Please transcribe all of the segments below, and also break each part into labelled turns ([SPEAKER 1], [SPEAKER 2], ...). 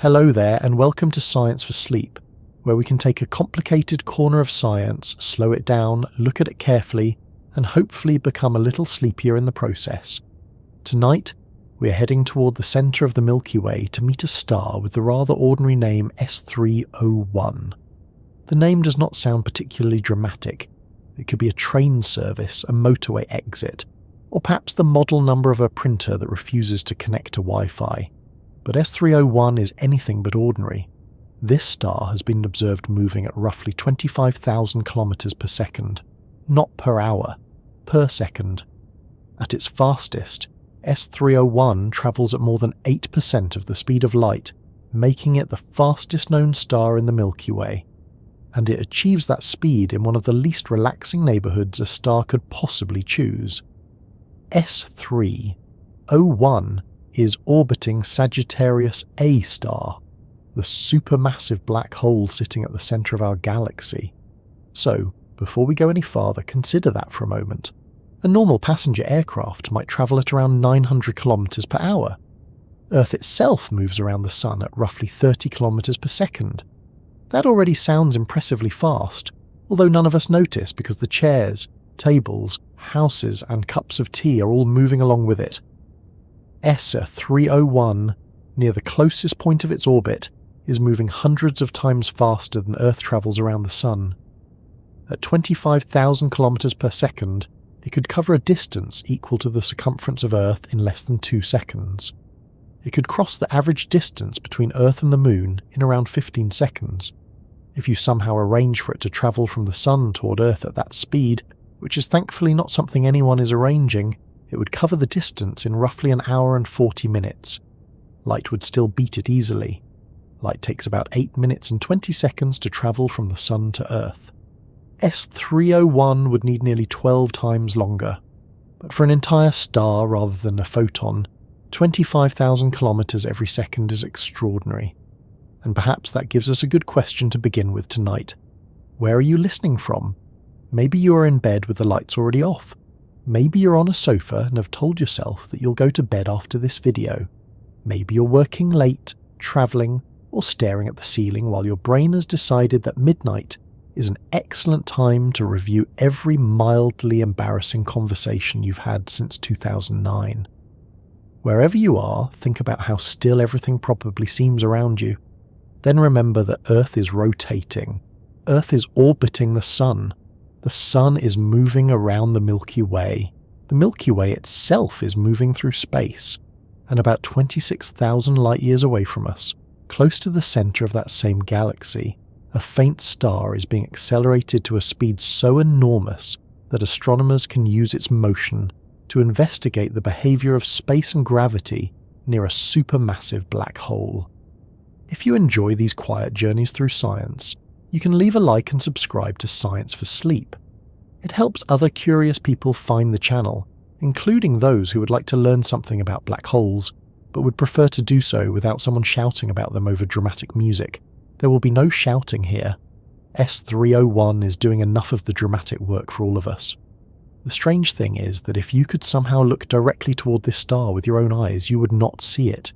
[SPEAKER 1] Hello there and welcome to Science for Sleep, where we can take a complicated corner of science, slow it down, look at it carefully, and hopefully become a little sleepier in the process. Tonight, we are heading toward the centre of the Milky Way to meet a star with the rather ordinary name S301. The name does not sound particularly dramatic. It could be a train service, a motorway exit, or perhaps the model number of a printer that refuses to connect to Wi-Fi. But S301 is anything but ordinary. This star has been observed moving at roughly 25,000 kilometers per second, not per hour, per second. At its fastest, S301 travels at more than 8% of the speed of light, making it the fastest known star in the Milky Way. And it achieves that speed in one of the least relaxing neighbourhoods a star could possibly choose. S301 is orbiting Sagittarius A star, the supermassive black hole sitting at the centre of our galaxy. So, before we go any farther, consider that for a moment. A normal passenger aircraft might travel at around 900 kilometers per hour. Earth itself moves around the Sun at roughly 30 kilometers per second. That already sounds impressively fast, although none of us notice because the chairs, tables, houses and cups of tea are all moving along with it. S301, near the closest point of its orbit, is moving hundreds of times faster than Earth travels around the Sun. At 25,000 kilometers per second, it could cover a distance equal to the circumference of Earth in less than 2 seconds. It could cross the average distance between Earth and the Moon in around 15 seconds. If you somehow arrange for it to travel from the Sun toward Earth at that speed, which is thankfully not something anyone is arranging, it would cover the distance in roughly an hour and 40 minutes. Light would still beat it easily. Light takes about 8 minutes and 20 seconds to travel from the Sun to Earth. S301 would need nearly 12 times longer. But for an entire star rather than a photon, 25,000 kilometers every second is extraordinary. And perhaps that gives us a good question to begin with tonight. Where are you listening from? Maybe you are in bed with the lights already off. Maybe you're on a sofa and have told yourself that you'll go to bed after this video. Maybe you're working late, travelling, or staring at the ceiling while your brain has decided that midnight is an excellent time to review every mildly embarrassing conversation you've had since 2009. Wherever you are, think about how still everything probably seems around you. Then remember that Earth is rotating. Earth is orbiting the Sun. The Sun is moving around the Milky Way. The Milky Way itself is moving through space. And about 26,000 light years away from us, close to the centre of that same galaxy, a faint star is being accelerated to a speed so enormous that astronomers can use its motion to investigate the behaviour of space and gravity near a supermassive black hole. If you enjoy these quiet journeys through science, you can leave a like and subscribe to Science for Sleep. It helps other curious people find the channel, including those who would like to learn something about black holes, but would prefer to do so without someone shouting about them over dramatic music. There will be no shouting here. S301 is doing enough of the dramatic work for all of us. The strange thing is that if you could somehow look directly toward this star with your own eyes, you would not see it.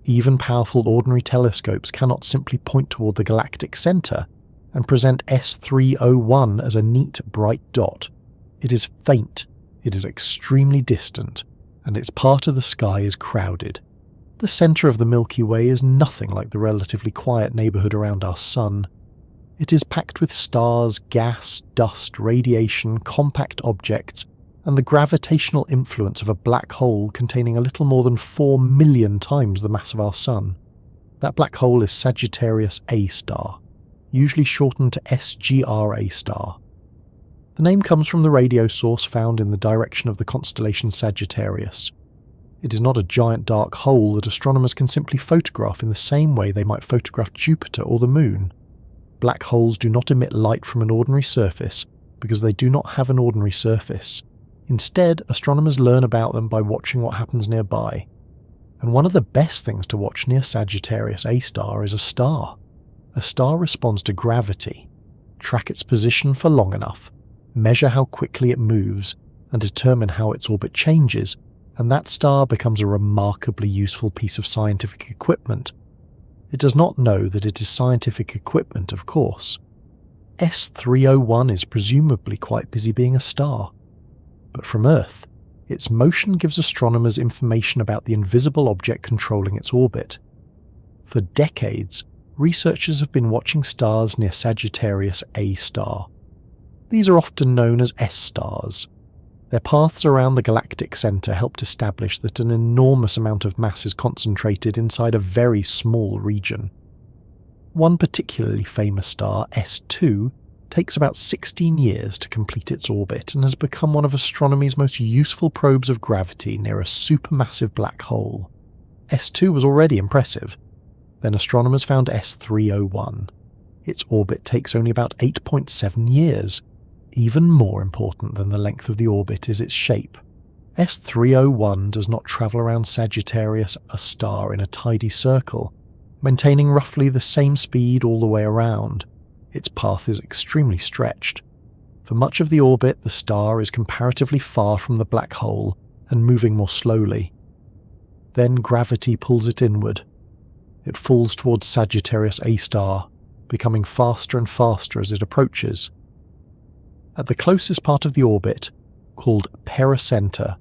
[SPEAKER 1] Even powerful ordinary telescopes cannot simply point toward the galactic centre and present S301 as a neat, bright dot. It is faint, it is extremely distant, and its part of the sky is crowded. The centre of the Milky Way is nothing like the relatively quiet neighbourhood around our Sun. It is packed with stars, gas, dust, radiation, compact objects, and the gravitational influence of a black hole containing a little more than 4 million times the mass of our Sun. That black hole is Sagittarius A star, usually shortened to SGR A star. The name comes from the radio source found in the direction of the constellation Sagittarius. It is not a giant dark hole that astronomers can simply photograph in the same way they might photograph Jupiter or the Moon. Black holes do not emit light from an ordinary surface because they do not have an ordinary surface. Instead, astronomers learn about them by watching what happens nearby. And one of the best things to watch near Sagittarius A star is a star. A star responds to gravity. Track its position for long enough, measure how quickly it moves, and determine how its orbit changes, and that star becomes a remarkably useful piece of scientific equipment. It does not know that it is scientific equipment, of course. S301 is presumably quite busy being a star. But from Earth, its motion gives astronomers information about the invisible object controlling its orbit. For decades, researchers have been watching stars near Sagittarius A star. These are often known as S stars. Their paths around the galactic centre helped establish that an enormous amount of mass is concentrated inside a very small region. One particularly famous star, S2, takes about 16 years to complete its orbit and has become one of astronomy's most useful probes of gravity near a supermassive black hole. S2 was already impressive. Then astronomers found S301. Its orbit takes only about 8.7 years. Even more important than the length of the orbit is its shape. S301 does not travel around Sagittarius, a star, in a tidy circle, maintaining roughly the same speed all the way around. Its path is extremely stretched. For much of the orbit, the star is comparatively far from the black hole and moving more slowly. Then gravity pulls it inward. It falls towards Sagittarius A star, becoming faster and faster as it approaches. At the closest part of the orbit, called pericenter,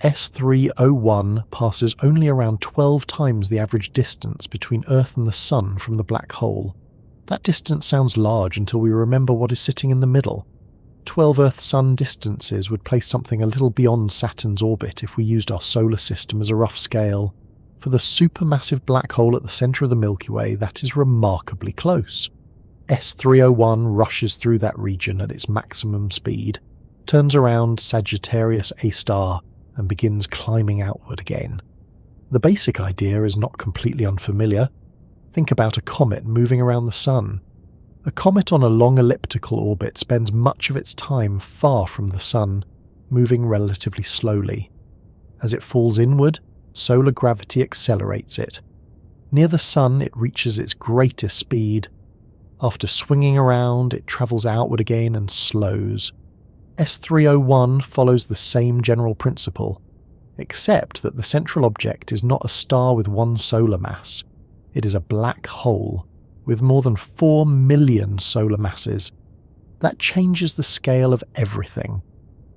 [SPEAKER 1] S301 passes only around 12 times the average distance between Earth and the Sun from the black hole. That distance sounds large until we remember what is sitting in the middle. 12 Earth-Sun distances would place something a little beyond Saturn's orbit if we used our solar system as a rough scale. For the supermassive black hole at the centre of the Milky Way, that is remarkably close. S301 rushes through that region at its maximum speed, turns around Sagittarius A star, and begins climbing outward again. The basic idea is not completely unfamiliar. Think about a comet moving around the Sun. A comet on a long elliptical orbit spends much of its time far from the Sun, moving relatively slowly. As it falls inward, solar gravity accelerates it. Near the Sun, it reaches its greatest speed. After swinging around, it travels outward again and slows. S301 follows the same general principle, except that the central object is not a star with one solar mass. It is a black hole with more than 4 million solar masses. That changes the scale of everything.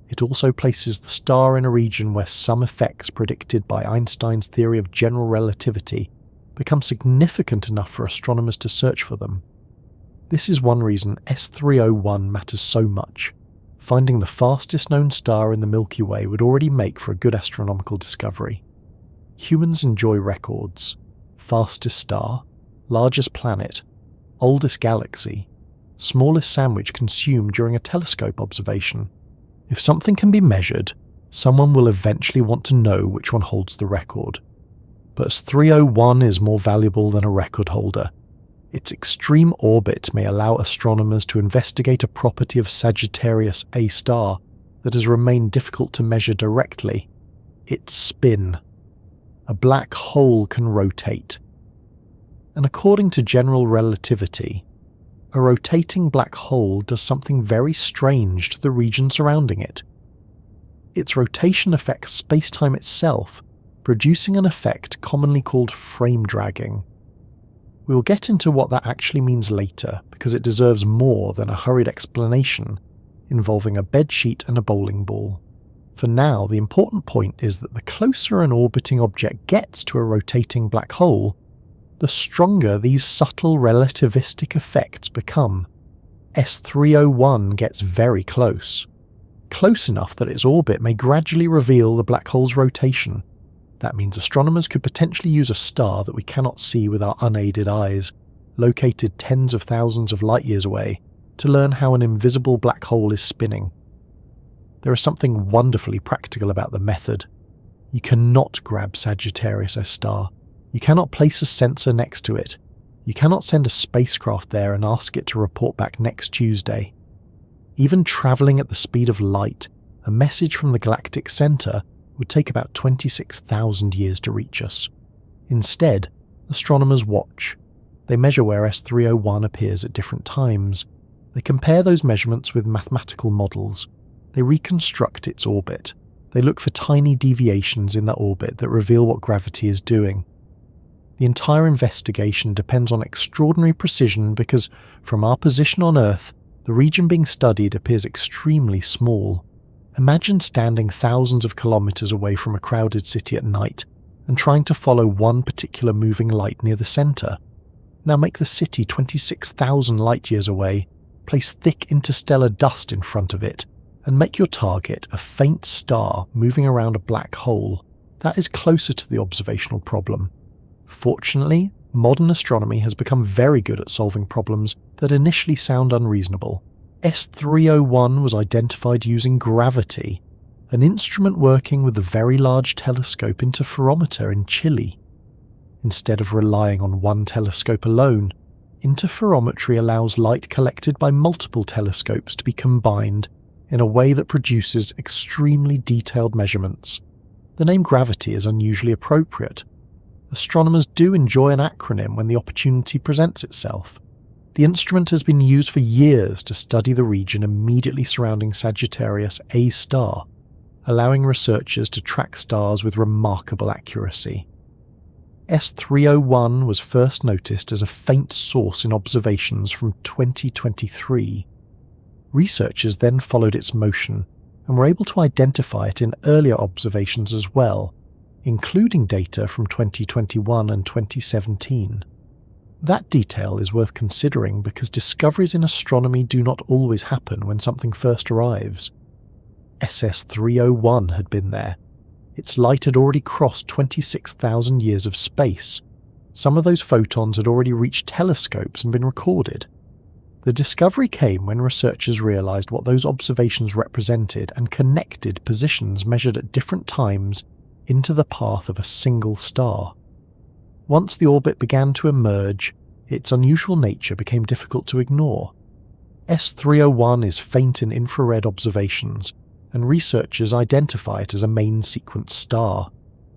[SPEAKER 1] It also places the star in a region where some effects predicted by Einstein's theory of general relativity become significant enough for astronomers to search for them. This is one reason S301 matters so much. Finding the fastest known star in the Milky Way would already make for a good astronomical discovery. Humans enjoy records. Fastest star, largest planet, oldest galaxy, smallest sandwich consumed during a telescope observation. If something can be measured, someone will eventually want to know which one holds the record. But S301 is more valuable than a record holder. Its extreme orbit may allow astronomers to investigate a property of Sagittarius A star that has remained difficult to measure directly: its spin. A black hole can rotate. And according to general relativity, a rotating black hole does something very strange to the region surrounding it. Its rotation affects space-time itself, producing an effect commonly called frame dragging. We will get into what that actually means later, because it deserves more than a hurried explanation involving a bedsheet and a bowling ball. For now, the important point is that the closer an orbiting object gets to a rotating black hole, the stronger these subtle relativistic effects become. S301 gets very close. Close enough that its orbit may gradually reveal the black hole's rotation. That means astronomers could potentially use a star that we cannot see with our unaided eyes, located tens of thousands of light years away, to learn how an invisible black hole is spinning. There is something wonderfully practical about the method. You cannot grab Sagittarius A star. You cannot place a sensor next to it. You cannot send a spacecraft there and ask it to report back next Tuesday. Even travelling at the speed of light, a message from the galactic centre would take about 26,000 years to reach us. Instead, astronomers watch. They measure where S301 appears at different times. They compare those measurements with mathematical models. They reconstruct its orbit. They look for tiny deviations in that orbit that reveal what gravity is doing. The entire investigation depends on extraordinary precision because, from our position on Earth, the region being studied appears extremely small. Imagine standing thousands of kilometers away from a crowded city at night and trying to follow one particular moving light near the center. Now make the city 26,000 light-years away, place thick interstellar dust in front of it, and make your target a faint star moving around a black hole. That is closer to the observational problem. Fortunately, modern astronomy has become very good at solving problems that initially sound unreasonable. S301 was identified using gravity, an instrument working with the Very Large Telescope Interferometer in Chile. Instead of relying on one telescope alone, interferometry allows light collected by multiple telescopes to be combined in a way that produces extremely detailed measurements. The name gravity is unusually appropriate. Astronomers do enjoy an acronym when the opportunity presents itself. The instrument has been used for years to study the region immediately surrounding Sagittarius A star, allowing researchers to track stars with remarkable accuracy. S301 was first noticed as a faint source in observations from 2023. Researchers then followed its motion and were able to identify it in earlier observations as well, including data from 2021 and 2017. That detail is worth considering because discoveries in astronomy do not always happen when something first arrives. SS301 had been there. Its light had already crossed 26,000 years of space. Some of those photons had already reached telescopes and been recorded. The discovery came when researchers realized what those observations represented and connected positions measured at different times into the path of a single star. Once the orbit began to emerge, its unusual nature became difficult to ignore. S301 is faint in infrared observations, and researchers identify it as a main sequence star.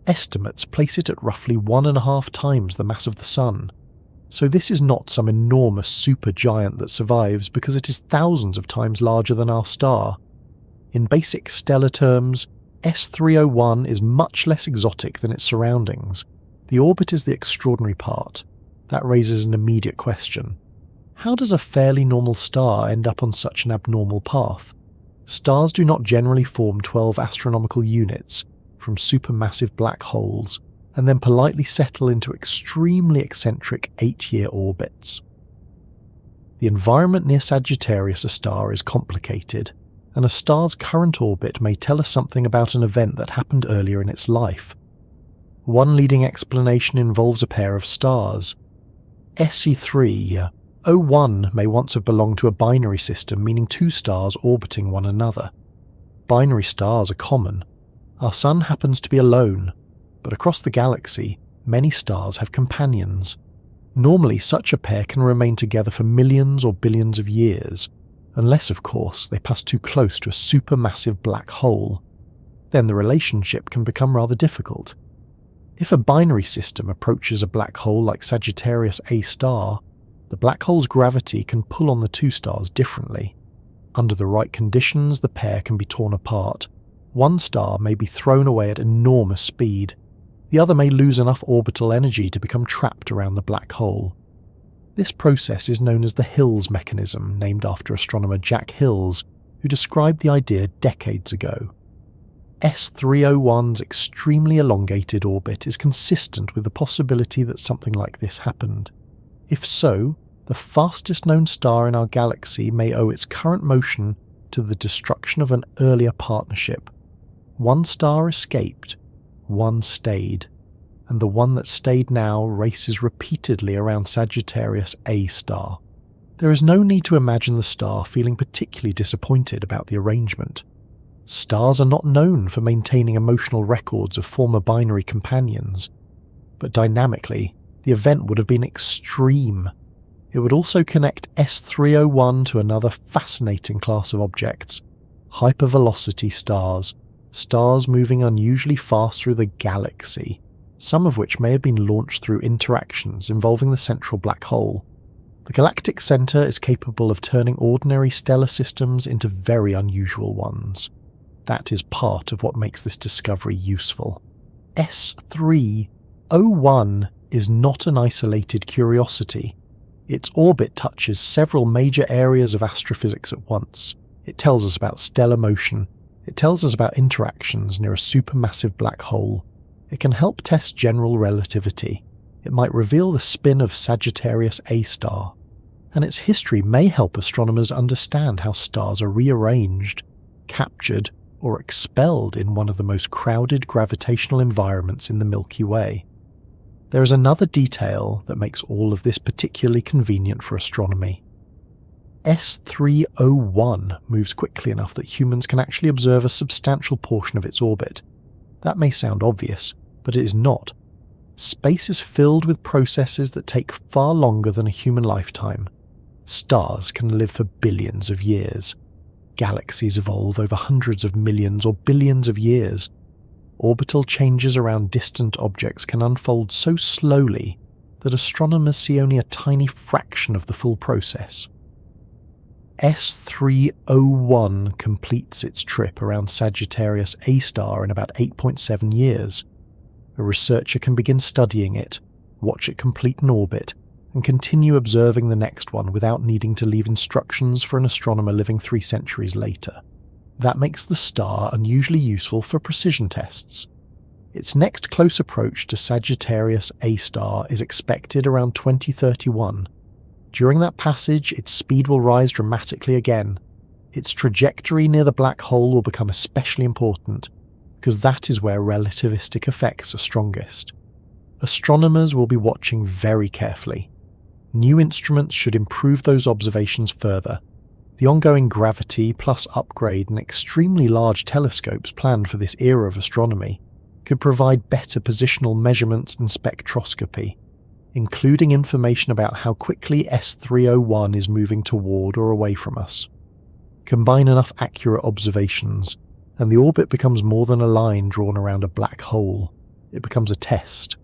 [SPEAKER 1] Estimates place it at roughly 1.5 times the mass of the Sun. So this is not some enormous supergiant that survives because it is thousands of times larger than our star. In basic stellar terms, S301 is much less exotic than its surroundings. The orbit is the extraordinary part. That raises an immediate question. How does a fairly normal star end up on such an abnormal path? Stars do not generally form 12 astronomical units from supermassive black holes and then politely settle into extremely eccentric 8-year orbits. The environment near Sagittarius A star is complicated, and a star's current orbit may tell us something about an event that happened earlier in its life. One leading explanation involves a pair of stars. S301 may once have belonged to a binary system, meaning 2 stars orbiting one another. Binary stars are common. Our Sun happens to be alone, but across the galaxy, many stars have companions. Normally, such a pair can remain together for millions or billions of years, unless, of course, they pass too close to a supermassive black hole. Then the relationship can become rather difficult. If a binary system approaches a black hole like Sagittarius A star, the black hole's gravity can pull on the 2 stars differently. Under the right conditions, the pair can be torn apart. One star may be thrown away at enormous speed. The other may lose enough orbital energy to become trapped around the black hole. This process is known as the Hills mechanism, named after astronomer Jack Hills, who described the idea decades ago. S301's extremely elongated orbit is consistent with the possibility that something like this happened. If so, the fastest known star in our galaxy may owe its current motion to the destruction of an earlier partnership. One star escaped, one stayed, and the one that stayed now races repeatedly around Sagittarius A star. There is no need to imagine the star feeling particularly disappointed about the arrangement. Stars are not known for maintaining emotional records of former binary companions, but dynamically, the event would have been extreme. It would also connect S301 to another fascinating class of objects, hypervelocity stars, stars moving unusually fast through the galaxy, some of which may have been launched through interactions involving the central black hole. The galactic center is capable of turning ordinary stellar systems into very unusual ones. That is part of what makes this discovery useful. S301 is not an isolated curiosity. Its orbit touches several major areas of astrophysics at once. It tells us about stellar motion. It tells us about interactions near a supermassive black hole. It can help test general relativity. It might reveal the spin of Sagittarius A star. And its history may help astronomers understand how stars are rearranged, captured, or expelled in one of the most crowded gravitational environments in the Milky Way. There is another detail that makes all of this particularly convenient for astronomy. S301 moves quickly enough that humans can actually observe a substantial portion of its orbit. That may sound obvious, but it is not. Space is filled with processes that take far longer than a human lifetime. Stars can live for billions of years. Galaxies evolve over hundreds of millions or billions of years. Orbital changes around distant objects can unfold so slowly that astronomers see only a tiny fraction of the full process. S301 completes its trip around Sagittarius A star in about 8.7 years. A researcher can begin studying it, watch it complete an orbit, and continue observing the next one without needing to leave instructions for an astronomer living 3 centuries later. That makes the star unusually useful for precision tests. Its next close approach to Sagittarius A star is expected around 2031. During that passage, its speed will rise dramatically again. Its trajectory near the black hole will become especially important, because that is where relativistic effects are strongest. Astronomers will be watching very carefully. New instruments should improve those observations further. The ongoing gravity plus upgrade and extremely large telescopes planned for this era of astronomy could provide better positional measurements and spectroscopy, including information about how quickly S301 is moving toward or away from us. Combine enough accurate observations, and the orbit becomes more than a line drawn around a black hole. It becomes a test.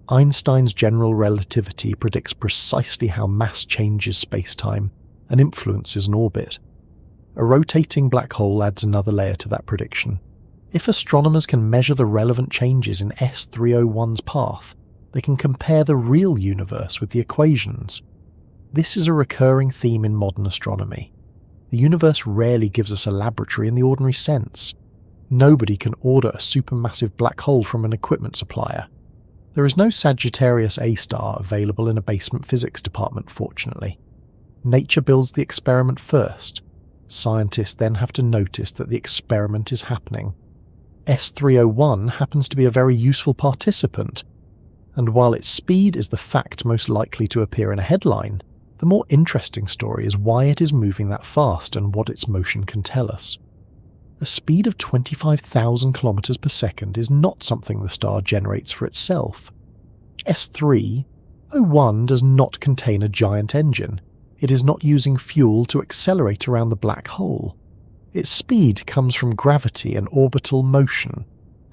[SPEAKER 1] Einstein's general relativity predicts precisely how mass changes space-time and influences an orbit. A rotating black hole adds another layer to that prediction. If astronomers can measure the relevant changes in S301's path, they can compare the real universe with the equations. This is a recurring theme in modern astronomy. The universe rarely gives us a laboratory in the ordinary sense. Nobody can order a supermassive black hole from an equipment supplier. There is no Sagittarius A star available in a basement physics department, fortunately. Nature builds the experiment first. Scientists then have to notice that the experiment is happening. S301 happens to be a very useful participant, and while its speed is the fact most likely to appear in a headline, the more interesting story is why it is moving that fast and what its motion can tell us. A speed of 25,000 kilometers per second is not something the star generates for itself. S301 does not contain a giant engine. It is not using fuel to accelerate around the black hole. Its speed comes from gravity and orbital motion.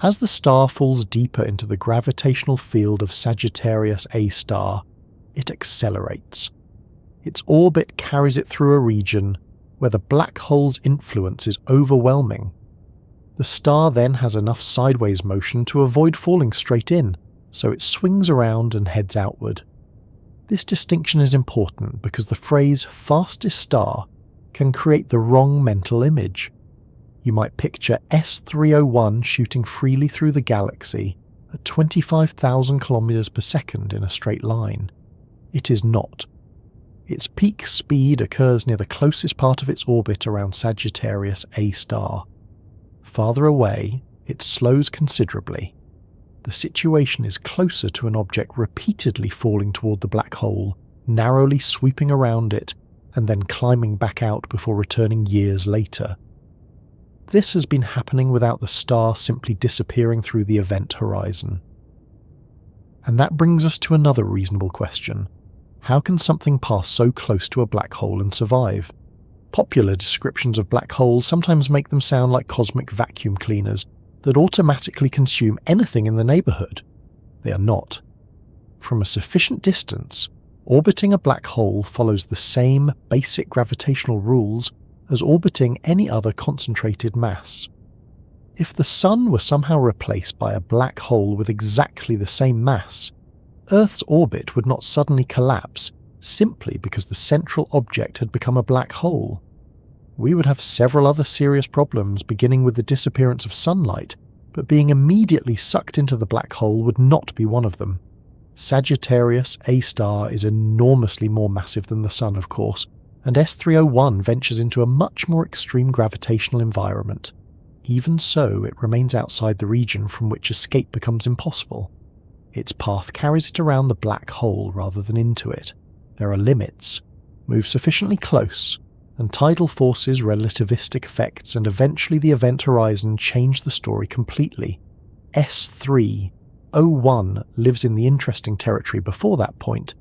[SPEAKER 1] As the star falls deeper into the gravitational field of Sagittarius A star, it accelerates. Its orbit carries it through a region where the black hole's influence is overwhelming. The star then has enough sideways motion to avoid falling straight in, so it swings around and heads outward. This distinction is important because the phrase fastest star can create the wrong mental image. You might picture S301 shooting freely through the galaxy at 25,000 kilometers per second in a straight line. It is not. Its peak speed occurs near the closest part of its orbit around Sagittarius A star. Farther away, it slows considerably. The situation is closer to an object repeatedly falling toward the black hole, narrowly sweeping around it, and then climbing back out before returning years later. This has been happening without the star simply disappearing through the event horizon. And that brings us to another reasonable question. How can something pass so close to a black hole and survive? Popular descriptions of black holes sometimes make them sound like cosmic vacuum cleaners that automatically consume anything in the neighborhood. They are not. From a sufficient distance, orbiting a black hole follows the same basic gravitational rules as orbiting any other concentrated mass. If the Sun were somehow replaced by a black hole with exactly the same mass, Earth's orbit would not suddenly collapse simply because the central object had become a black hole. We would have several other serious problems, beginning with the disappearance of sunlight, but being immediately sucked into the black hole would not be one of them. Sagittarius A star is enormously more massive than the Sun, of course, and S301 ventures into a much more extreme gravitational environment. Even so, it remains outside the region from which escape becomes impossible. Its path carries it around the black hole rather than into it. There are limits. Move sufficiently close, and tidal forces, relativistic effects, and eventually the event horizon change the story completely. S301 lives in the interesting territory before that point.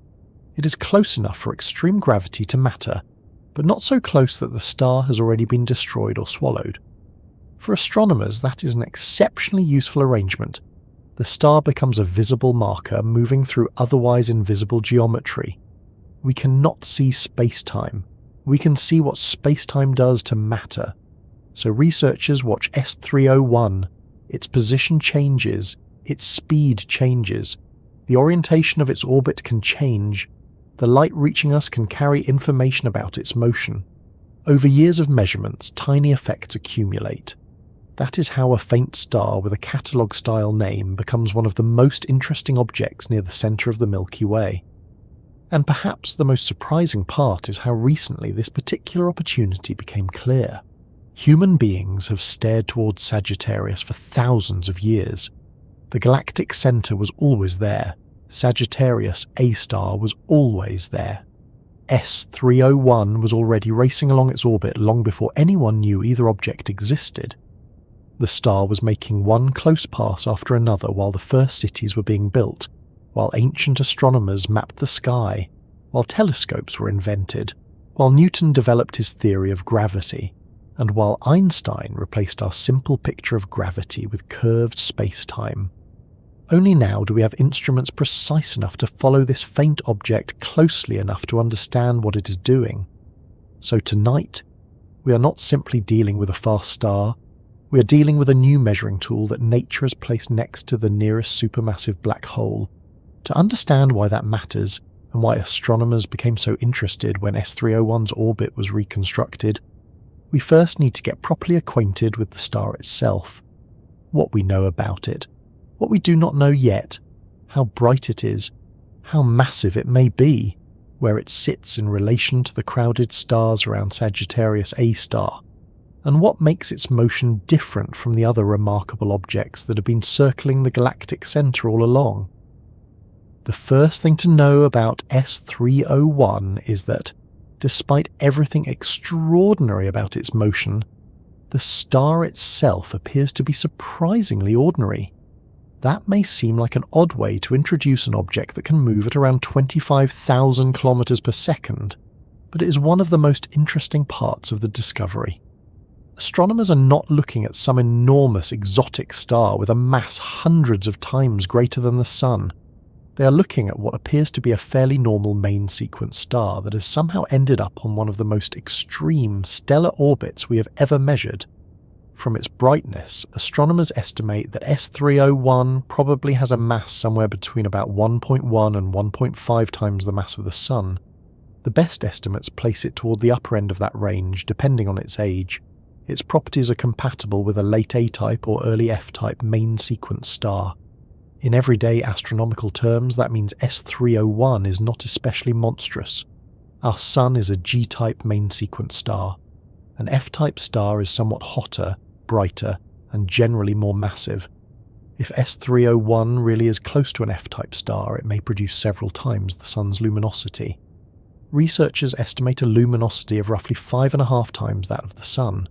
[SPEAKER 1] It is close enough for extreme gravity to matter, but not so close that the star has already been destroyed or swallowed. For astronomers, that is an exceptionally useful arrangement. The star becomes a visible marker moving through otherwise invisible geometry. We cannot see space-time. We can see what space-time does to matter. So researchers watch S301. Its position changes, its speed changes. The orientation of its orbit can change. The light reaching us can carry information about its motion. Over years of measurements, tiny effects accumulate. That is how a faint star with a catalogue-style name becomes one of the most interesting objects near the centre of the Milky Way. And perhaps the most surprising part is how recently this particular opportunity became clear. Human beings have stared towards Sagittarius for thousands of years. The galactic centre was always there. Sagittarius A star was always there. S301 was already racing along its orbit long before anyone knew either object existed. The star was making one close pass after another while the first cities were being built, while ancient astronomers mapped the sky, while telescopes were invented, while Newton developed his theory of gravity, and while Einstein replaced our simple picture of gravity with curved space-time. Only now do we have instruments precise enough to follow this faint object closely enough to understand what it is doing. So tonight, we are not simply dealing with a fast star, we are dealing with a new measuring tool that nature has placed next to the nearest supermassive black hole. To understand why that matters, and why astronomers became so interested when S301's orbit was reconstructed, we first need to get properly acquainted with the star itself. What we know about it, what we do not know yet, how bright it is, how massive it may be, where it sits in relation to the crowded stars around Sagittarius A star, and what makes its motion different from the other remarkable objects that have been circling the galactic centre all along. The first thing to know about S301 is that, despite everything extraordinary about its motion, the star itself appears to be surprisingly ordinary. That may seem like an odd way to introduce an object that can move at around 25,000 kilometers per second, but it is one of the most interesting parts of the discovery. Astronomers are not looking at some enormous exotic star with a mass hundreds of times greater than the Sun. They are looking at what appears to be a fairly normal main sequence star that has somehow ended up on one of the most extreme stellar orbits we have ever measured. From its brightness, astronomers estimate that S301 probably has a mass somewhere between about 1.1 and 1.5 times the mass of the Sun. The best estimates place it toward the upper end of that range, depending on its age. Its properties are compatible with a late A-type or early F-type main sequence star. In everyday astronomical terms, that means S301 is not especially monstrous. Our Sun is a G-type main sequence star. An F-type star is somewhat hotter, brighter, and generally more massive. If S301 really is close to an F-type star, it may produce several times the Sun's luminosity. Researchers estimate a luminosity of roughly 5.5 times that of the Sun,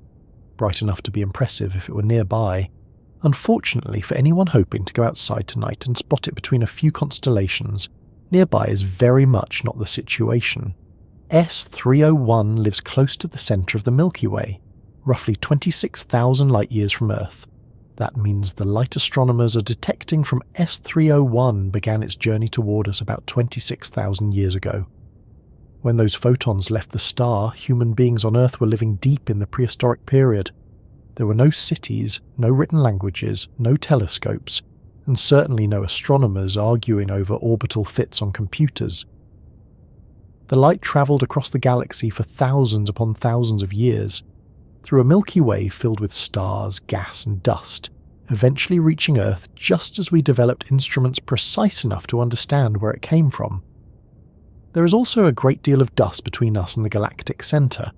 [SPEAKER 1] bright enough to be impressive if it were nearby. Unfortunately, for anyone hoping to go outside tonight and spot it between a few constellations, nearby is very much not the situation. S301 lives close to the centre of the Milky Way, roughly 26,000 light-years from Earth. That means the light astronomers are detecting from S301 began its journey toward us about 26,000 years ago. When those photons left the star, human beings on Earth were living deep in the prehistoric period. There were no cities, no written languages, no telescopes, and certainly no astronomers arguing over orbital fits on computers. The light travelled across the galaxy for thousands upon thousands of years, through a Milky Way filled with stars, gas and dust, eventually reaching Earth just as we developed instruments precise enough to understand where it came from. There is also a great deal of dust between us and the galactic centre.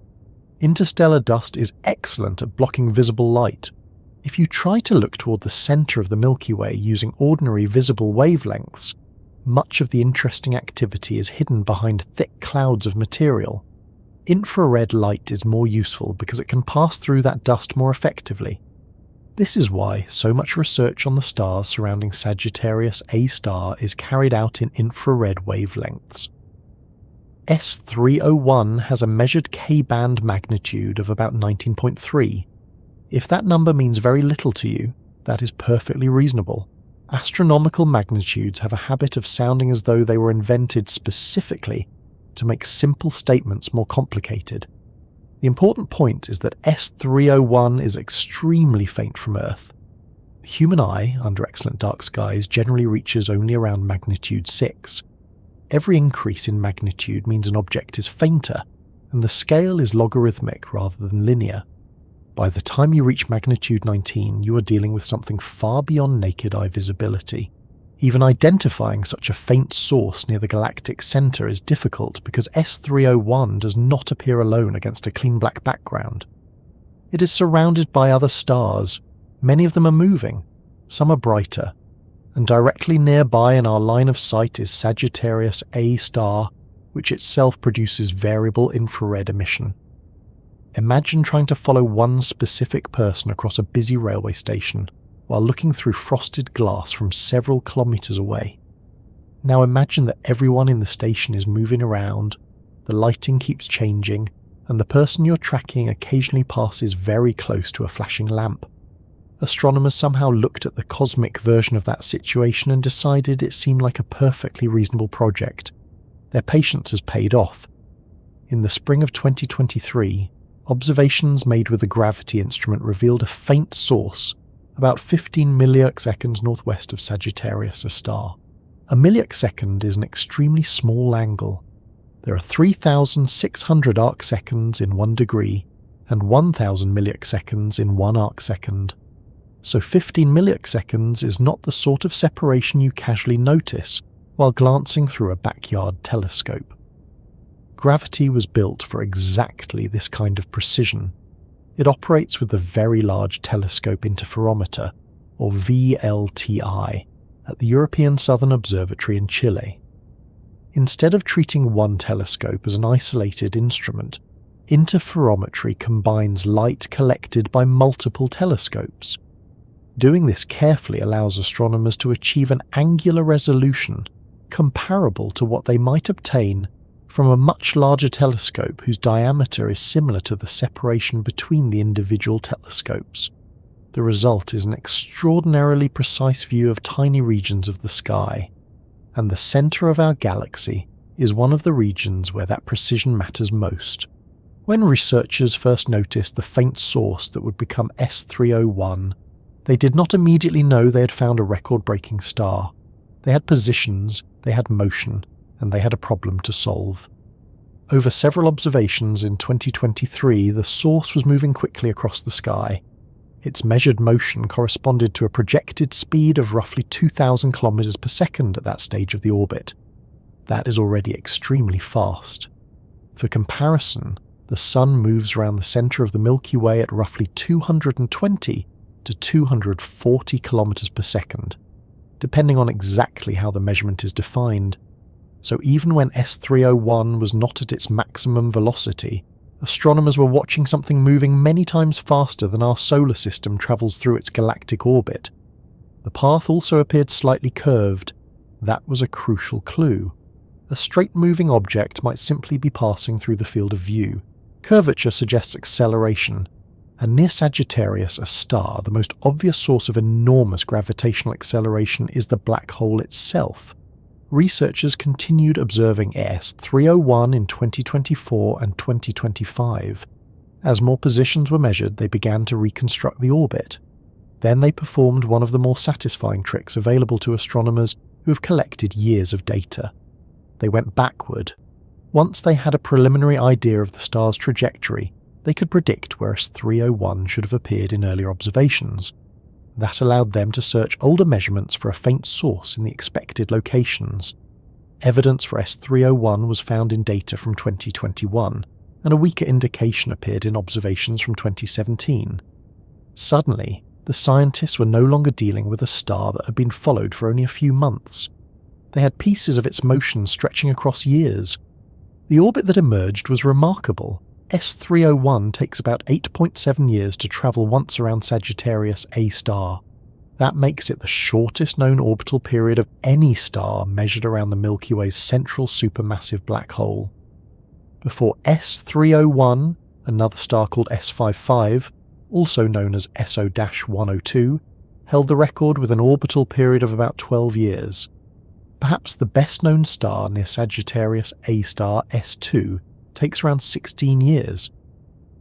[SPEAKER 1] Interstellar dust is excellent at blocking visible light. If you try to look toward the centre of the Milky Way using ordinary visible wavelengths, much of the interesting activity is hidden behind thick clouds of material. Infrared light is more useful because it can pass through that dust more effectively. This is why so much research on the stars surrounding Sagittarius A star is carried out in infrared wavelengths. S301 has a measured K-band magnitude of about 19.3. If that number means very little to you, that is perfectly reasonable. Astronomical magnitudes have a habit of sounding as though they were invented specifically to make simple statements more complicated. The important point is that S301 is extremely faint from Earth. The human eye, under excellent dark skies, generally reaches only around magnitude 6. Every increase in magnitude means an object is fainter, and the scale is logarithmic rather than linear. By the time you reach magnitude 19, you are dealing with something far beyond naked eye visibility. Even identifying such a faint source near the galactic centre is difficult because S301 does not appear alone against a clean black background. It is surrounded by other stars. Many of them are moving, some are brighter, and directly nearby in our line of sight is Sagittarius A star, which itself produces variable infrared emission. Imagine trying to follow one specific person across a busy railway station while looking through frosted glass from several kilometres away. Now imagine that everyone in the station is moving around, the lighting keeps changing, and the person you're tracking occasionally passes very close to a flashing lamp. Astronomers somehow looked at the cosmic version of that situation and decided it seemed like a perfectly reasonable project. Their patience has paid off. In the spring of 2023, observations made with a gravity instrument revealed a faint source about 15 milliarcseconds northwest of Sagittarius A star. A milliarsecond is an extremely small angle. There are 3,600 arcseconds in 1 degree and 1,000 milliarcseconds in 1 arcsecond. So 15 milliarcseconds is not the sort of separation you casually notice while glancing through a backyard telescope. Gravity was built for exactly this kind of precision. It operates with the Very Large Telescope Interferometer, or VLTI, at the European Southern Observatory in Chile. Instead of treating one telescope as an isolated instrument, interferometry combines light collected by multiple telescopes. Doing this carefully allows astronomers to achieve an angular resolution comparable to what they might obtain from a much larger telescope whose diameter is similar to the separation between the individual telescopes. The result is an extraordinarily precise view of tiny regions of the sky, and the centre of our galaxy is one of the regions where that precision matters most. When researchers first noticed the faint source that would become S301, they did not immediately know they had found a record-breaking star. They had positions, they had motion, and they had a problem to solve. Over several observations in 2023, the source was moving quickly across the sky. Its measured motion corresponded to a projected speed of roughly 2,000 kilometers per second at that stage of the orbit. That is already extremely fast. For comparison, the Sun moves around the centre of the Milky Way at roughly 220 to 240 kilometers per second, depending on exactly how the measurement is defined. So even when S301 was not at its maximum velocity, astronomers were watching something moving many times faster than our solar system travels through its galactic orbit. The path also appeared slightly curved. That was a crucial clue. A straight-moving object might simply be passing through the field of view. Curvature suggests acceleration, and near Sagittarius A star, the most obvious source of enormous gravitational acceleration is the black hole itself. Researchers continued observing S301 in 2024 and 2025. As more positions were measured, they began to reconstruct the orbit. Then they performed one of the more satisfying tricks available to astronomers who have collected years of data. They went backward. Once they had a preliminary idea of the star's trajectory, they could predict where S301 should have appeared in earlier observations. That allowed them to search older measurements for a faint source in the expected locations. Evidence for S301 was found in data from 2021, and a weaker indication appeared in observations from 2017. Suddenly, the scientists were no longer dealing with a star that had been followed for only a few months. They had pieces of its motion stretching across years. The orbit that emerged was remarkable. S301 takes about 8.7 years to travel once around Sagittarius A star. That makes it the shortest known orbital period of any star measured around the Milky Way's central supermassive black hole. Before S301, another star called S55, also known as SO-102, held the record with an orbital period of about 12 years. Perhaps the best-known star near Sagittarius A star, S2, takes around 16 years.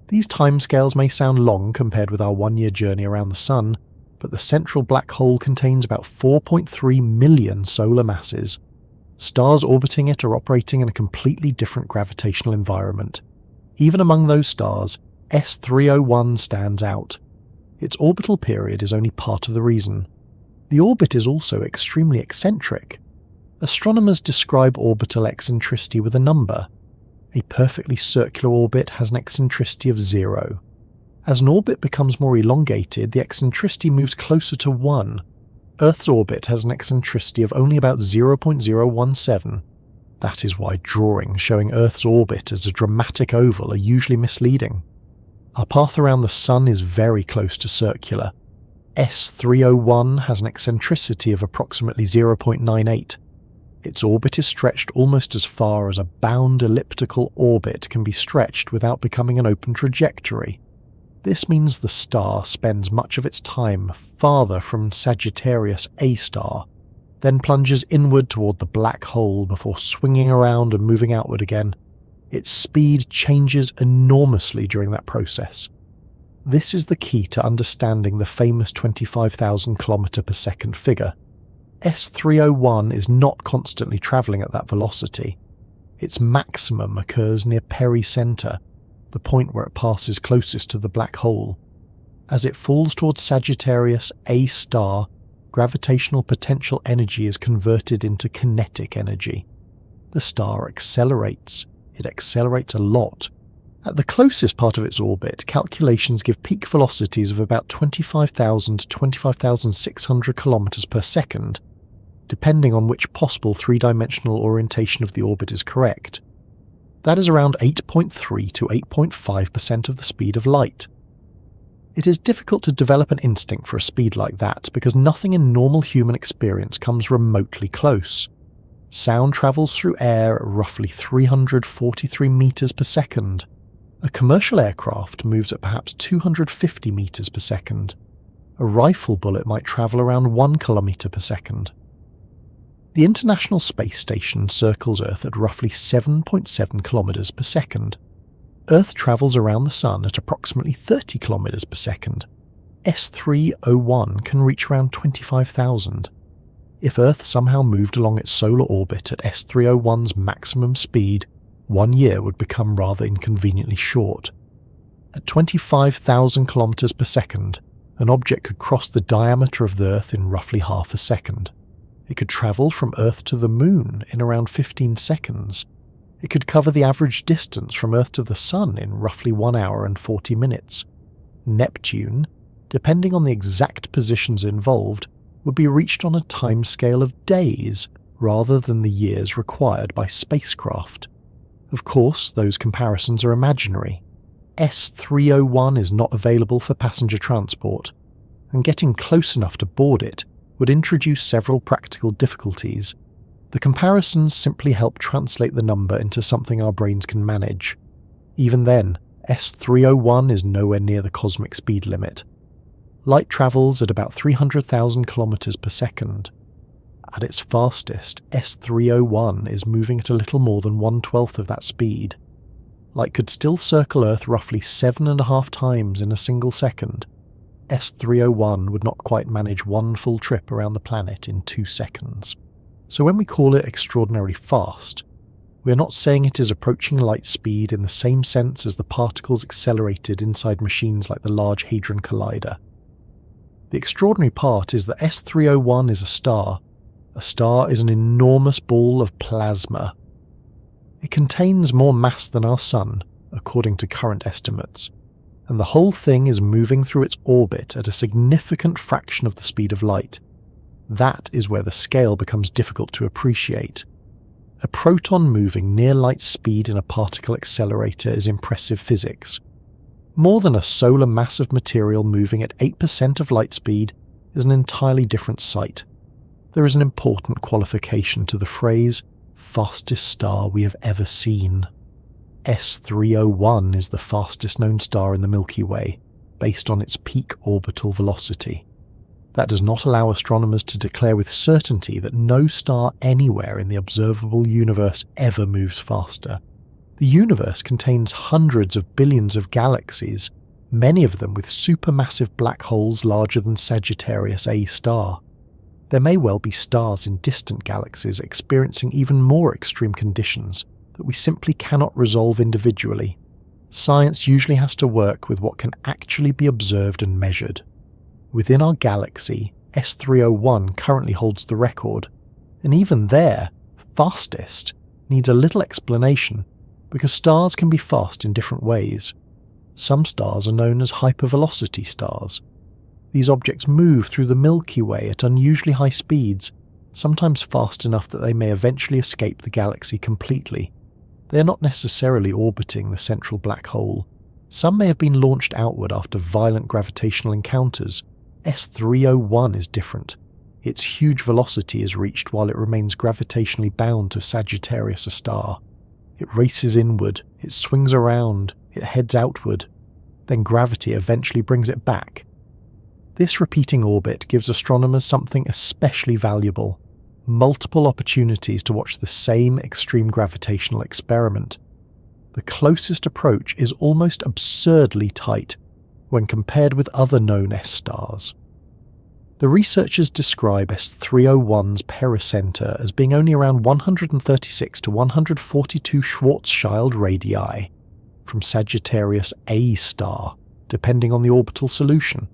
[SPEAKER 1] These timescales may sound long compared with our one-year journey around the Sun, but the central black hole contains about 4.3 million solar masses. Stars orbiting it are operating in a completely different gravitational environment. Even among those stars, S301 stands out. Its orbital period is only part of the reason. The orbit is also extremely eccentric. Astronomers describe orbital eccentricity with a number. A perfectly circular orbit has an eccentricity of 0. As an orbit becomes more elongated, the eccentricity moves closer to 1. Earth's orbit has an eccentricity of only about 0.017. That is why drawings showing Earth's orbit as a dramatic oval are usually misleading. Our path around the Sun is very close to circular. S301 has an eccentricity of approximately 0.98. Its orbit is stretched almost as far as a bound elliptical orbit can be stretched without becoming an open trajectory. This means the star spends much of its time farther from Sagittarius A star, then plunges inward toward the black hole before swinging around and moving outward again. Its speed changes enormously during that process. This is the key to understanding the famous 25,000 km per second figure. S301 is not constantly travelling at that velocity. Its maximum occurs near pericenter, the point where it passes closest to the black hole. As it falls towards Sagittarius A star, gravitational potential energy is converted into kinetic energy. The star accelerates. It accelerates a lot. At the closest part of its orbit, calculations give peak velocities of about 25,000 to 25,600 km per second, depending on which possible three-dimensional orientation of the orbit is correct. That is around 8.3 to 8.5% of the speed of light. It is difficult to develop an instinct for a speed like that because nothing in normal human experience comes remotely close. Sound travels through air at roughly 343 meters per second. A commercial aircraft moves at perhaps 250 meters per second. A rifle bullet might travel around 1 kilometer per second. The International Space Station circles Earth at roughly 7.7 kilometers per second. Earth travels around the Sun at approximately 30 kilometers per second. S301 can reach around 25,000. If Earth somehow moved along its solar orbit at S301's maximum speed, 1 year would become rather inconveniently short. At 25,000 kilometers per second, an object could cross the diameter of the Earth in roughly half a second. It could travel from Earth to the Moon in around 15 seconds. It could cover the average distance from Earth to the Sun in roughly 1 hour and 40 minutes. Neptune, depending on the exact positions involved, would be reached on a timescale of days rather than the years required by spacecraft. Of course, those comparisons are imaginary. S301 is not available for passenger transport, and getting close enough to board it would introduce several practical difficulties. The comparisons simply help translate the number into something our brains can manage. Even then, S301 is nowhere near the cosmic speed limit. Light travels at about 300,000 kilometers per second. At its fastest, S301 is moving at a little more than 1/12 of that speed. Light could still circle Earth roughly 7.5 times in a single second. S301 would not quite manage one full trip around the planet in 2 seconds. So when we call it extraordinarily fast, we are not saying it is approaching light speed in the same sense as the particles accelerated inside machines like the Large Hadron Collider. The extraordinary part is that S301 is a star. A star is an enormous ball of plasma. It contains more mass than our Sun, according to current estimates, and the whole thing is moving through its orbit at a significant fraction of the speed of light. That is where the scale becomes difficult to appreciate. A proton moving near light speed in a particle accelerator is impressive physics. More than a solar mass of material moving at 8% of light speed is an entirely different sight. There is an important qualification to the phrase, fastest star we have ever seen. S301 is the fastest known star in the Milky Way, based on its peak orbital velocity. That does not allow astronomers to declare with certainty that no star anywhere in the observable universe ever moves faster. The universe contains hundreds of billions of galaxies, many of them with supermassive black holes larger than Sagittarius A star. There may well be stars in distant galaxies experiencing even more extreme conditions that we simply cannot resolve individually. Science usually has to work with what can actually be observed and measured. Within our galaxy, S301 currently holds the record, and even there, fastest needs a little explanation because stars can be fast in different ways. Some stars are known as hypervelocity stars. These objects move through the Milky Way at unusually high speeds, sometimes fast enough that they may eventually escape the galaxy completely. They are not necessarily orbiting the central black hole. Some may have been launched outward after violent gravitational encounters. S301 is different. Its huge velocity is reached while it remains gravitationally bound to Sagittarius A star. It races inward, it swings around, it heads outward. Then gravity eventually brings it back. This repeating orbit gives astronomers something especially valuable: multiple opportunities to watch the same extreme gravitational experiment. The closest approach is almost absurdly tight when compared with other known S-stars. The researchers describe S301's pericenter as being only around 136 to 142 Schwarzschild radii from Sagittarius A star, depending on the orbital solution.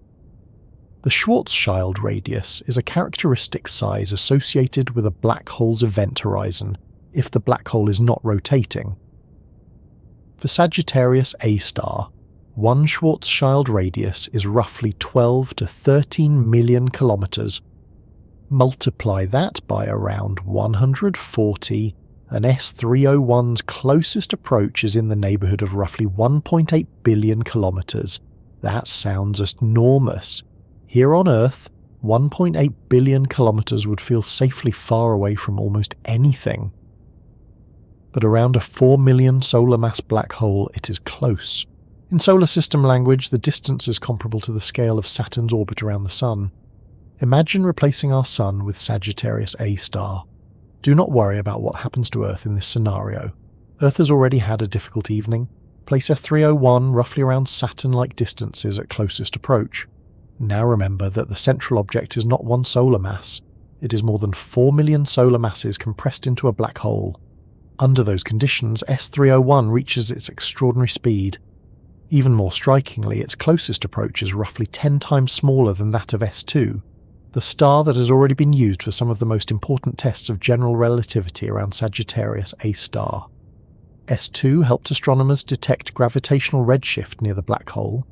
[SPEAKER 1] The Schwarzschild radius is a characteristic size associated with a black hole's event horizon if the black hole is not rotating. For Sagittarius A star, one Schwarzschild radius is roughly 12 to 13 million kilometers. Multiply that by around 140, and S301's closest approach is in the neighborhood of roughly 1.8 billion kilometers. That sounds enormous. Here on Earth, 1.8 billion kilometers would feel safely far away from almost anything. But around a 4 million solar mass black hole, it is close. In solar system language, the distance is comparable to the scale of Saturn's orbit around the Sun. Imagine replacing our Sun with Sagittarius A star. Do not worry about what happens to Earth in this scenario. Earth has already had a difficult evening. Place S301 roughly around Saturn-like distances at closest approach. Now remember that the central object is not one solar mass. It is more than 4 million solar masses compressed into a black hole. Under those conditions, S301 reaches its extraordinary speed. Even more strikingly, its closest approach is roughly 10 times smaller than that of S2, the star that has already been used for some of the most important tests of general relativity around Sagittarius A star. S2 helped astronomers detect gravitational redshift near the black hole.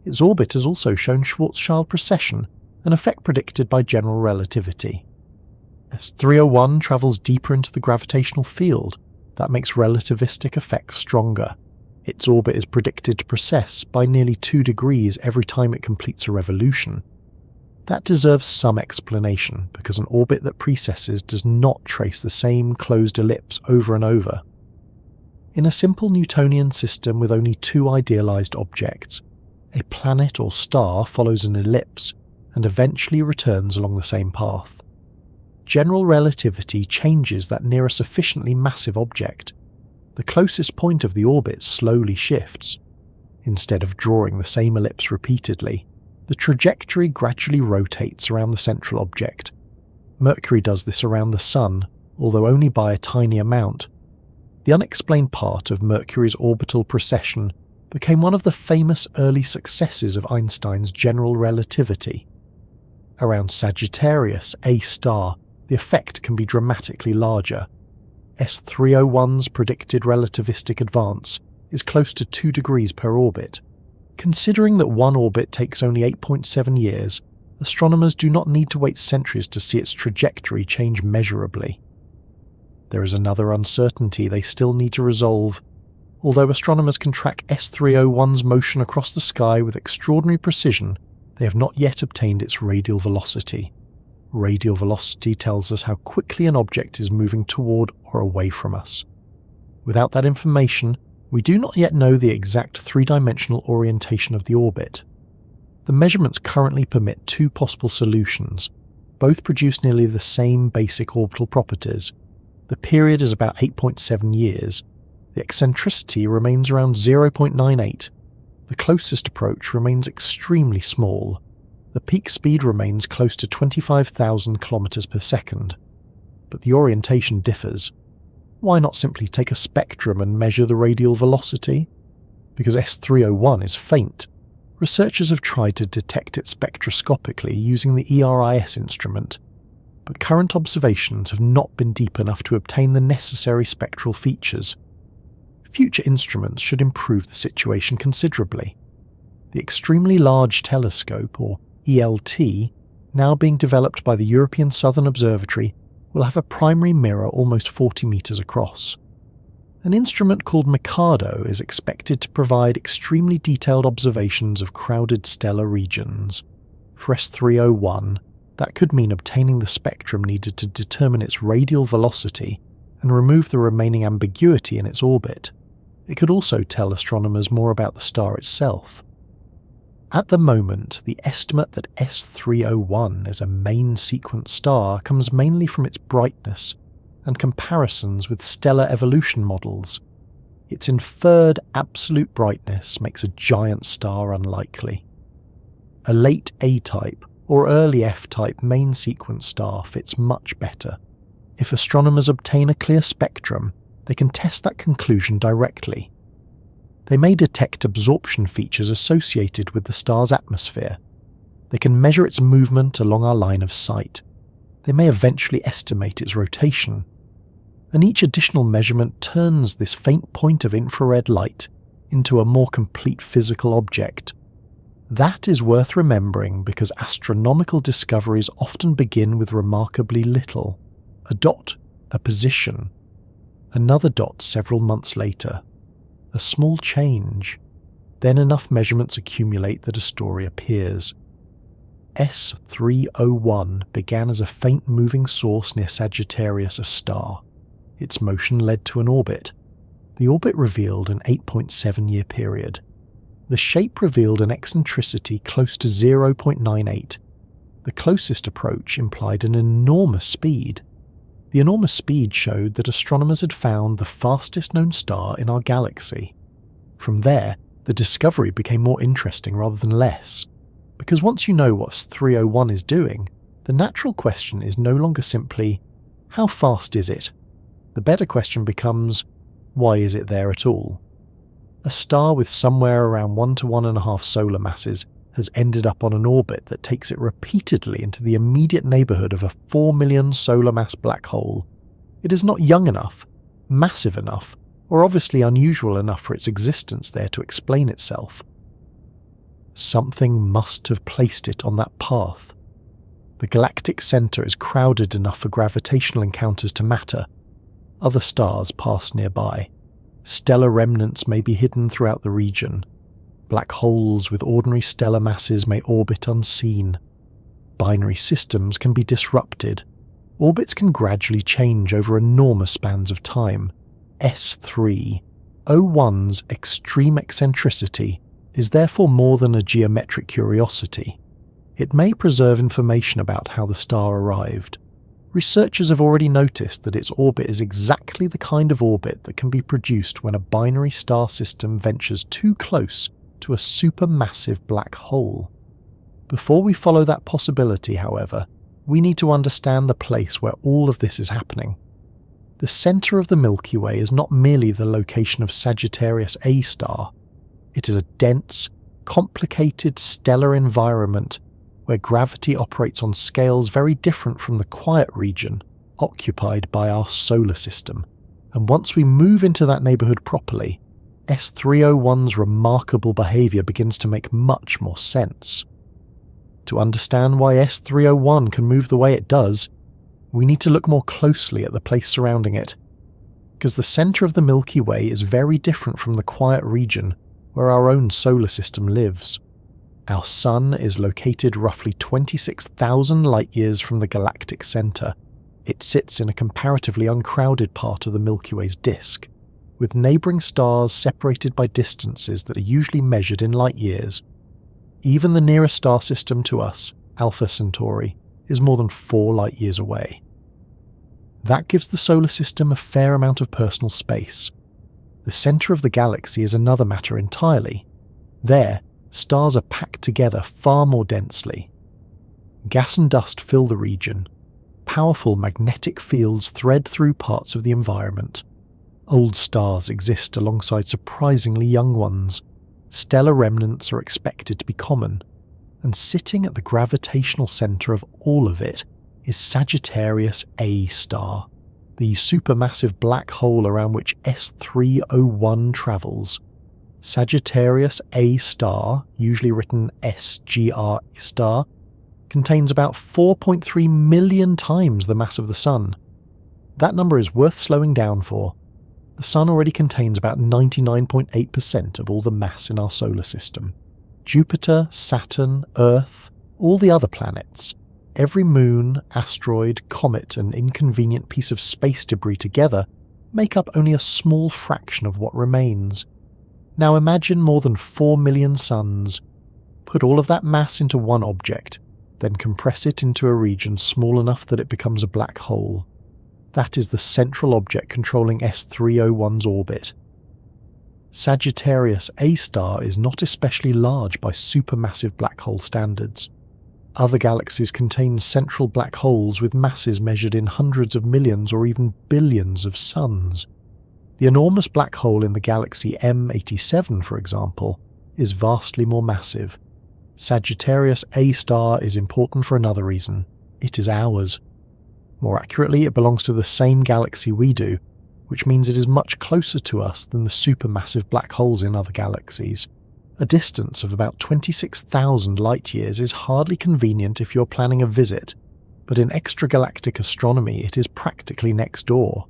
[SPEAKER 1] Its orbit has also shown Schwarzschild precession, an effect predicted by general relativity. S301 travels deeper into the gravitational field. That makes relativistic effects stronger. Its orbit is predicted to precess by nearly 2 degrees every time it completes a revolution. That deserves some explanation, because an orbit that precesses does not trace the same closed ellipse over and over. In a simple Newtonian system with only 2 idealized objects, a planet or star follows an ellipse and eventually returns along the same path. General relativity changes that near a sufficiently massive object. The closest point of the orbit slowly shifts. Instead of drawing the same ellipse repeatedly, the trajectory gradually rotates around the central object. Mercury does this around the Sun, although only by a tiny amount. The unexplained part of Mercury's orbital precession became one of the famous early successes of Einstein's general relativity. Around Sagittarius, A star, the effect can be dramatically larger. S301's predicted relativistic advance is close to 2 degrees per orbit. Considering that one orbit takes only 8.7 years, astronomers do not need to wait centuries to see its trajectory change measurably. There is another uncertainty they still need to resolve. Although astronomers can track S301's motion across the sky with extraordinary precision, they have not yet obtained its radial velocity. Radial velocity tells us how quickly an object is moving toward or away from us. Without that information, we do not yet know the exact three-dimensional orientation of the orbit. The measurements currently permit 2 possible solutions. Both produce nearly the same basic orbital properties. The period is about 8.7 years. The eccentricity remains around 0.98. The closest approach remains extremely small. The peak speed remains close to 25,000 km per second. But the orientation differs. Why not simply take a spectrum and measure the radial velocity? Because S301 is faint. Researchers have tried to detect it spectroscopically using the ERIS instrument, but current observations have not been deep enough to obtain the necessary spectral features. Future instruments should improve the situation considerably. The Extremely Large Telescope, or ELT, now being developed by the European Southern Observatory, will have a primary mirror almost 40 meters across. An instrument called Mikado is expected to provide extremely detailed observations of crowded stellar regions. For S301, that could mean obtaining the spectrum needed to determine its radial velocity and remove the remaining ambiguity in its orbit. It could also tell astronomers more about the star itself. At the moment, the estimate that S301 is a main sequence star comes mainly from its brightness and comparisons with stellar evolution models. Its inferred absolute brightness makes a giant star unlikely. A late A-type or early F-type main sequence star fits much better. If astronomers obtain a clear spectrum, they can test that conclusion directly. They may detect absorption features associated with the star's atmosphere. They can measure its movement along our line of sight. They may eventually estimate its rotation. And each additional measurement turns this faint point of infrared light into a more complete physical object. That is worth remembering because astronomical discoveries often begin with remarkably little. A dot, a position, another dot several months later. A small change, then enough measurements accumulate that a story appears. S301 began as a faint moving source near Sagittarius, a star. Its motion led to an orbit. The orbit revealed an 8.7-year period. The shape revealed an eccentricity close to 0.98. The closest approach implied an enormous speed. The enormous speed showed that astronomers had found the fastest known star in our galaxy. From there, the discovery became more interesting rather than less. Because once you know what S301 is doing, the natural question is no longer simply, how fast is it? The better question becomes, why is it there at all? A star with somewhere around 1 to 1.5 solar masses has ended up on an orbit that takes it repeatedly into the immediate neighbourhood of a 4 million solar mass black hole. It is not young enough, massive enough, or obviously unusual enough for its existence there to explain itself. Something must have placed it on that path. The galactic centre is crowded enough for gravitational encounters to matter. Other stars pass nearby. Stellar remnants may be hidden throughout the region. Black holes with ordinary stellar masses may orbit unseen. Binary systems can be disrupted. Orbits can gradually change over enormous spans of time. S301's extreme eccentricity is therefore more than a geometric curiosity. It may preserve information about how the star arrived. Researchers have already noticed that its orbit is exactly the kind of orbit that can be produced when a binary star system ventures too close to a supermassive black hole. Before we follow that possibility, however, we need to understand the place where all of this is happening. The centre of the Milky Way is not merely the location of Sagittarius A star. It is a dense, complicated stellar environment where gravity operates on scales very different from the quiet region occupied by our solar system. And once we move into that neighbourhood properly, S301's remarkable behaviour begins to make much more sense. To understand why S301 can move the way it does, we need to look more closely at the place surrounding it, because the centre of the Milky Way is very different from the quiet region where our own solar system lives. Our Sun is located roughly 26,000 light-years from the galactic centre. It sits in a comparatively uncrowded part of the Milky Way's disk, with neighbouring stars separated by distances that are usually measured in light-years. Even the nearest star system to us, Alpha Centauri, is more than 4 light-years away. That gives the solar system a fair amount of personal space. The centre of the galaxy is another matter entirely. There, stars are packed together far more densely. Gas and dust fill the region. Powerful magnetic fields thread through parts of the environment. Old stars exist alongside surprisingly young ones. Stellar remnants are expected to be common. And sitting at the gravitational centre of all of it is Sagittarius A star, the supermassive black hole around which S301 travels. Sagittarius A star, usually written SGR star, contains about 4.3 million times the mass of the Sun. That number is worth slowing down for. The Sun already contains about 99.8% of all the mass in our solar system. Jupiter, Saturn, Earth, all the other planets, every moon, asteroid, comet and inconvenient piece of space debris together make up only a small fraction of what remains. Now imagine more than 4 million suns. Put all of that mass into one object, then compress it into a region small enough that it becomes a black hole. That is the central object controlling S301's orbit. Sagittarius A star is not especially large by supermassive black hole standards. Other galaxies contain central black holes with masses measured in hundreds of millions or even billions of suns. The enormous black hole in the galaxy M87, for example, is vastly more massive. Sagittarius A star is important for another reason. It is ours. More accurately, it belongs to the same galaxy we do, which means it is much closer to us than the supermassive black holes in other galaxies. A distance of about 26,000 light-years is hardly convenient if you're planning a visit, but in extragalactic astronomy it is practically next door.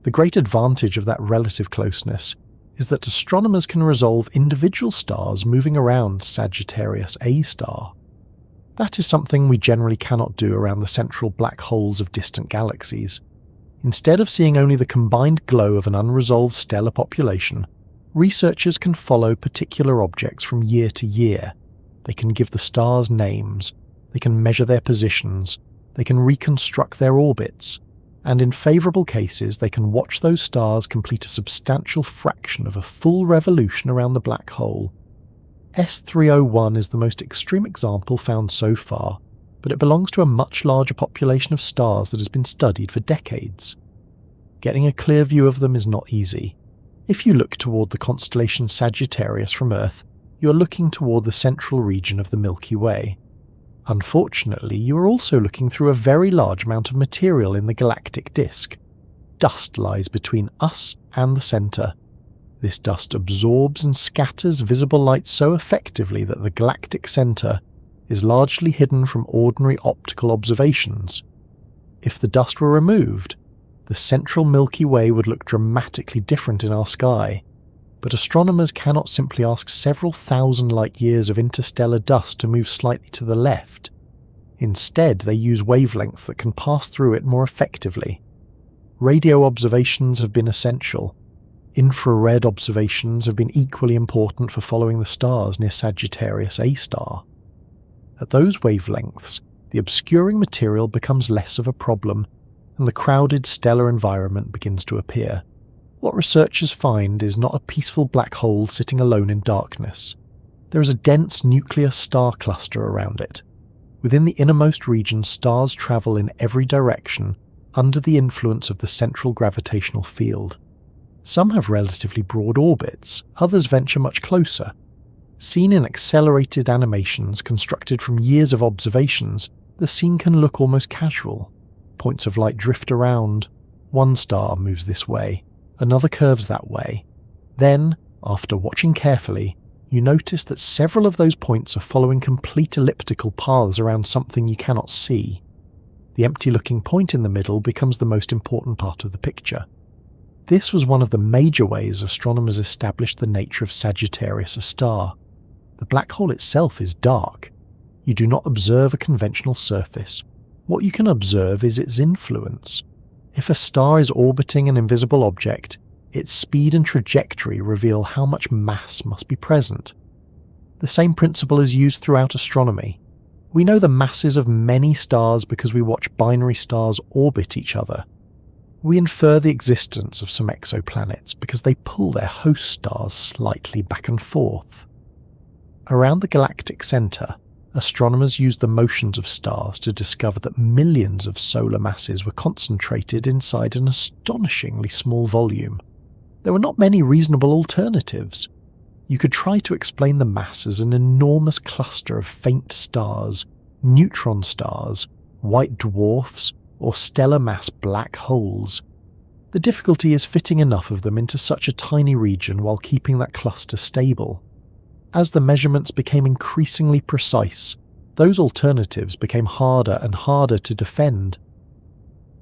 [SPEAKER 1] The great advantage of that relative closeness is that astronomers can resolve individual stars moving around Sagittarius A star. That is something we generally cannot do around the central black holes of distant galaxies. Instead of seeing only the combined glow of an unresolved stellar population, researchers can follow particular objects from year to year. They can give the stars names, they can measure their positions, they can reconstruct their orbits, and in favourable cases they can watch those stars complete a substantial fraction of a full revolution around the black hole. S301 is the most extreme example found so far, but it belongs to a much larger population of stars that has been studied for decades. Getting a clear view of them is not easy. If you look toward the constellation Sagittarius from Earth, you are looking toward the central region of the Milky Way. Unfortunately, you are also looking through a very large amount of material in the galactic disk. Dust lies between us and the centre. This dust absorbs and scatters visible light so effectively that the galactic centre is largely hidden from ordinary optical observations. If the dust were removed, the central Milky Way would look dramatically different in our sky, but astronomers cannot simply ask several thousand light-years of interstellar dust to move slightly to the left. Instead, they use wavelengths that can pass through it more effectively. Radio observations have been essential. Infrared observations have been equally important for following the stars near Sagittarius A star. At those wavelengths, the obscuring material becomes less of a problem, and the crowded stellar environment begins to appear. What researchers find is not a peaceful black hole sitting alone in darkness. There is a dense nuclear star cluster around it. Within the innermost region, stars travel in every direction under the influence of the central gravitational field. Some have relatively broad orbits, others venture much closer. Seen in accelerated animations constructed from years of observations, the scene can look almost casual. Points of light drift around. One star moves this way, another curves that way. Then, after watching carefully, you notice that several of those points are following complete elliptical paths around something you cannot see. The empty-looking point in the middle becomes the most important part of the picture. This was one of the major ways astronomers established the nature of Sagittarius, a star. The black hole itself is dark. You do not observe a conventional surface. What you can observe is its influence. If a star is orbiting an invisible object, its speed and trajectory reveal how much mass must be present. The same principle is used throughout astronomy. We know the masses of many stars because we watch binary stars orbit each other. We infer the existence of some exoplanets because they pull their host stars slightly back and forth. Around the galactic centre, astronomers used the motions of stars to discover that millions of solar masses were concentrated inside an astonishingly small volume. There were not many reasonable alternatives. You could try to explain the mass as an enormous cluster of faint stars, neutron stars, white dwarfs, or stellar mass black holes. The difficulty is fitting enough of them into such a tiny region while keeping that cluster stable. As the measurements became increasingly precise, those alternatives became harder and harder to defend.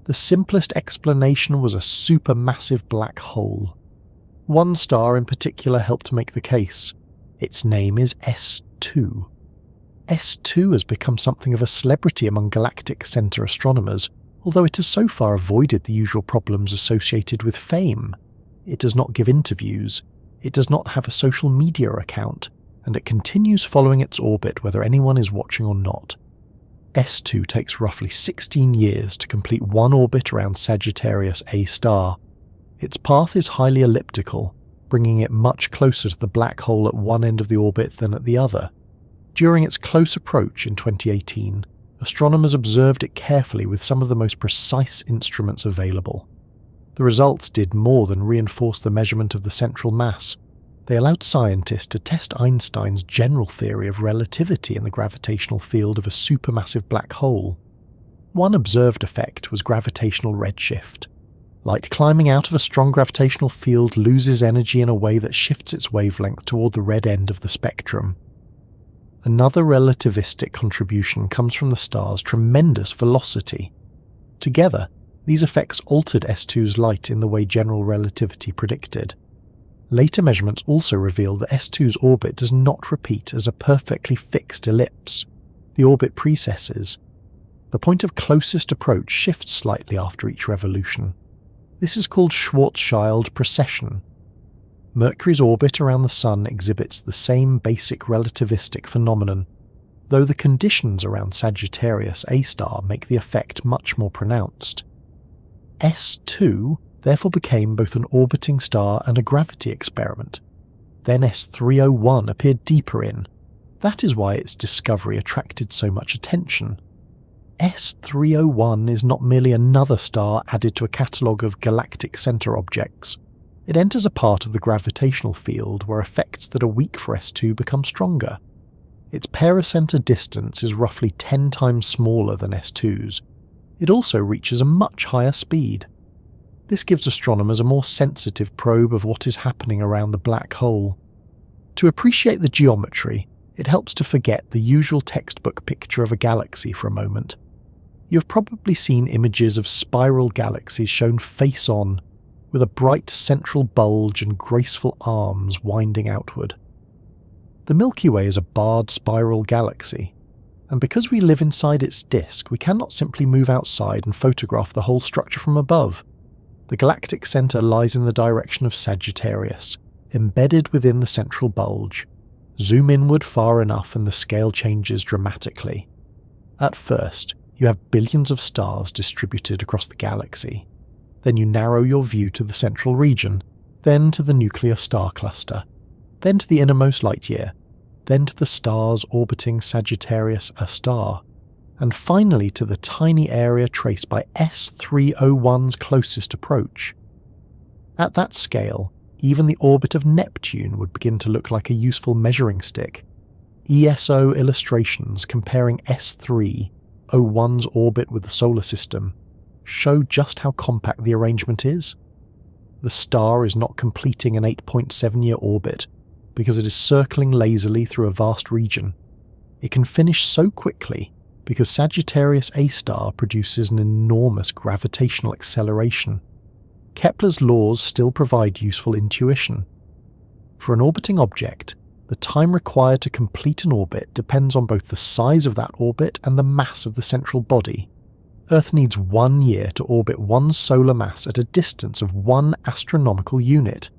[SPEAKER 1] The simplest explanation was a supermassive black hole. One star in particular helped make the case. Its name is S2. S2 has become something of a celebrity among galactic centre astronomers, although it has so far avoided the usual problems associated with fame. It does not give interviews, it does not have a social media account, and it continues following its orbit whether anyone is watching or not. S2 takes roughly 16 years to complete one orbit around Sagittarius A star. Its path is highly elliptical, bringing it much closer to the black hole at one end of the orbit than at the other. During its close approach in 2018, astronomers observed it carefully with some of the most precise instruments available. The results did more than reinforce the measurement of the central mass. They allowed scientists to test Einstein's general theory of relativity in the gravitational field of a supermassive black hole. One observed effect was gravitational redshift. Light climbing out of a strong gravitational field loses energy in a way that shifts its wavelength toward the red end of the spectrum. Another relativistic contribution comes from the star's tremendous velocity. Together, these effects altered S2's light in the way general relativity predicted. Later measurements also reveal that S2's orbit does not repeat as a perfectly fixed ellipse. The orbit precesses. The point of closest approach shifts slightly after each revolution. This is called Schwarzschild precession. Mercury's orbit around the Sun exhibits the same basic relativistic phenomenon, though the conditions around Sagittarius A star make the effect much more pronounced. S2 therefore became both an orbiting star and a gravity experiment. Then S301 appeared deeper in. That is why its discovery attracted so much attention. S301 is not merely another star added to a catalogue of galactic centre objects. It enters a part of the gravitational field where effects that are weak for S2 become stronger. Its pericentre distance is roughly 10 times smaller than S2's. It also reaches a much higher speed. This gives astronomers a more sensitive probe of what is happening around the black hole. To appreciate the geometry, it helps to forget the usual textbook picture of a galaxy for a moment. You have probably seen images of spiral galaxies shown face-on, with a bright central bulge and graceful arms winding outward. The Milky Way is a barred spiral galaxy, and because we live inside its disk, we cannot simply move outside and photograph the whole structure from above. The galactic centre lies in the direction of Sagittarius, embedded within the central bulge. Zoom inward far enough and the scale changes dramatically. At first, you have billions of stars distributed across the galaxy. Then you narrow your view to the central region, then to the nuclear star cluster, then to the innermost light year. then to the stars orbiting Sagittarius, a star, and finally to the tiny area traced by S301's closest approach. At that scale, even the orbit of Neptune would begin to look like a useful measuring stick. ESO illustrations comparing S301's orbit with the solar system show just how compact the arrangement is. The star is not completing an 8.7-year orbit because it is circling lazily through a vast region. It can finish so quickly because Sagittarius A star produces an enormous gravitational acceleration. Kepler's laws still provide useful intuition. For an orbiting object, the time required to complete an orbit depends on both the size of that orbit and the mass of the central body. Earth needs 1 year to orbit one solar mass at a distance of 1 astronomical unit.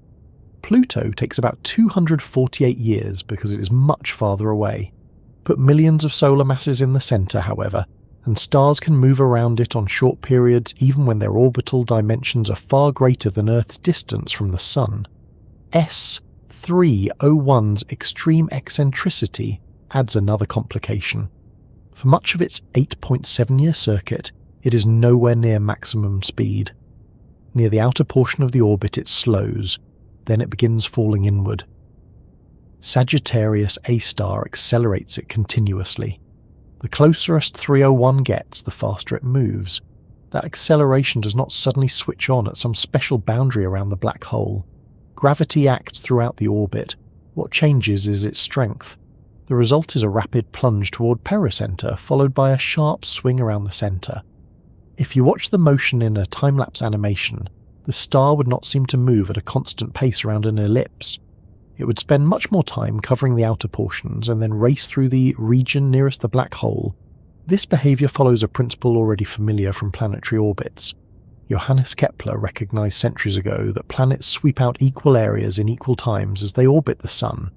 [SPEAKER 1] Pluto takes about 248 years because it is much farther away. Put millions of solar masses in the centre, however, and stars can move around it on short periods even when their orbital dimensions are far greater than Earth's distance from the Sun. S301's extreme eccentricity adds another complication. For much of its 8.7-year circuit, it is nowhere near maximum speed. Near the outer portion of the orbit it slows, then it begins falling inward. Sagittarius A star accelerates it continuously. The closer S301 gets, the faster it moves. That acceleration does not suddenly switch on at some special boundary around the black hole. Gravity acts throughout the orbit. What changes is its strength. The result is a rapid plunge toward pericenter, followed by a sharp swing around the center. If you watch the motion in a time-lapse animation, the star would not seem to move at a constant pace around an ellipse. It would spend much more time covering the outer portions and then race through the region nearest the black hole. This behavior follows a principle already familiar from planetary orbits. Johannes Kepler recognized centuries ago that planets sweep out equal areas in equal times as they orbit the Sun.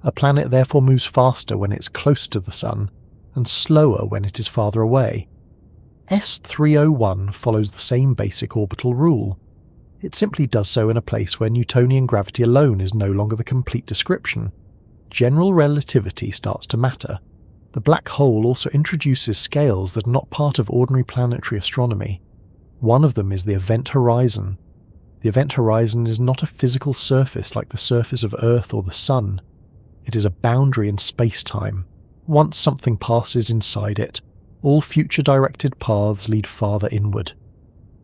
[SPEAKER 1] A planet therefore moves faster when it's close to the Sun, and slower when it is farther away. S301 follows the same basic orbital rule. It simply does so in a place where Newtonian gravity alone is no longer the complete description. General relativity starts to matter. The black hole also introduces scales that are not part of ordinary planetary astronomy. One of them is the event horizon. The event horizon is not a physical surface like the surface of Earth or the Sun. It is a boundary in space-time. Once something passes inside it, all future directed paths lead farther inward.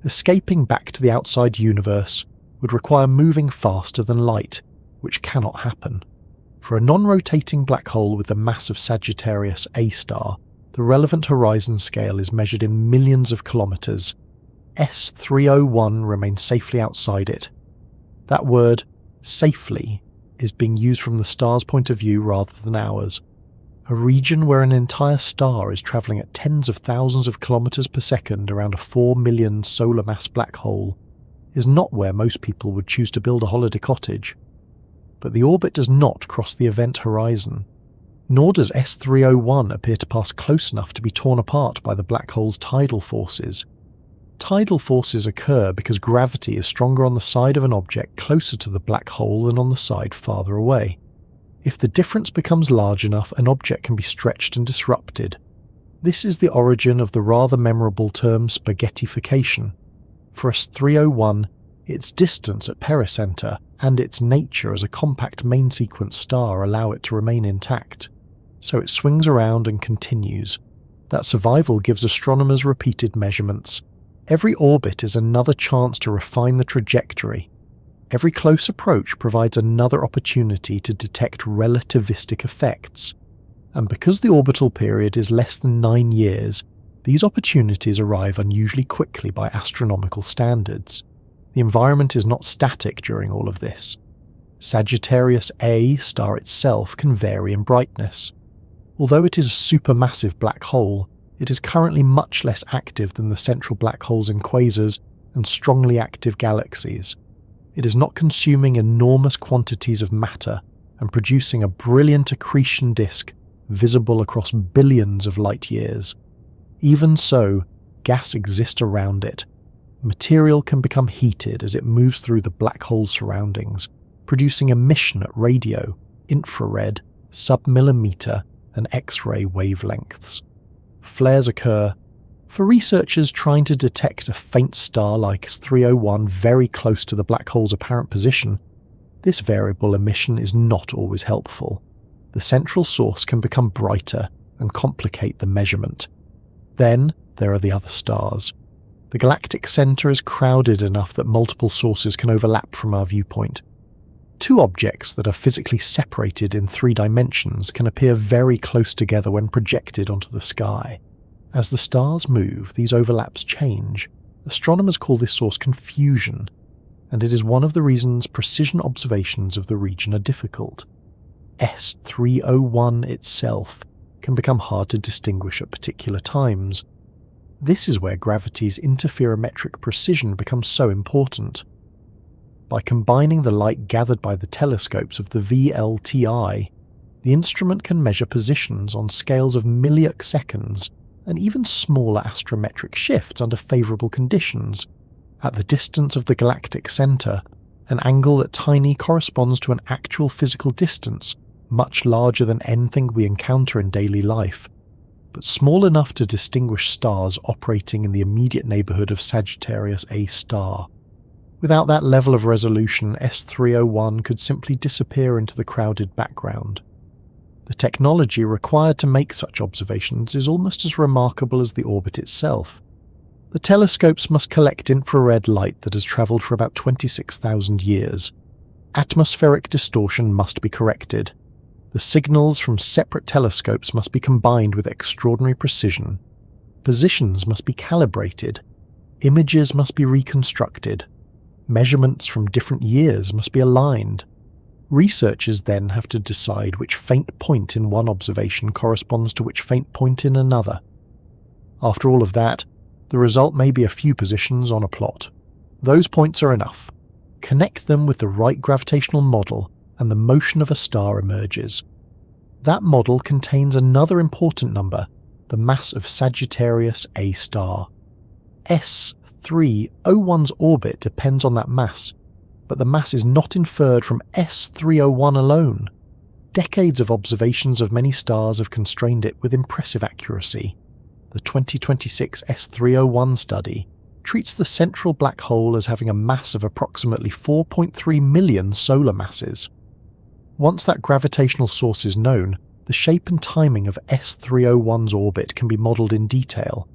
[SPEAKER 1] Escaping back to the outside universe would require moving faster than light, which cannot happen. For a non-rotating black hole with the mass of Sagittarius A star, the relevant horizon scale is measured in millions of kilometers. S301 remains safely outside it. That word, safely, is being used from the star's point of view rather than ours. A region where an entire star is travelling at tens of thousands of kilometers per second around a 4 million solar mass black hole is not where most people would choose to build a holiday cottage. But the orbit does not cross the event horizon, nor does S301 appear to pass close enough to be torn apart by the black hole's tidal forces. Tidal forces occur because gravity is stronger on the side of an object closer to the black hole than on the side farther away. If the difference becomes large enough, an object can be stretched and disrupted. This is the origin of the rather memorable term spaghettification. For S301, its distance at pericenter and its nature as a compact main sequence star allow it to remain intact. So it swings around and continues. That survival gives astronomers repeated measurements. Every orbit is another chance to refine the trajectory. Every close approach provides another opportunity to detect relativistic effects. And because the orbital period is less than 9 years, these opportunities arrive unusually quickly by astronomical standards. The environment is not static during all of this. Sagittarius A star itself can vary in brightness. Although it is a supermassive black hole, it is currently much less active than the central black holes in quasars and strongly active galaxies. It is not consuming enormous quantities of matter and producing a brilliant accretion disk visible across billions of light years. Even so, gas exists around it. Material can become heated as it moves through the black hole's surroundings, producing emission at radio, infrared, sub-millimeter, and X-ray wavelengths. Flares occur. For researchers trying to detect a faint star like S301 very close to the black hole's apparent position, this variable emission is not always helpful. The central source can become brighter and complicate the measurement. Then there are the other stars. The galactic center is crowded enough that multiple sources can overlap from our viewpoint. Two objects that are physically separated in 3 dimensions can appear very close together when projected onto the sky. As the stars move, these overlaps change. Astronomers call this source confusion, and it is one of the reasons precision observations of the region are difficult. S301 itself can become hard to distinguish at particular times. This is where gravity's interferometric precision becomes so important. By combining the light gathered by the telescopes of the VLTI, the instrument can measure positions on scales of milliarc seconds and even smaller astrometric shifts under favourable conditions. At the distance of the galactic centre, an angle at tiny corresponds to an actual physical distance much larger than anything we encounter in daily life, but small enough to distinguish stars operating in the immediate neighbourhood of Sagittarius A star. Without that level of resolution, S301 could simply disappear into the crowded background. The technology required to make such observations is almost as remarkable as the orbit itself. The telescopes must collect infrared light that has travelled for about 26,000 years. Atmospheric distortion must be corrected. The signals from separate telescopes must be combined with extraordinary precision. Positions must be calibrated. Images must be reconstructed. Measurements from different years must be aligned. Researchers then have to decide which faint point in one observation corresponds to which faint point in another. After all of that, the result may be a few positions on a plot. Those points are enough. Connect them with the right gravitational model and the motion of a star emerges. That model contains another important number, the mass of Sagittarius A star. S301's orbit depends on that mass, but the mass is not inferred from S301 alone. Decades of observations of many stars have constrained it with impressive accuracy. The 2026 S301 study treats the central black hole as having a mass of approximately 4.3 million solar masses. Once that gravitational source is known, the shape and timing of S301's orbit can be modelled in detail.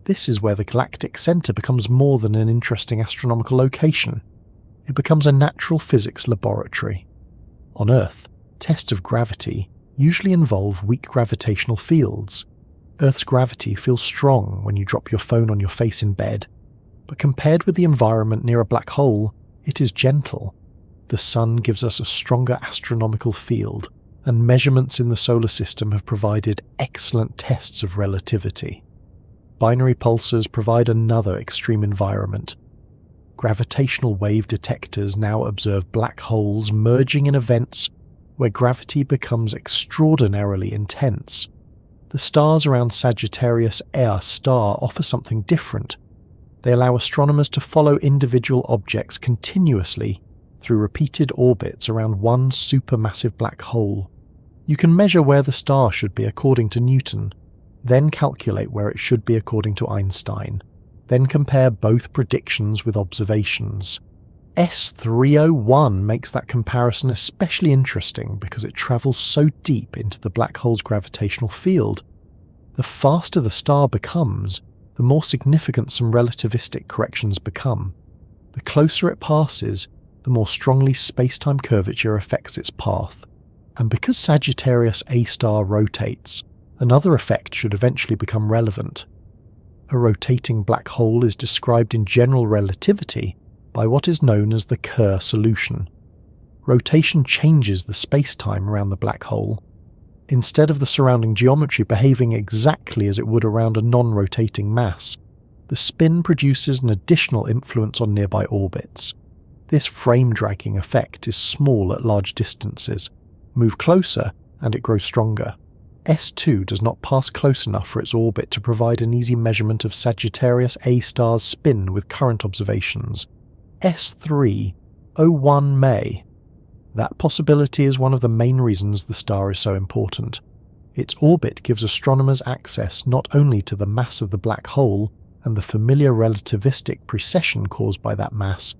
[SPEAKER 1] This is where the galactic centre becomes more than an interesting astronomical location. It becomes a natural physics laboratory. On Earth, tests of gravity usually involve weak gravitational fields. Earth's gravity feels strong when you drop your phone on your face in bed, but compared with the environment near a black hole, it is gentle. The Sun gives us a stronger astronomical field, and measurements in the solar system have provided excellent tests of relativity. Binary pulsars provide another extreme environment. Gravitational wave detectors now observe black holes merging in events where gravity becomes extraordinarily intense. The stars around Sagittarius A star offer something different. They allow astronomers to follow individual objects continuously through repeated orbits around one supermassive black hole. You can measure where the star should be according to Newton, then calculate where it should be according to Einstein, then compare both predictions with observations. S301 makes that comparison especially interesting because it travels so deep into the black hole's gravitational field. The faster the star becomes, the more significant some relativistic corrections become. The closer it passes, the more strongly space-time curvature affects its path. And because Sagittarius A star rotates, another effect should eventually become relevant. A rotating black hole is described in general relativity by what is known as the Kerr solution. Rotation changes the space-time around the black hole. Instead of the surrounding geometry behaving exactly as it would around a non-rotating mass, the spin produces an additional influence on nearby orbits. This frame-dragging effect is small at large distances. Move closer, and it grows stronger. S2 does not pass close enough for its orbit to provide an easy measurement of Sagittarius A star's spin with current observations. S301 may. That possibility is one of the main reasons the star is so important. Its orbit gives astronomers access not only to the mass of the black hole and the familiar relativistic precession caused by that mass,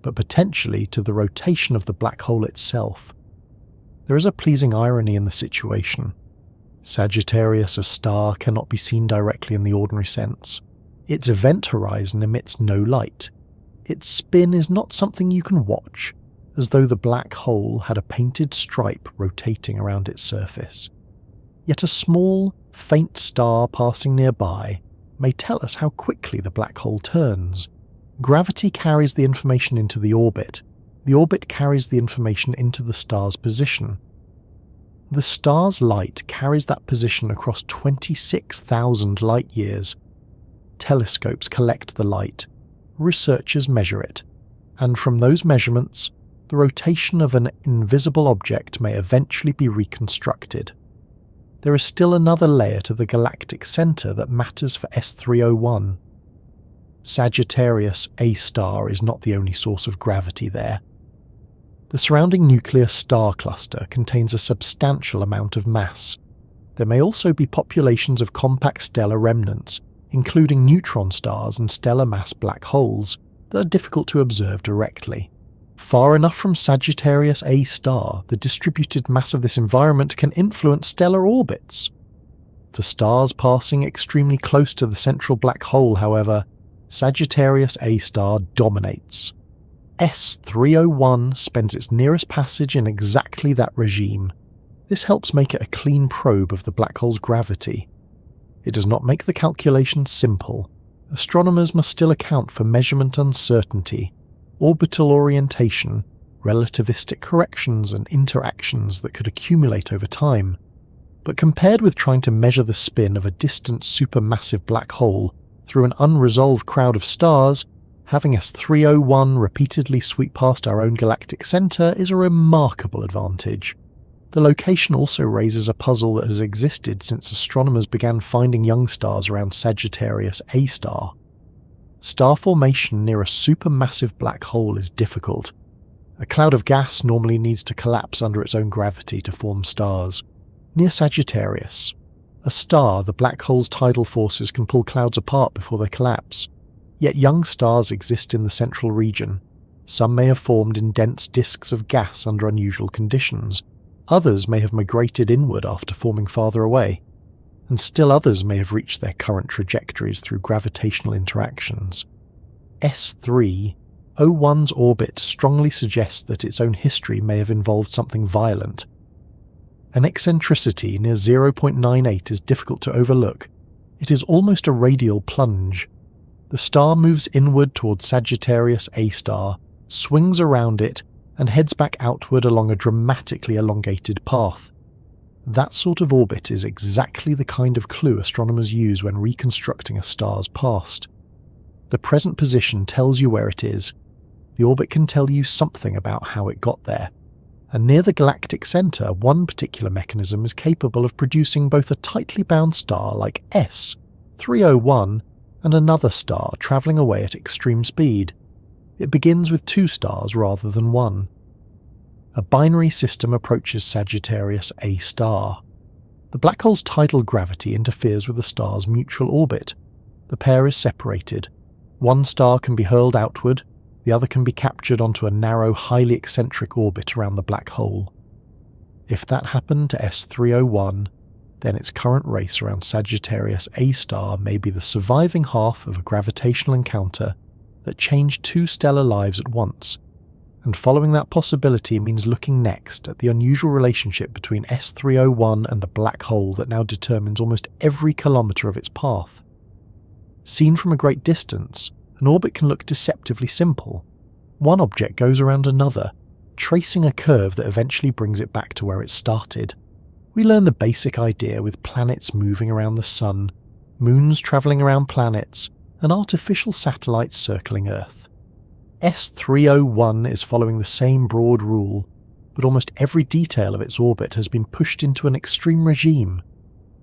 [SPEAKER 1] but potentially to the rotation of the black hole itself. There is a pleasing irony in the situation. Sagittarius, a star, cannot be seen directly in the ordinary sense. Its event horizon emits no light. Its spin is not something you can watch, as though the black hole had a painted stripe rotating around its surface. Yet a small, faint star passing nearby may tell us how quickly the black hole turns. Gravity carries the information into the orbit carries the information into the star's position. The star's light carries that position across 26,000 light-years. Telescopes collect the light, researchers measure it, and from those measurements, the rotation of an invisible object may eventually be reconstructed. There is still another layer to the galactic center that matters for S301. Sagittarius A star is not the only source of gravity there. The surrounding nuclear star cluster contains a substantial amount of mass. There may also be populations of compact stellar remnants, including neutron stars and stellar mass black holes, that are difficult to observe directly. Far enough from Sagittarius A star, the distributed mass of this environment can influence stellar orbits. For stars passing extremely close to the central black hole, however, Sagittarius A star dominates. S301 spends its nearest passage in exactly that regime. This helps make it a clean probe of the black hole's gravity. It does not make the calculations simple. Astronomers must still account for measurement uncertainty, orbital orientation, relativistic corrections and interactions that could accumulate over time. But compared with trying to measure the spin of a distant supermassive black hole through an unresolved crowd of stars, having S301 repeatedly sweep past our own galactic center is a remarkable advantage. The location also raises a puzzle that has existed since astronomers began finding young stars around Sagittarius A star. Star formation near a supermassive black hole is difficult. A cloud of gas normally needs to collapse under its own gravity to form stars. Near Sagittarius, a star, the black hole's tidal forces can pull clouds apart before they collapse. Yet young stars exist in the central region. Some may have formed in dense disks of gas under unusual conditions. Others may have migrated inward after forming farther away. And still others may have reached their current trajectories through gravitational interactions. S301's orbit strongly suggests that its own history may have involved something violent. An eccentricity near 0.98 is difficult to overlook. It is almost a radial plunge. The star moves inward towards Sagittarius A star, swings around it, and heads back outward along a dramatically elongated path. That sort of orbit is exactly the kind of clue astronomers use when reconstructing a star's past. The present position tells you where it is. The orbit can tell you something about how it got there. And near the galactic center, one particular mechanism is capable of producing both a tightly bound star like S301 and another star travelling away at extreme speed. It begins with two stars rather than one. A binary system approaches Sagittarius A star. The black hole's tidal gravity interferes with the star's mutual orbit. The pair is separated. One star can be hurled outward, the other can be captured onto a narrow, highly eccentric orbit around the black hole. If that happened to S301, then its current race around Sagittarius A star may be the surviving half of a gravitational encounter that changed two stellar lives at once, and following that possibility means looking next at the unusual relationship between S301 and the black hole that now determines almost every kilometre of its path. Seen from a great distance, an orbit can look deceptively simple. One object goes around another, tracing a curve that eventually brings it back to where it started. We learn the basic idea with planets moving around the Sun, moons travelling around planets, and artificial satellites circling Earth. S301 is following the same broad rule, but almost every detail of its orbit has been pushed into an extreme regime.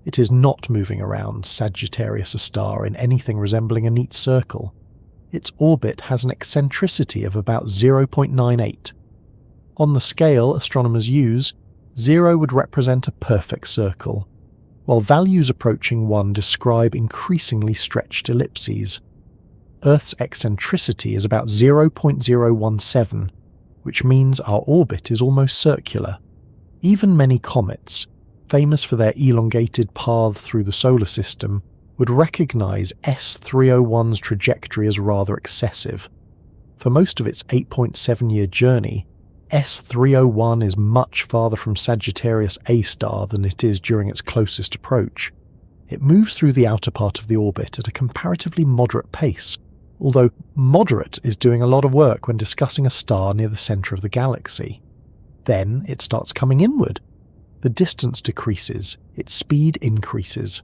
[SPEAKER 1] It is not moving around Sagittarius A star in anything resembling a neat circle. Its orbit has an eccentricity of about 0.98. On the scale astronomers use, 0 would represent a perfect circle, while values approaching 1 describe increasingly stretched ellipses. Earth's eccentricity is about 0.017, which means our orbit is almost circular. Even many comets, famous for their elongated paths through the solar system, would recognize S301's trajectory as rather excessive. For most of its 8.7-year journey, S301 is much farther from Sagittarius A star than it is during its closest approach. It moves through the outer part of the orbit at a comparatively moderate pace, although moderate is doing a lot of work when discussing a star near the centre of the galaxy. Then it starts coming inward. The distance decreases, its speed increases.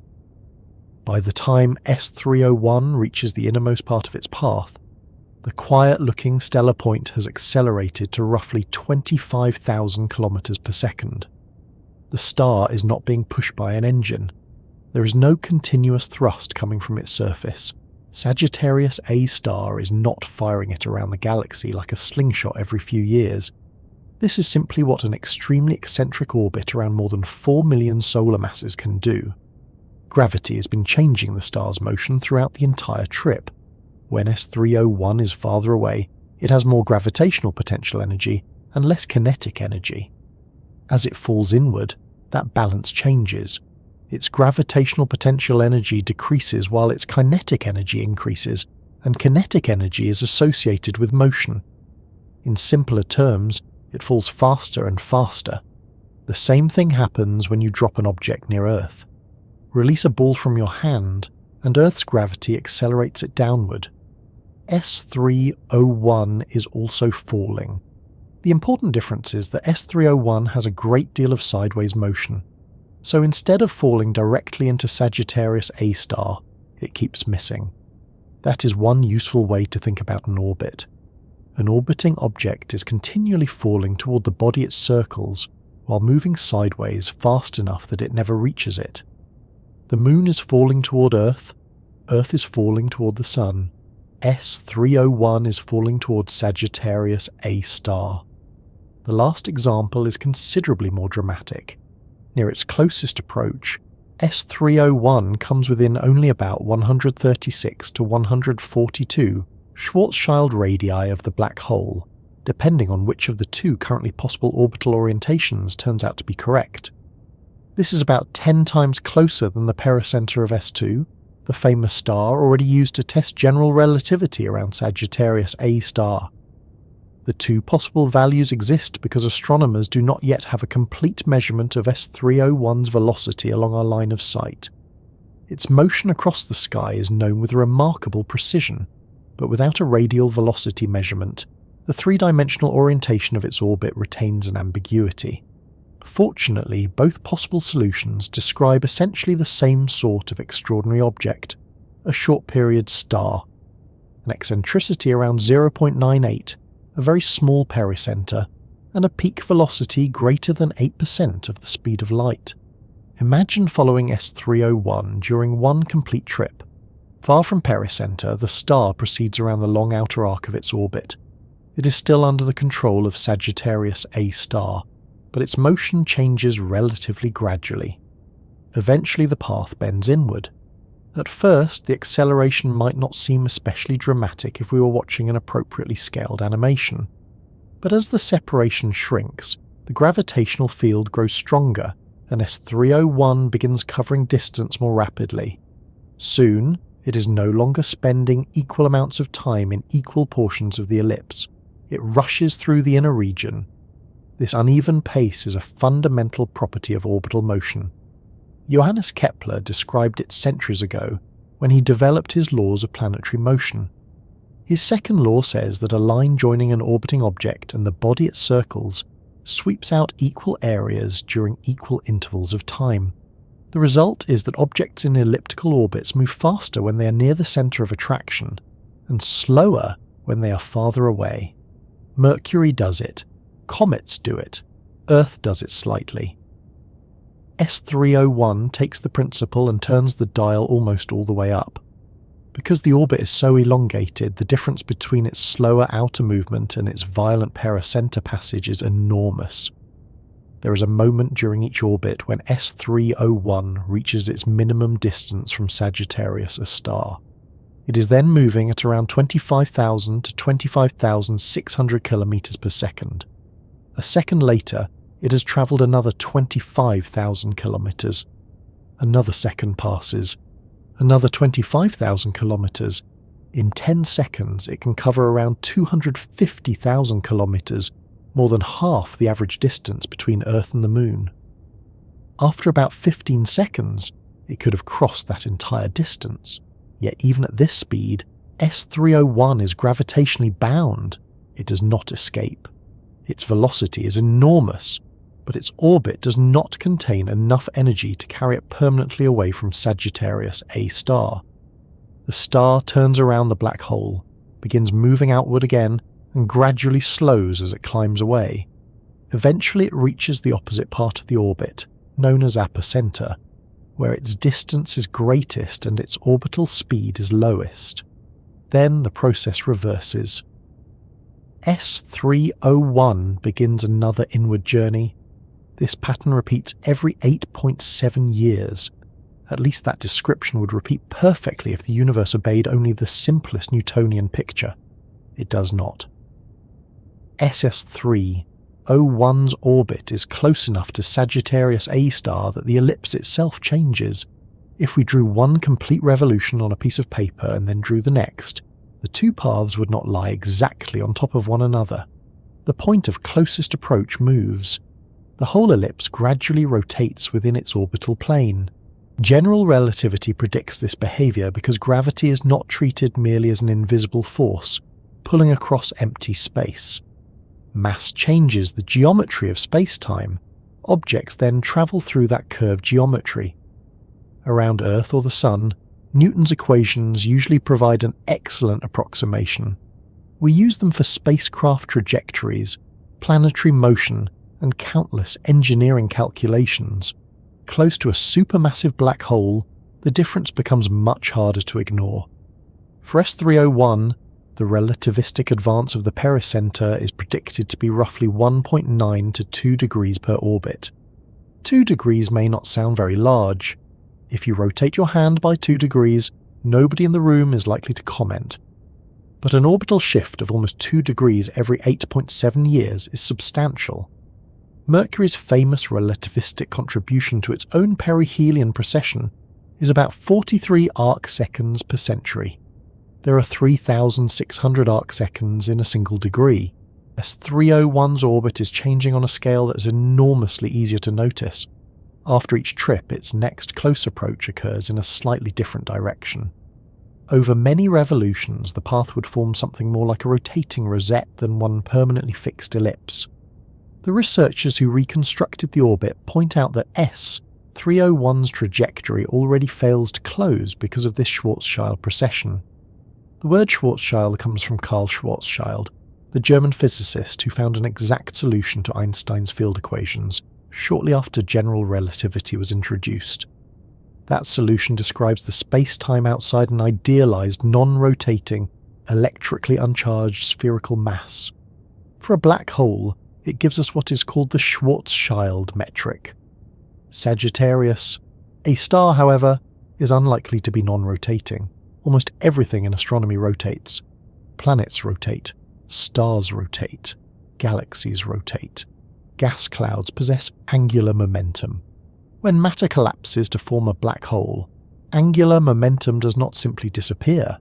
[SPEAKER 1] By the time S301 reaches the innermost part of its path, the quiet-looking stellar point has accelerated to roughly 25,000 kilometers per second. The star is not being pushed by an engine. There is no continuous thrust coming from its surface. Sagittarius A star is not firing it around the galaxy like a slingshot every few years. This is simply what an extremely eccentric orbit around more than 4 million solar masses can do. Gravity has been changing the star's motion throughout the entire trip. When S301 is farther away, it has more gravitational potential energy and less kinetic energy. As it falls inward, that balance changes. Its gravitational potential energy decreases while its kinetic energy increases, and kinetic energy is associated with motion. In simpler terms, it falls faster and faster. The same thing happens when you drop an object near Earth. Release a ball from your hand, and Earth's gravity accelerates it downward. S301 is also falling. The important difference is that S301 has a great deal of sideways motion. So instead of falling directly into Sagittarius A star, it keeps missing. That is one useful way to think about an orbit. An orbiting object is continually falling toward the body it circles, while moving sideways fast enough that it never reaches it. The Moon is falling toward Earth, Earth is falling toward the Sun, S301 is falling toward Sagittarius A star. The last example is considerably more dramatic. Near its closest approach, S301 comes within only about 136 to 142 Schwarzschild radii of the black hole, depending on which of the two currently possible orbital orientations turns out to be correct. This is about 10 times closer than the pericenter of S2, the famous star already used to test general relativity around Sagittarius A star. The two possible values exist because astronomers do not yet have a complete measurement of S301's velocity along our line of sight. Its motion across the sky is known with remarkable precision, but without a radial velocity measurement, the three-dimensional orientation of its orbit retains an ambiguity. Fortunately, both possible solutions describe essentially the same sort of extraordinary object, a short-period star, an eccentricity around 0.98, a very small pericenter, and a peak velocity greater than 8% of the speed of light. Imagine following S301 during one complete trip. Far from pericenter, the star proceeds around the long outer arc of its orbit. It is still under the control of Sagittarius A star, but its motion changes relatively gradually. Eventually the path bends inward. At first, the acceleration might not seem especially dramatic if we were watching an appropriately scaled animation. But as the separation shrinks, the gravitational field grows stronger, and S301 begins covering distance more rapidly. Soon, it is no longer spending equal amounts of time in equal portions of the ellipse. It rushes through the inner region. This uneven pace is a fundamental property of orbital motion. Johannes Kepler described it centuries ago when he developed his laws of planetary motion. His second law says that a line joining an orbiting object and the body it circles sweeps out equal areas during equal intervals of time. The result is that objects in elliptical orbits move faster when they are near the centre of attraction, and slower when they are farther away. Mercury does it, comets do it, Earth does it slightly. S301 takes the principle and turns the dial almost all the way up. Because the orbit is so elongated, the difference between its slower outer movement and its violent pericenter passage is enormous. There is a moment during each orbit when S301 reaches its minimum distance from Sagittarius, a star. It is then moving at around 25,000 to 25,600 kilometers per second. A second later, it has travelled another 25,000 kilometers. Another second passes. Another 25,000 kilometers. In 10 seconds, it can cover around 250,000 kilometers, more than half the average distance between Earth and the Moon. After about 15 seconds, it could have crossed that entire distance. Yet even at this speed, S301 is gravitationally bound. It does not escape. Its velocity is enormous, but its orbit does not contain enough energy to carry it permanently away from Sagittarius, a star. The star turns around the black hole, begins moving outward again, and gradually slows as it climbs away. Eventually it reaches the opposite part of the orbit, known as apocenter, where its distance is greatest and its orbital speed is lowest. Then the process reverses. S301 begins another inward journey. This pattern repeats every 8.7 years. At least that description would repeat perfectly if the universe obeyed only the simplest Newtonian picture. It does not. SS301's orbit is close enough to Sagittarius A star that the ellipse itself changes. If we drew one complete revolution on a piece of paper and then drew the next, the two paths would not lie exactly on top of one another. The point of closest approach moves. The whole ellipse gradually rotates within its orbital plane. General relativity predicts this behavior because gravity is not treated merely as an invisible force, pulling across empty space. Mass changes the geometry of space-time. Objects then travel through that curved geometry. Around Earth or the Sun, Newton's equations usually provide an excellent approximation. We use them for spacecraft trajectories, planetary motion, and countless engineering calculations. Close to a supermassive black hole, the difference becomes much harder to ignore. For S301, the relativistic advance of the pericenter is predicted to be roughly 1.9 to 2 degrees per orbit. 2 degrees may not sound very large. If you rotate your hand by 2 degrees, nobody in the room is likely to comment. But an orbital shift of almost 2 degrees every 8.7 years is substantial. Mercury's famous relativistic contribution to its own perihelion precession is about 43 arc-seconds per century. There are 3,600 arc-seconds in a single degree. S301's orbit is changing on a scale that is enormously easier to notice. After each trip, its next close approach occurs in a slightly different direction. Over many revolutions, the path would form something more like a rotating rosette than one permanently fixed ellipse. The researchers who reconstructed the orbit point out that S301's trajectory already fails to close because of this Schwarzschild precession. The word Schwarzschild comes from Karl Schwarzschild, the German physicist who found an exact solution to Einstein's field equations shortly after general relativity was introduced. That solution describes the space-time outside an idealized, non-rotating, electrically uncharged spherical mass. For a black hole, it gives us what is called the Schwarzschild metric. Sagittarius, a star, however, is unlikely to be non-rotating. Almost everything in astronomy rotates. Planets rotate, stars rotate, galaxies rotate. Gas clouds possess angular momentum. When matter collapses to form a black hole, angular momentum does not simply disappear.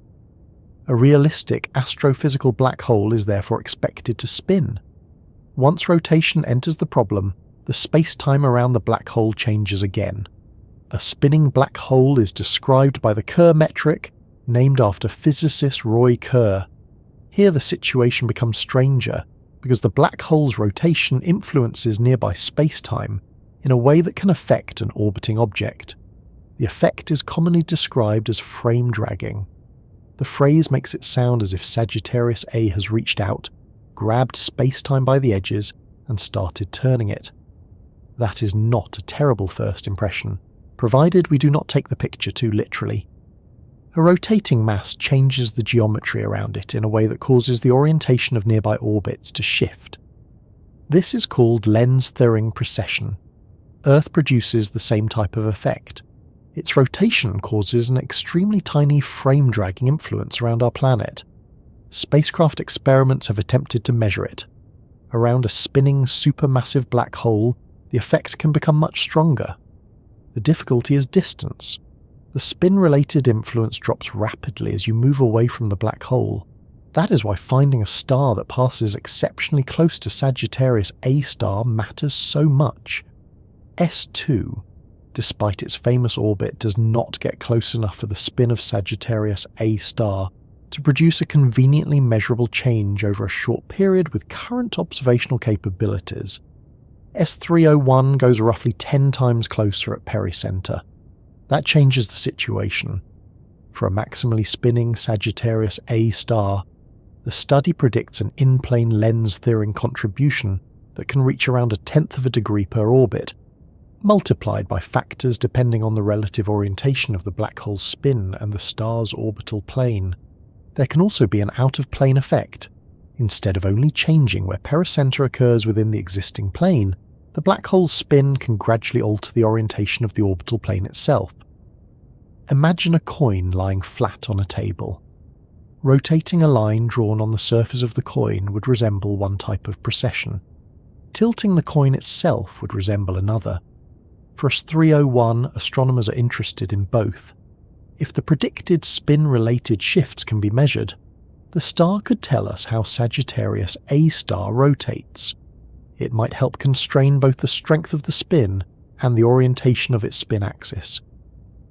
[SPEAKER 1] A realistic astrophysical black hole is therefore expected to spin. Once rotation enters the problem, the space-time around the black hole changes again. A spinning black hole is described by the Kerr metric, named after physicist Roy Kerr. Here the situation becomes stranger, because the black hole's rotation influences nearby space-time in a way that can affect an orbiting object. The effect is commonly described as frame dragging. The phrase makes it sound as if Sagittarius A has reached out, grabbed space-time by the edges, and started turning it. That is not a terrible first impression, provided we do not take the picture too literally. A rotating mass changes the geometry around it in a way that causes the orientation of nearby orbits to shift. This is called lens-thirring precession. Earth produces the same type of effect. Its rotation causes an extremely tiny frame-dragging influence around our planet. Spacecraft experiments have attempted to measure it. Around a spinning supermassive black hole, the effect can become much stronger. The difficulty is distance. The spin-related influence drops rapidly as you move away from the black hole. That is why finding a star that passes exceptionally close to Sagittarius A star matters so much. S2, despite its famous orbit, does not get close enough for the spin of Sagittarius A star to produce a conveniently measurable change over a short period with current observational capabilities. S301 goes roughly 10 times closer at pericenter. That changes the situation. For a maximally spinning Sagittarius A star, the study predicts an in-plane lens-thirring contribution that can reach around 1/10 of a degree per orbit, multiplied by factors depending on the relative orientation of the black hole's spin and the star's orbital plane. There can also be an out-of-plane effect. Instead of only changing where pericenter occurs within the existing plane, the black hole's spin can gradually alter the orientation of the orbital plane itself. Imagine a coin lying flat on a table. Rotating a line drawn on the surface of the coin would resemble one type of precession. Tilting the coin itself would resemble another. For S301, astronomers are interested in both. If the predicted spin-related shifts can be measured, the star could tell us how Sagittarius A star rotates. It might help constrain both the strength of the spin and the orientation of its spin axis.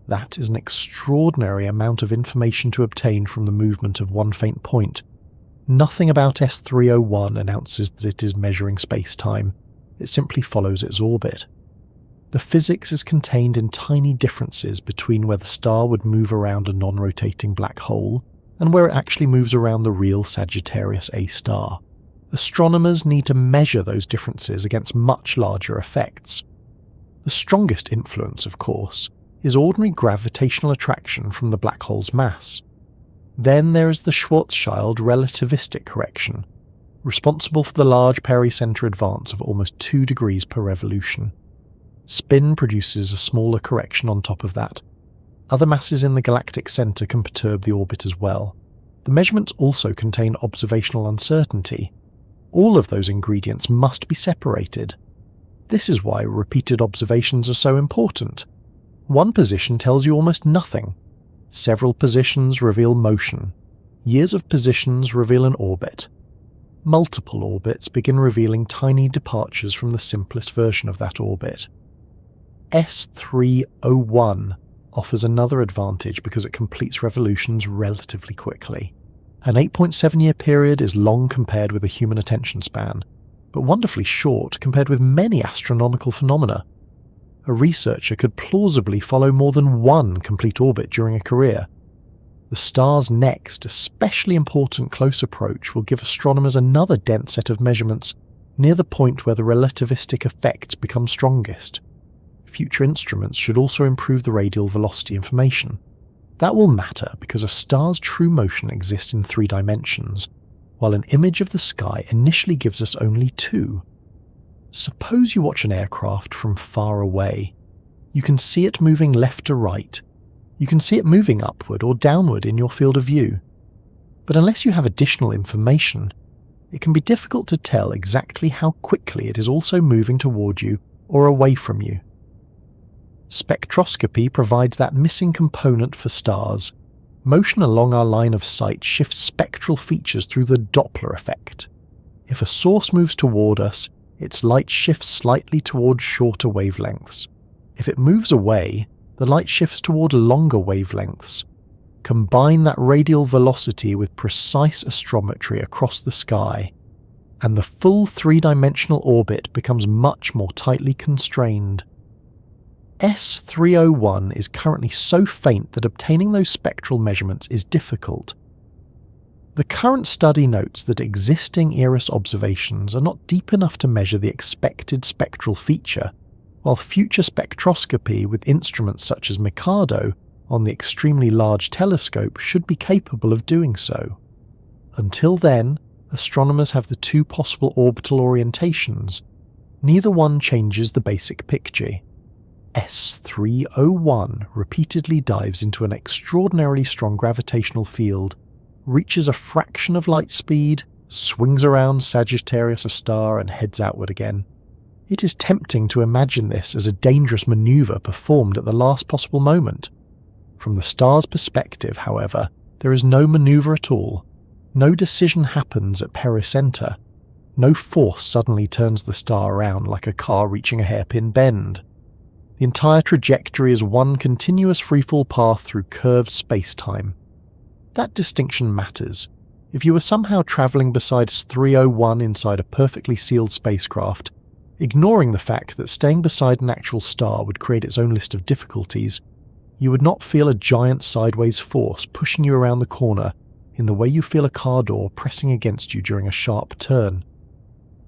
[SPEAKER 1] That is an extraordinary amount of information to obtain from the movement of one faint point. Nothing about S301 announces that it is measuring space-time. It simply follows its orbit. The physics is contained in tiny differences between where the star would move around a non-rotating black hole and where it actually moves around the real Sagittarius A star. Astronomers need to measure those differences against much larger effects. The strongest influence, of course, is ordinary gravitational attraction from the black hole's mass. Then there is the Schwarzschild relativistic correction, responsible for the large pericenter advance of almost 2 degrees per revolution. Spin produces a smaller correction on top of that. Other masses in the galactic center can perturb the orbit as well. The measurements also contain observational uncertainty. All of those ingredients must be separated. This is why repeated observations are so important. One position tells you almost nothing. Several positions reveal motion. Years of positions reveal an orbit. Multiple orbits begin revealing tiny departures from the simplest version of that orbit. S301 offers another advantage because it completes revolutions relatively quickly. An 8.7-year period is long compared with a human attention span, but wonderfully short compared with many astronomical phenomena. A researcher could plausibly follow more than one complete orbit during a career. The star's next, especially important close approach will give astronomers another dense set of measurements near the point where the relativistic effect becomes strongest. Future instruments should also improve the radial velocity information. That will matter because a star's true motion exists in 3 dimensions, while an image of the sky initially gives us only 2. Suppose you watch an aircraft from far away. You can see it moving left to right. You can see it moving upward or downward in your field of view. But unless you have additional information, it can be difficult to tell exactly how quickly it is also moving toward you or away from you. Spectroscopy provides that missing component for stars. Motion along our line of sight shifts spectral features through the Doppler effect. If a source moves toward us, its light shifts slightly towards shorter wavelengths. If it moves away, the light shifts toward longer wavelengths. Combine that radial velocity with precise astrometry across the sky, and the full 3-dimensional orbit becomes much more tightly constrained. S301 is currently so faint that obtaining those spectral measurements is difficult. The current study notes that existing IRIS observations are not deep enough to measure the expected spectral feature, while future spectroscopy with instruments such as Mikado on the extremely large telescope should be capable of doing so. Until then, astronomers have the two possible orbital orientations. Neither one changes the basic picture. S301 repeatedly dives into an extraordinarily strong gravitational field, reaches a fraction of light speed, swings around Sagittarius, a star, and heads outward again. It is tempting to imagine this as a dangerous maneuver performed at the last possible moment. From the star's perspective, however, there is no maneuver at all. No decision happens at pericenter. No force suddenly turns the star around like a car reaching a hairpin bend. The entire trajectory is one continuous freefall path through curved space-time. That distinction matters. If you were somehow travelling beside S301 inside a perfectly sealed spacecraft, ignoring the fact that staying beside an actual star would create its own list of difficulties, you would not feel a giant sideways force pushing you around the corner in the way you feel a car door pressing against you during a sharp turn.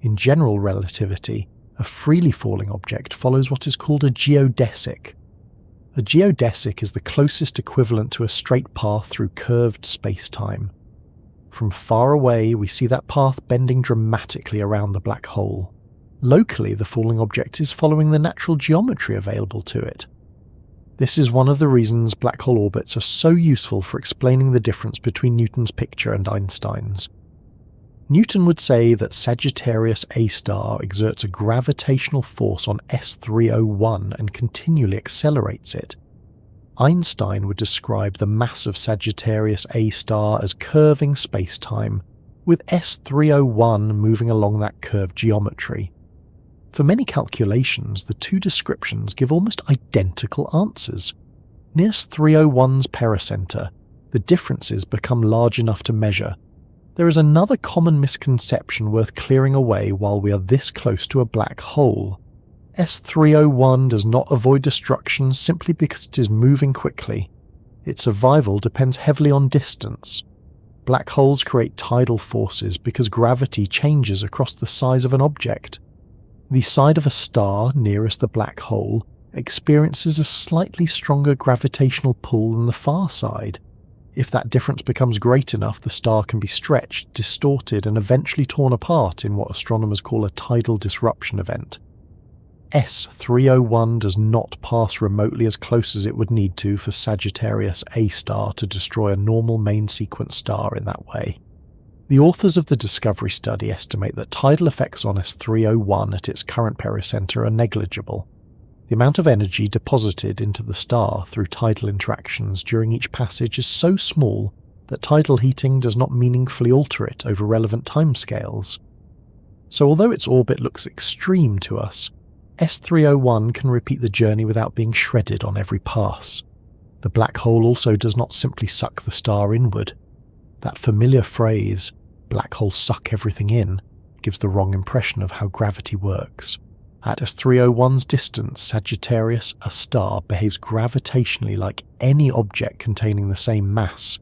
[SPEAKER 1] In general relativity, a freely falling object follows what is called a geodesic. A geodesic is the closest equivalent to a straight path through curved space-time. From far away, we see that path bending dramatically around the black hole. Locally, the falling object is following the natural geometry available to it. This is one of the reasons black hole orbits are so useful for explaining the difference between Newton's picture and Einstein's. Newton would say that Sagittarius A star exerts a gravitational force on S301 and continually accelerates it. Einstein would describe the mass of Sagittarius A star as curving space-time, with S301 moving along that curved geometry. For many calculations, the two descriptions give almost identical answers. Near S301's pericenter, the differences become large enough to measure. There is another common misconception worth clearing away while we are this close to a black hole. S301 does not avoid destruction simply because it is moving quickly. Its survival depends heavily on distance. Black holes create tidal forces because gravity changes across the size of an object. The side of a star nearest the black hole experiences a slightly stronger gravitational pull than the far side. If that difference becomes great enough, the star can be stretched, distorted, and eventually torn apart in what astronomers call a tidal disruption event. S301 does not pass remotely as close as it would need to for Sagittarius A star to destroy a normal main sequence star in that way. The authors of the Discovery study estimate that tidal effects on S301 at its current pericenter are negligible. The amount of energy deposited into the star through tidal interactions during each passage is so small that tidal heating does not meaningfully alter it over relevant timescales. So although its orbit looks extreme to us, S301 can repeat the journey without being shredded on every pass. The black hole also does not simply suck the star inward. That familiar phrase, "black holes suck everything in," gives the wrong impression of how gravity works. At S301's distance, Sagittarius, a star, behaves gravitationally like any object containing the same mass,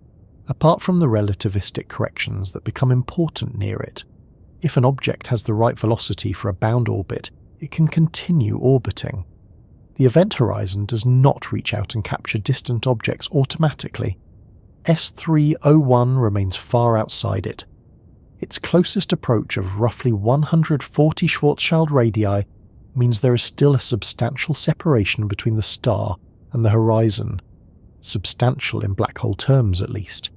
[SPEAKER 1] apart from the relativistic corrections that become important near it. If an object has the right velocity for a bound orbit, it can continue orbiting. The event horizon does not reach out and capture distant objects automatically. S301 remains far outside it. Its closest approach of roughly 140 Schwarzschild radii means there is still a substantial separation between the star and the horizon. Substantial in black hole terms, at least.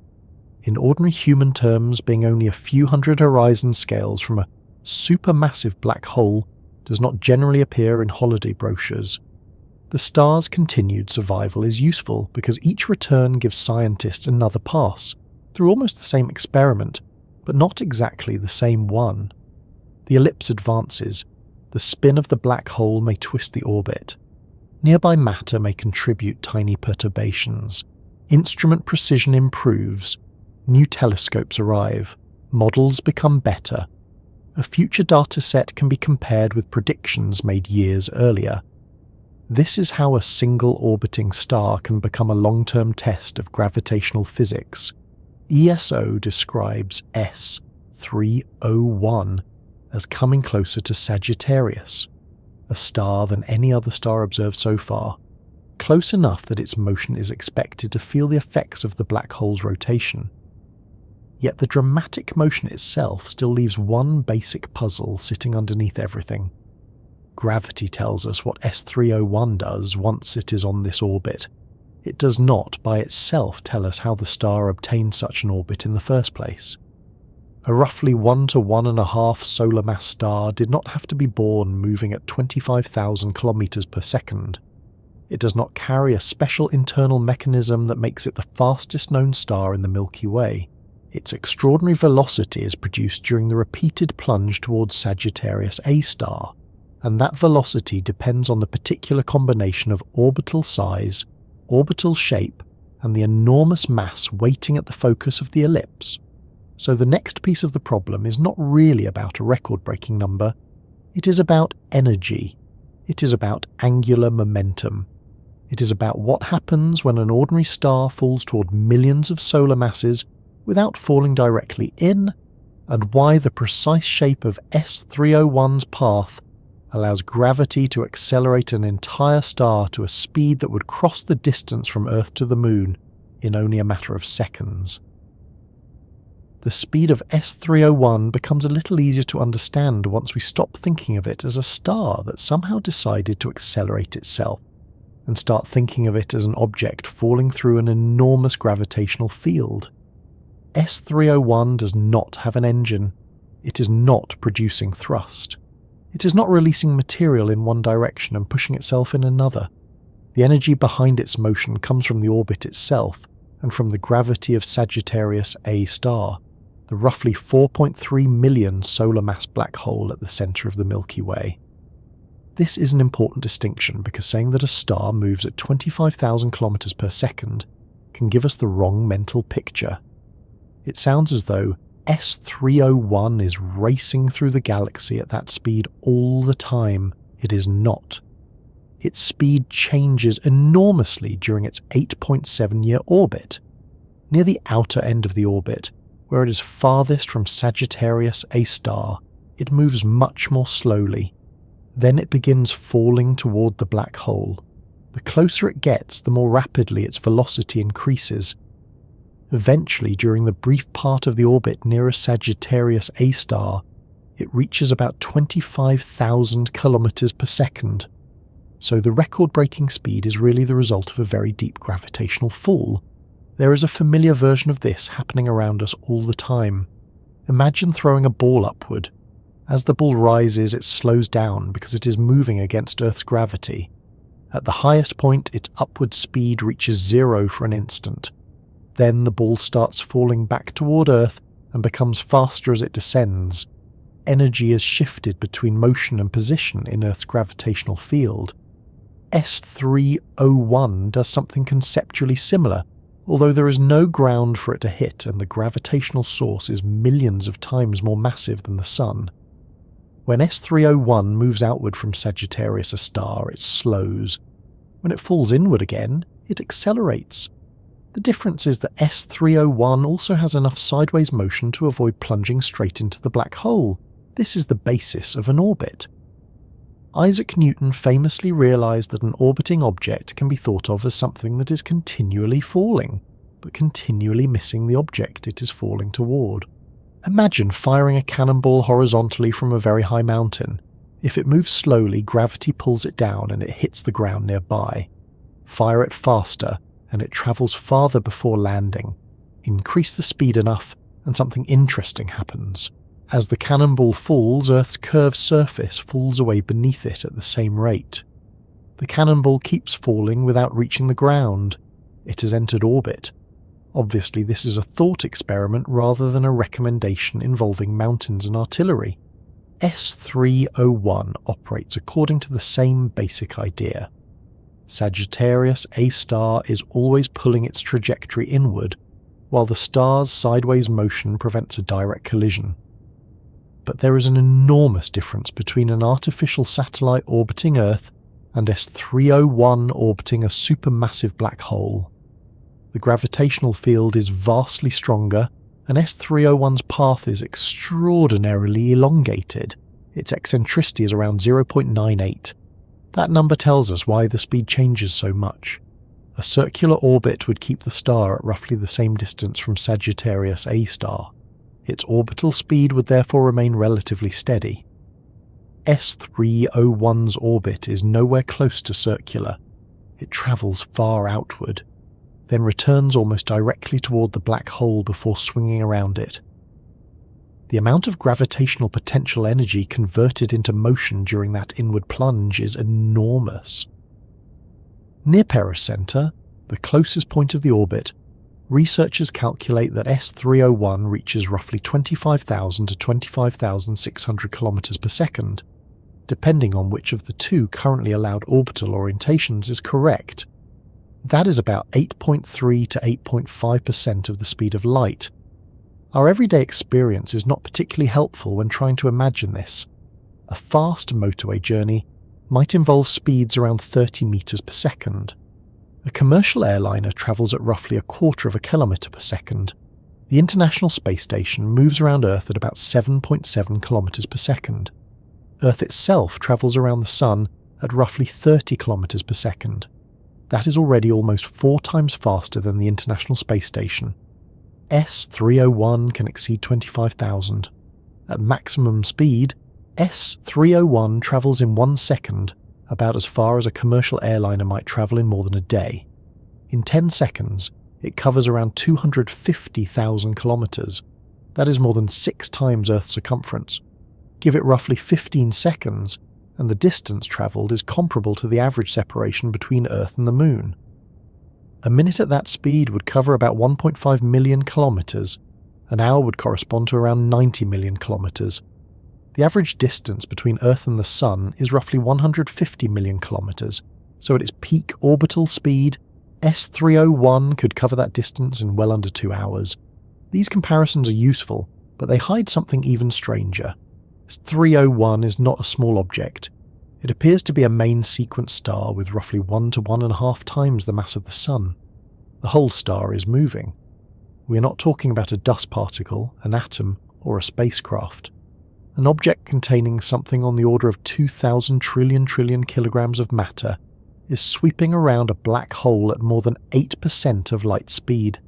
[SPEAKER 1] In ordinary human terms, being only a few hundred horizon scales from a supermassive black hole does not generally appear in holiday brochures. The star's continued survival is useful because each return gives scientists another pass, through almost the same experiment, but not exactly the same one. The ellipse advances. The spin of the black hole may twist the orbit. Nearby matter may contribute tiny perturbations. Instrument precision improves. New telescopes arrive. Models become better. A future dataset can be compared with predictions made years earlier. This is how a single orbiting star can become a long-term test of gravitational physics. ESO describes S301 as coming closer to Sagittarius, a star than any other star observed so far. close enough that its motion is expected to feel the effects of the black hole's rotation. Yet the dramatic motion itself still leaves one basic puzzle sitting underneath everything. Gravity tells us what S301 does once it is on this orbit. It does not by itself tell us how the star obtained such an orbit in the first place. A roughly 1 to 1.5 solar mass star did not have to be born moving at 25,000 kilometers per second. It does not carry a special internal mechanism that makes it the fastest known star in the Milky Way. Its extraordinary velocity is produced during the repeated plunge towards Sagittarius A star, and that velocity depends on the particular combination of orbital size, orbital shape, and the enormous mass waiting at the focus of the ellipse. So the next piece of the problem is not really about a record-breaking number, it is about energy. It is about angular momentum. It is about what happens when an ordinary star falls toward millions of solar masses without falling directly in, and why the precise shape of S301's path allows gravity to accelerate an entire star to a speed that would cross the distance from Earth to the Moon in only a matter of seconds. The speed of S301 becomes a little easier to understand once we stop thinking of it as a star that somehow decided to accelerate itself, and start thinking of it as an object falling through an enormous gravitational field. S301 does not have an engine. It is not producing thrust. It is not releasing material in one direction and pushing itself in another. The energy behind its motion comes from the orbit itself and from the gravity of Sagittarius A star, the roughly 4.3 million solar mass black hole at the centre of the Milky Way. This is an important distinction because saying that a star moves at 25,000 kilometers per second can give us the wrong mental picture. It sounds as though S301 is racing through the galaxy at that speed all the time. It is not. Its speed changes enormously during its 8.7-year orbit. Near the outer end of the orbit, where it is farthest from Sagittarius A star, it moves much more slowly. Then it begins falling toward the black hole. The closer it gets, the more rapidly its velocity increases. Eventually, during the brief part of the orbit nearest Sagittarius A star, it reaches about 25,000 kilometers per second. So the record-breaking speed is really the result of a very deep gravitational fall. There is a familiar version of this happening around us all the time. Imagine throwing a ball upward. As the ball rises, it slows down because it is moving against Earth's gravity. At the highest point, its upward speed reaches 0 for an instant. Then the ball starts falling back toward Earth and becomes faster as it descends. Energy is shifted between motion and position in Earth's gravitational field. S301 does something conceptually similar, although there is no ground for it to hit and the gravitational source is millions of times more massive than the Sun. When S301 moves outward from Sagittarius A star, it slows. When it falls inward again, it accelerates. The difference is that S301 also has enough sideways motion to avoid plunging straight into the black hole. This is the basis of an orbit. Isaac Newton famously realised that an orbiting object can be thought of as something that is continually falling, but continually missing the object it is falling toward. Imagine firing a cannonball horizontally from a very high mountain. If it moves slowly, gravity pulls it down and it hits the ground nearby. Fire it faster, and it travels farther before landing. Increase the speed enough, and something interesting happens. As the cannonball falls, Earth's curved surface falls away beneath it at the same rate. The cannonball keeps falling without reaching the ground. It has entered orbit. Obviously, this is a thought experiment rather than a recommendation involving mountains and artillery. S301 operates according to the same basic idea. Sagittarius A star is always pulling its trajectory inward, while the star's sideways motion prevents a direct collision. But there is an enormous difference between an artificial satellite orbiting Earth and S301 orbiting a supermassive black hole. The gravitational field is vastly stronger, and S301's path is extraordinarily elongated. Its eccentricity is around 0.98. That number tells us why the speed changes so much. A circular orbit would keep the star at roughly the same distance from Sagittarius A star. Its orbital speed would therefore remain relatively steady. S301's orbit is nowhere close to circular. It travels far outward, then returns almost directly toward the black hole before swinging around it. The amount of gravitational potential energy converted into motion during that inward plunge is enormous. Near Pericenter, the closest point of the orbit, researchers calculate that S301 reaches roughly 25,000 to 25,600 kilometers per second, depending on which of the two currently allowed orbital orientations is correct. That is about 8.3 to 8.5% of the speed of light. Our everyday experience is not particularly helpful when trying to imagine this. A fast motorway journey might involve speeds around 30 meters per second. A commercial airliner travels at roughly a quarter of a kilometer per second. The International Space Station moves around Earth at about 7.7 kilometers per second. Earth itself travels around the Sun at roughly 30 kilometers per second. That is already almost 4 times faster than the International Space Station. S301 can exceed 25,000. At maximum speed, S301 travels in 1 second, about as far as a commercial airliner might travel in more than a day. In 10 seconds, it covers around 250,000 kilometers. That is more than 6 times Earth's circumference. Give it roughly 15 seconds, and the distance travelled is comparable to the average separation between Earth and the Moon. A minute at that speed would cover about 1.5 million kilometers. An hour would correspond to around 90 million kilometers. The average distance between Earth and the Sun is roughly 150 million kilometers, so at its peak orbital speed, S301 could cover that distance in well under 2 hours. These comparisons are useful, but they hide something even stranger. S301 is not a small object. It appears to be a main sequence star with roughly 1 to 1.5 times the mass of the Sun. The whole star is moving. We are not talking about a dust particle, an atom, or a spacecraft. An object containing something on the order of 2,000 trillion kilograms of matter is sweeping around a black hole at more than 8% of light speed.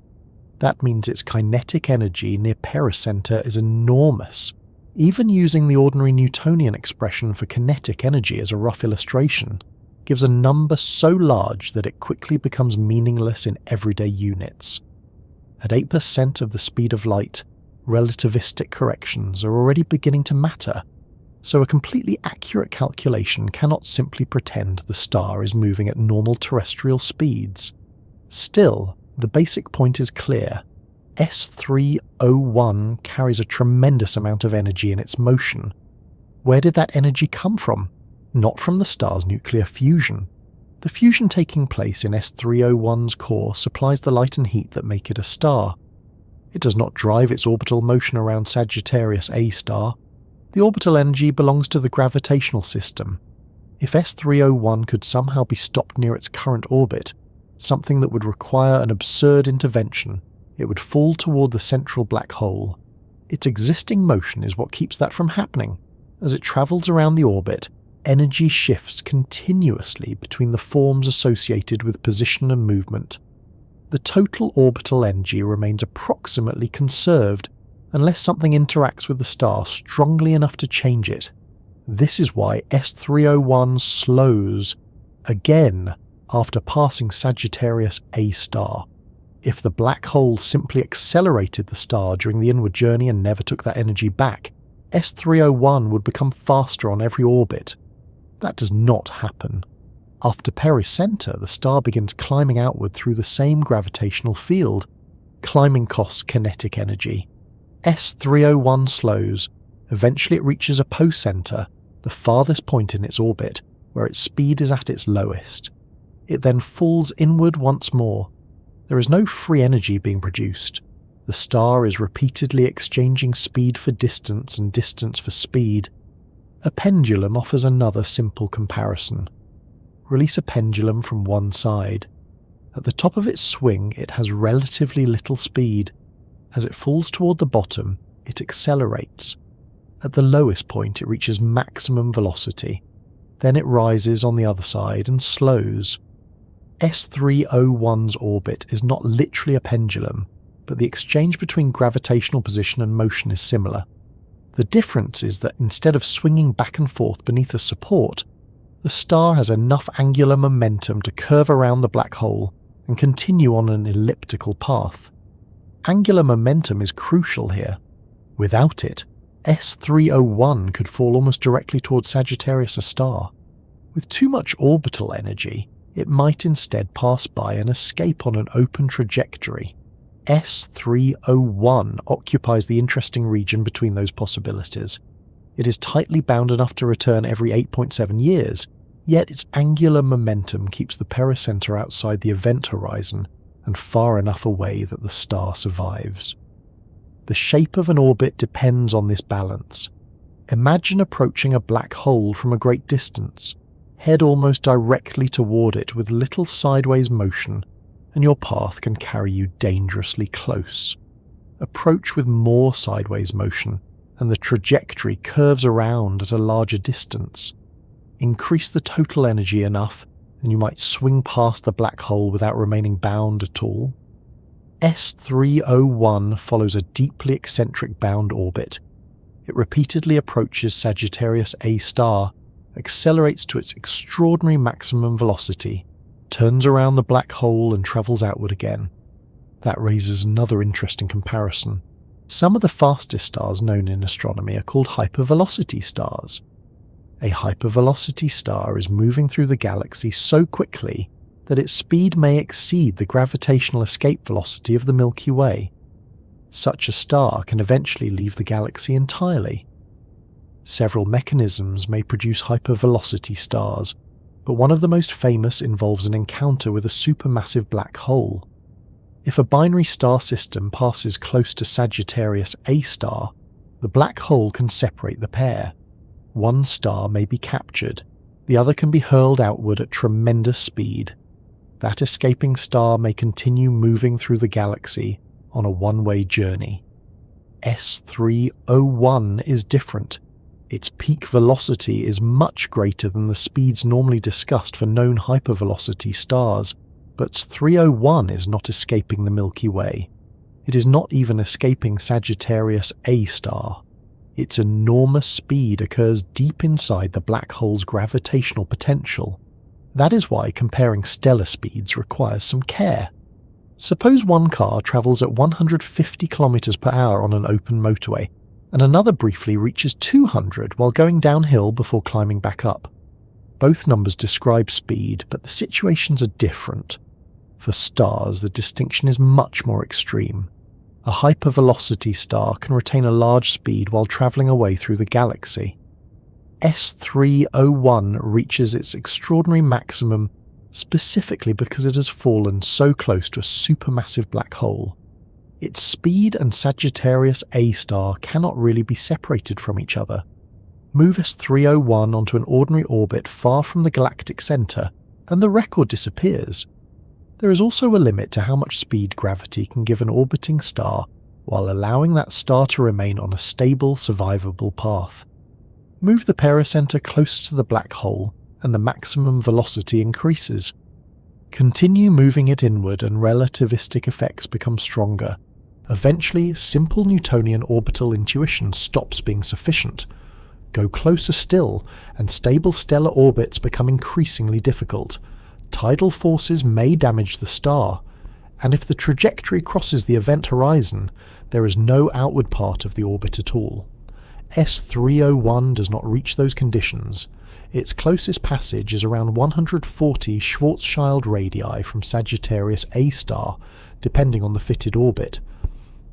[SPEAKER 1] That means its kinetic energy near Pericenter is enormous. Even using the ordinary Newtonian expression for kinetic energy as a rough illustration gives a number so large that it quickly becomes meaningless in everyday units. At 8% of the speed of light, relativistic corrections are already beginning to matter, so a completely accurate calculation cannot simply pretend the star is moving at normal terrestrial speeds. Still, the basic point is clear. S301 carries a tremendous amount of energy in its motion. Where did that energy come from? Not from the star's nuclear fusion. The fusion taking place in S301's core supplies the light and heat that make it a star. It does not drive its orbital motion around Sagittarius A star. The orbital energy belongs to the gravitational system. If S301 could somehow be stopped near its current orbit, something that would require an absurd intervention, it would fall toward the central black hole. Its existing motion is what keeps that from happening. As it travels around the orbit, energy shifts continuously between the forms associated with position and movement. The total orbital energy remains approximately conserved unless something interacts with the star strongly enough to change it. This is why S301 slows, again, after passing Sagittarius A star. If the black hole simply accelerated the star during the inward journey and never took that energy back, S301 would become faster on every orbit. That does not happen. After Pericenter, the star begins climbing outward through the same gravitational field. Climbing costs kinetic energy. S301 slows. Eventually it reaches apocenter, the farthest point in its orbit, where its speed is at its lowest. It then falls inward once more. There is no free energy being produced. The star is repeatedly exchanging speed for distance and distance for speed. A pendulum offers another simple comparison. Release a pendulum from one side. At the top of its swing, it has relatively little speed. As it falls toward the bottom, it accelerates. At the lowest point, it reaches maximum velocity. Then it rises on the other side and slows. S301's orbit is not literally a pendulum, but the exchange between gravitational position and motion is similar. The difference is that instead of swinging back and forth beneath a support, the star has enough angular momentum to curve around the black hole and continue on an elliptical path. Angular momentum is crucial here. Without it, S301 could fall almost directly towards Sagittarius, a star. With too much orbital energy, it might instead pass by and escape on an open trajectory. S301 occupies the interesting region between those possibilities. It is tightly bound enough to return every 8.7 years, yet its angular momentum keeps the pericenter outside the event horizon and far enough away that the star survives. The shape of an orbit depends on this balance. Imagine approaching a black hole from a great distance. Head almost directly toward it with little sideways motion, and your path can carry you dangerously close. Approach with more sideways motion, and the trajectory curves around at a larger distance. Increase the total energy enough, and you might swing past the black hole without remaining bound at all. S301 follows a deeply eccentric bound orbit. It repeatedly approaches Sagittarius A star, accelerates to its extraordinary maximum velocity, turns around the black hole and travels outward again. That raises another interesting comparison. Some of the fastest stars known in astronomy are called hypervelocity stars. A hypervelocity star is moving through the galaxy so quickly that its speed may exceed the gravitational escape velocity of the Milky Way. Such a star can eventually leave the galaxy entirely. Several mechanisms may produce hypervelocity stars, but one of the most famous involves an encounter with a supermassive black hole. If a binary star system passes close to Sagittarius A star, the black hole can separate the pair. One star may be captured, the other can be hurled outward at tremendous speed. That escaping star may continue moving through the galaxy on a one-way journey. S301 is different. Its peak velocity is much greater than the speeds normally discussed for known hypervelocity stars, but 301 is not escaping the Milky Way. It is not even escaping Sagittarius A star. Its enormous speed occurs deep inside the black hole's gravitational potential. That is why comparing stellar speeds requires some care. Suppose one car travels at 150 km per hour on an open motorway, and another briefly reaches 200 while going downhill before climbing back up. Both numbers describe speed, but the situations are different. For stars, the distinction is much more extreme. A hypervelocity star can retain a large speed while travelling away through the galaxy. S301 reaches its extraordinary maximum specifically because it has fallen so close to a supermassive black hole. Its speed and Sagittarius A star cannot really be separated from each other. Move S301 onto an ordinary orbit far from the galactic centre, and the record disappears. There is also a limit to how much speed gravity can give an orbiting star while allowing that star to remain on a stable, survivable path. Move the pericenter closer to the black hole and the maximum velocity increases. Continue moving it inward and relativistic effects become stronger. Eventually, simple Newtonian orbital intuition stops being sufficient. Go closer still, and stable stellar orbits become increasingly difficult. Tidal forces may damage the star, and if the trajectory crosses the event horizon, there is no outward part of the orbit at all. S301 does not reach those conditions. Its closest passage is around 140 Schwarzschild radii from Sagittarius A star, depending on the fitted orbit.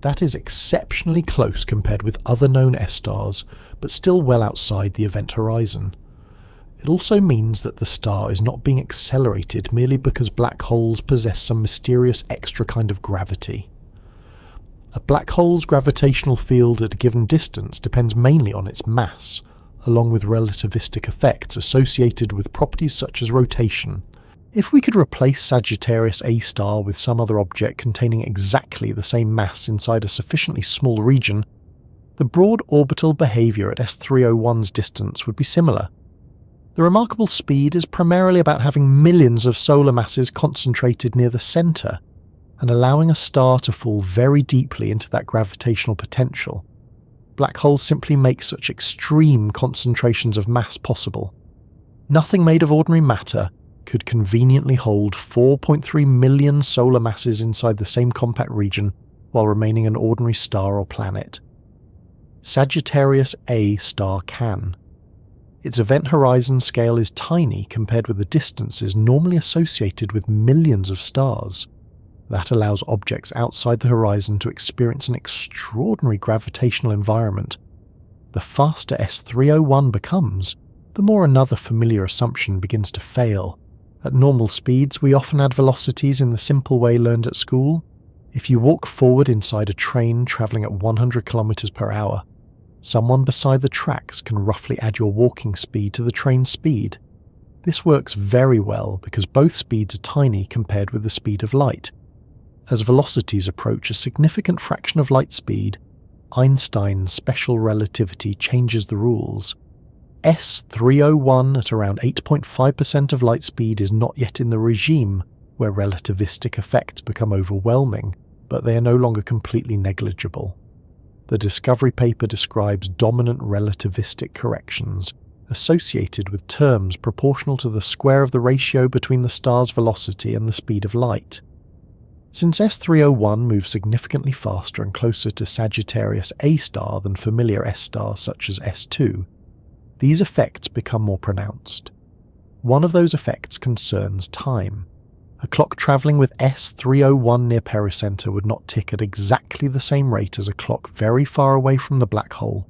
[SPEAKER 1] That is exceptionally close compared with other known S-stars, but still well outside the event horizon. It also means that the star is not being accelerated merely because black holes possess some mysterious extra kind of gravity. A black hole's gravitational field at a given distance depends mainly on its mass, along with relativistic effects associated with properties such as rotation. If we could replace Sagittarius A star with some other object containing exactly the same mass inside a sufficiently small region, the broad orbital behaviour at S301's distance would be similar. The remarkable speed is primarily about having millions of solar masses concentrated near the centre and allowing a star to fall very deeply into that gravitational potential. Black holes simply make such extreme concentrations of mass possible. Nothing made of ordinary matter could conveniently hold 4.3 million solar masses inside the same compact region while remaining an ordinary star or planet. Sagittarius A star can. Its event horizon scale is tiny compared with the distances normally associated with millions of stars. That allows objects outside the horizon to experience an extraordinary gravitational environment. The faster S301 becomes, the more another familiar assumption begins to fail. At normal speeds, we often add velocities in the simple way learned at school. If you walk forward inside a train travelling at 100 km per hour, someone beside the tracks can roughly add your walking speed to the train's speed. This works very well because both speeds are tiny compared with the speed of light. As velocities approach a significant fraction of light speed, Einstein's special relativity changes the rules. S301 at around 8.5% of light speed is not yet in the regime where relativistic effects become overwhelming, but they are no longer completely negligible. The discovery paper describes dominant relativistic corrections associated with terms proportional to the square of the ratio between the star's velocity and the speed of light. Since S301 moves significantly faster and closer to Sagittarius A star than familiar S stars such as S2, these effects become more pronounced. One of those effects concerns time. A clock travelling with S301 near pericenter would not tick at exactly the same rate as a clock very far away from the black hole.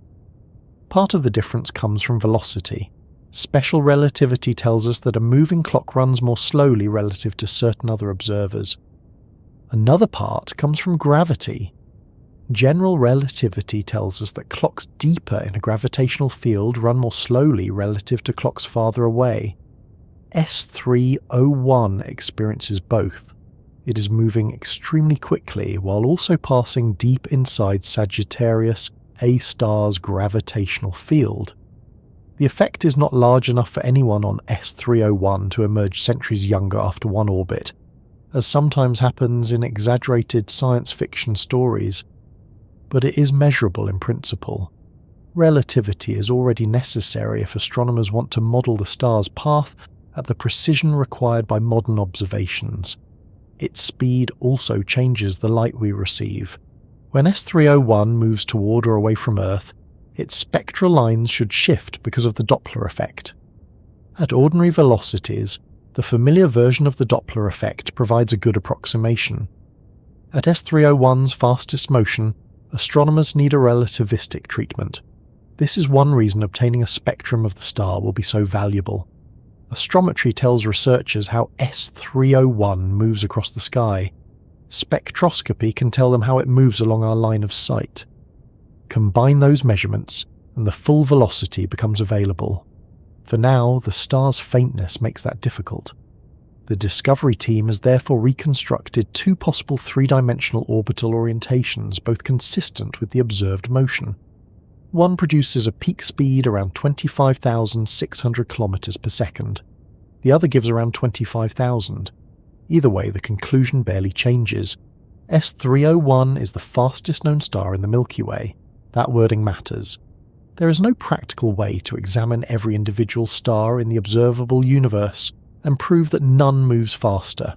[SPEAKER 1] Part of the difference comes from velocity. Special relativity tells us that a moving clock runs more slowly relative to certain other observers. Another part comes from gravity. General relativity tells us that clocks deeper in a gravitational field run more slowly relative to clocks farther away. S301 experiences both. It is moving extremely quickly while also passing deep inside Sagittarius A star's gravitational field. The effect is not large enough for anyone on S301 to emerge centuries younger after one orbit, as sometimes happens in exaggerated science fiction stories, but it is measurable in principle. Relativity is already necessary if astronomers want to model the star's path at the precision required by modern observations. Its speed also changes the light we receive. When S301 moves toward or away from Earth, its spectral lines should shift because of the Doppler effect. At ordinary velocities, the familiar version of the Doppler effect provides a good approximation. At S301's fastest motion, astronomers need a relativistic treatment. This is one reason obtaining a spectrum of the star will be so valuable. Astrometry tells researchers how S301 moves across the sky. Spectroscopy can tell them how it moves along our line of sight. Combine those measurements, and the full velocity becomes available. For now, the star's faintness makes that difficult. The Discovery team has therefore reconstructed two possible three-dimensional orbital orientations, both consistent with the observed motion. One produces a peak speed around 25,600 km per second. The other gives around 25,000. Either way, the conclusion barely changes. S301 is the fastest known star in the Milky Way. That wording matters. There is no practical way to examine every individual star in the observable universe and prove that none moves faster.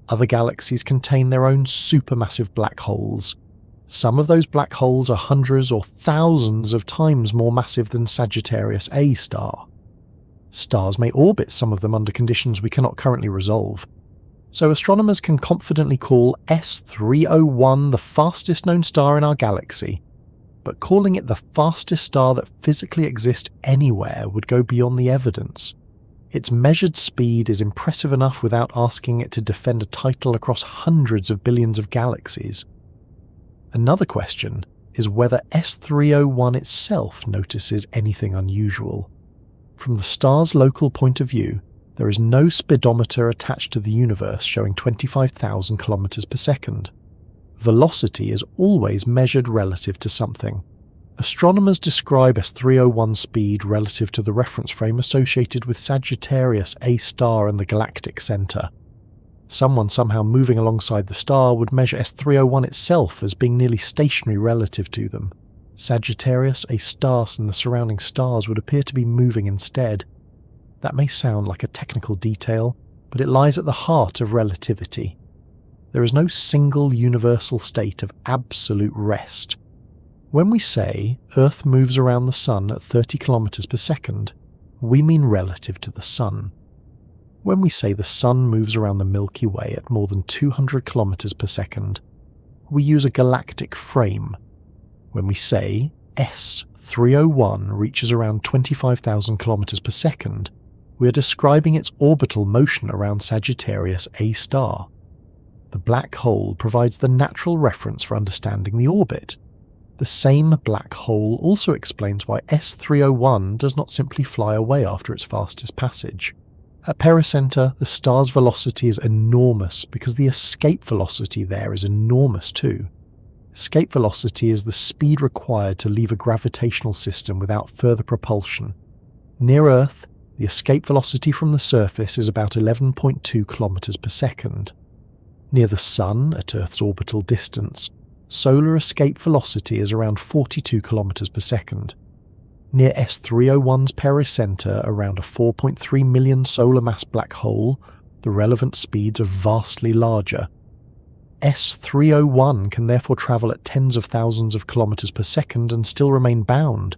[SPEAKER 1] Other galaxies contain their own supermassive black holes. Some of those black holes are hundreds or thousands of times more massive than Sagittarius A star. Stars may orbit some of them under conditions we cannot currently resolve. So astronomers can confidently call S301 the fastest known star in our galaxy, but calling it the fastest star that physically exists anywhere would go beyond the evidence. Its measured speed is impressive enough without asking it to defend a title across hundreds of billions of galaxies. Another question is whether S301 itself notices anything unusual. From the star's local point of view, there is no speedometer attached to the universe showing 25,000 km per second. Velocity is always measured relative to something. Astronomers describe S301 speed relative to the reference frame associated with Sagittarius A star and the galactic centre. Someone somehow moving alongside the star would measure S301 itself as being nearly stationary relative to them. Sagittarius A star and the surrounding stars would appear to be moving instead. That may sound like a technical detail, but it lies at the heart of relativity. There is no single universal state of absolute rest. When we say Earth moves around the Sun at 30 kilometers per second, we mean relative to the Sun. When we say the Sun moves around the Milky Way at more than 200 kilometers per second, we use a galactic frame. When we say S301 reaches around 25,000 kilometers per second, we are describing its orbital motion around Sagittarius A star. The black hole provides the natural reference for understanding the orbit. The same black hole also explains why S301 does not simply fly away after its fastest passage. At pericenter, the star's velocity is enormous because the escape velocity there is enormous too. Escape velocity is the speed required to leave a gravitational system without further propulsion. Near Earth, the escape velocity from the surface is about 11.2 kilometers per second. Near the Sun, at Earth's orbital distance, solar escape velocity is around 42 kilometers per second. Near S301's pericenter, around a 4.3 million solar mass black hole, the relevant speeds are vastly larger. S301 can therefore travel at tens of thousands of kilometers per second and still remain bound.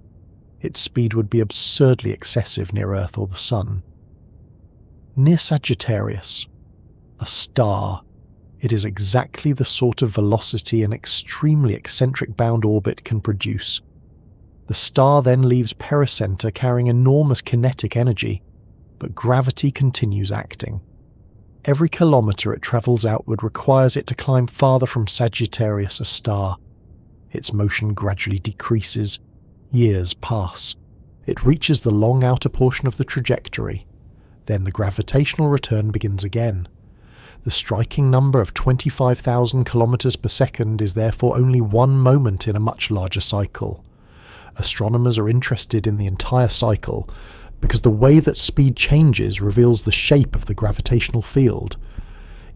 [SPEAKER 1] Its speed would be absurdly excessive near Earth or the Sun. Near Sagittarius, a star, it is exactly the sort of velocity an extremely eccentric bound orbit can produce. The star then leaves pericenter carrying enormous kinetic energy, but gravity continues acting. Every kilometer it travels outward requires it to climb farther from Sagittarius A star. Its motion gradually decreases. Years pass. It reaches the long outer portion of the trajectory. Then the gravitational return begins again. The striking number of 25,000 kilometers per second is therefore only one moment in a much larger cycle. Astronomers are interested in the entire cycle because the way that speed changes reveals the shape of the gravitational field.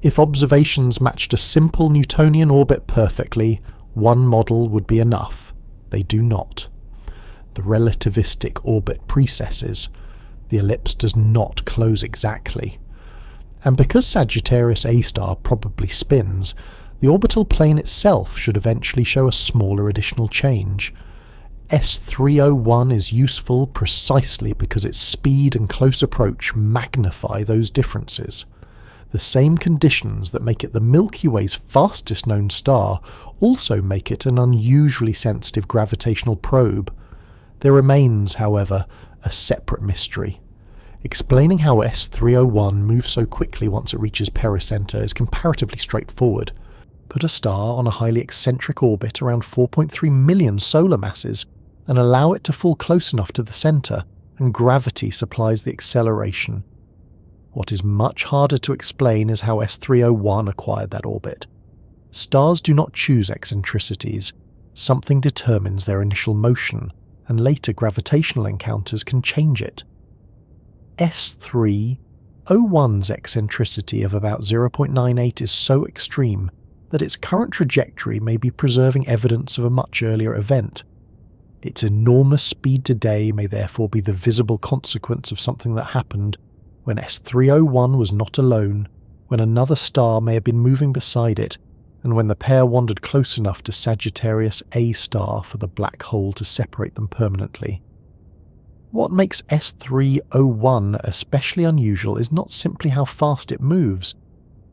[SPEAKER 1] If observations matched a simple Newtonian orbit perfectly, one model would be enough. They do not. The relativistic orbit precesses. The ellipse does not close exactly. And because Sagittarius A star probably spins, the orbital plane itself should eventually show a smaller additional change. S301 is useful precisely because its speed and close approach magnify those differences. The same conditions that make it the Milky Way's fastest known star also make it an unusually sensitive gravitational probe. There remains, however, a separate mystery. Explaining how S301 moves so quickly once it reaches pericenter is comparatively straightforward. Put a star on a highly eccentric orbit around 4.3 million solar masses and allow it to fall close enough to the centre, and gravity supplies the acceleration. What is much harder to explain is how S301 acquired that orbit. Stars do not choose eccentricities. Something determines their initial motion, and later gravitational encounters can change it. S301's eccentricity of about 0.98 is so extreme that its current trajectory may be preserving evidence of a much earlier event. Its enormous speed today may therefore be the visible consequence of something that happened when S301 was not alone, when another star may have been moving beside it, and when the pair wandered close enough to Sagittarius A star for the black hole to separate them permanently. What makes S301 especially unusual is not simply how fast it moves.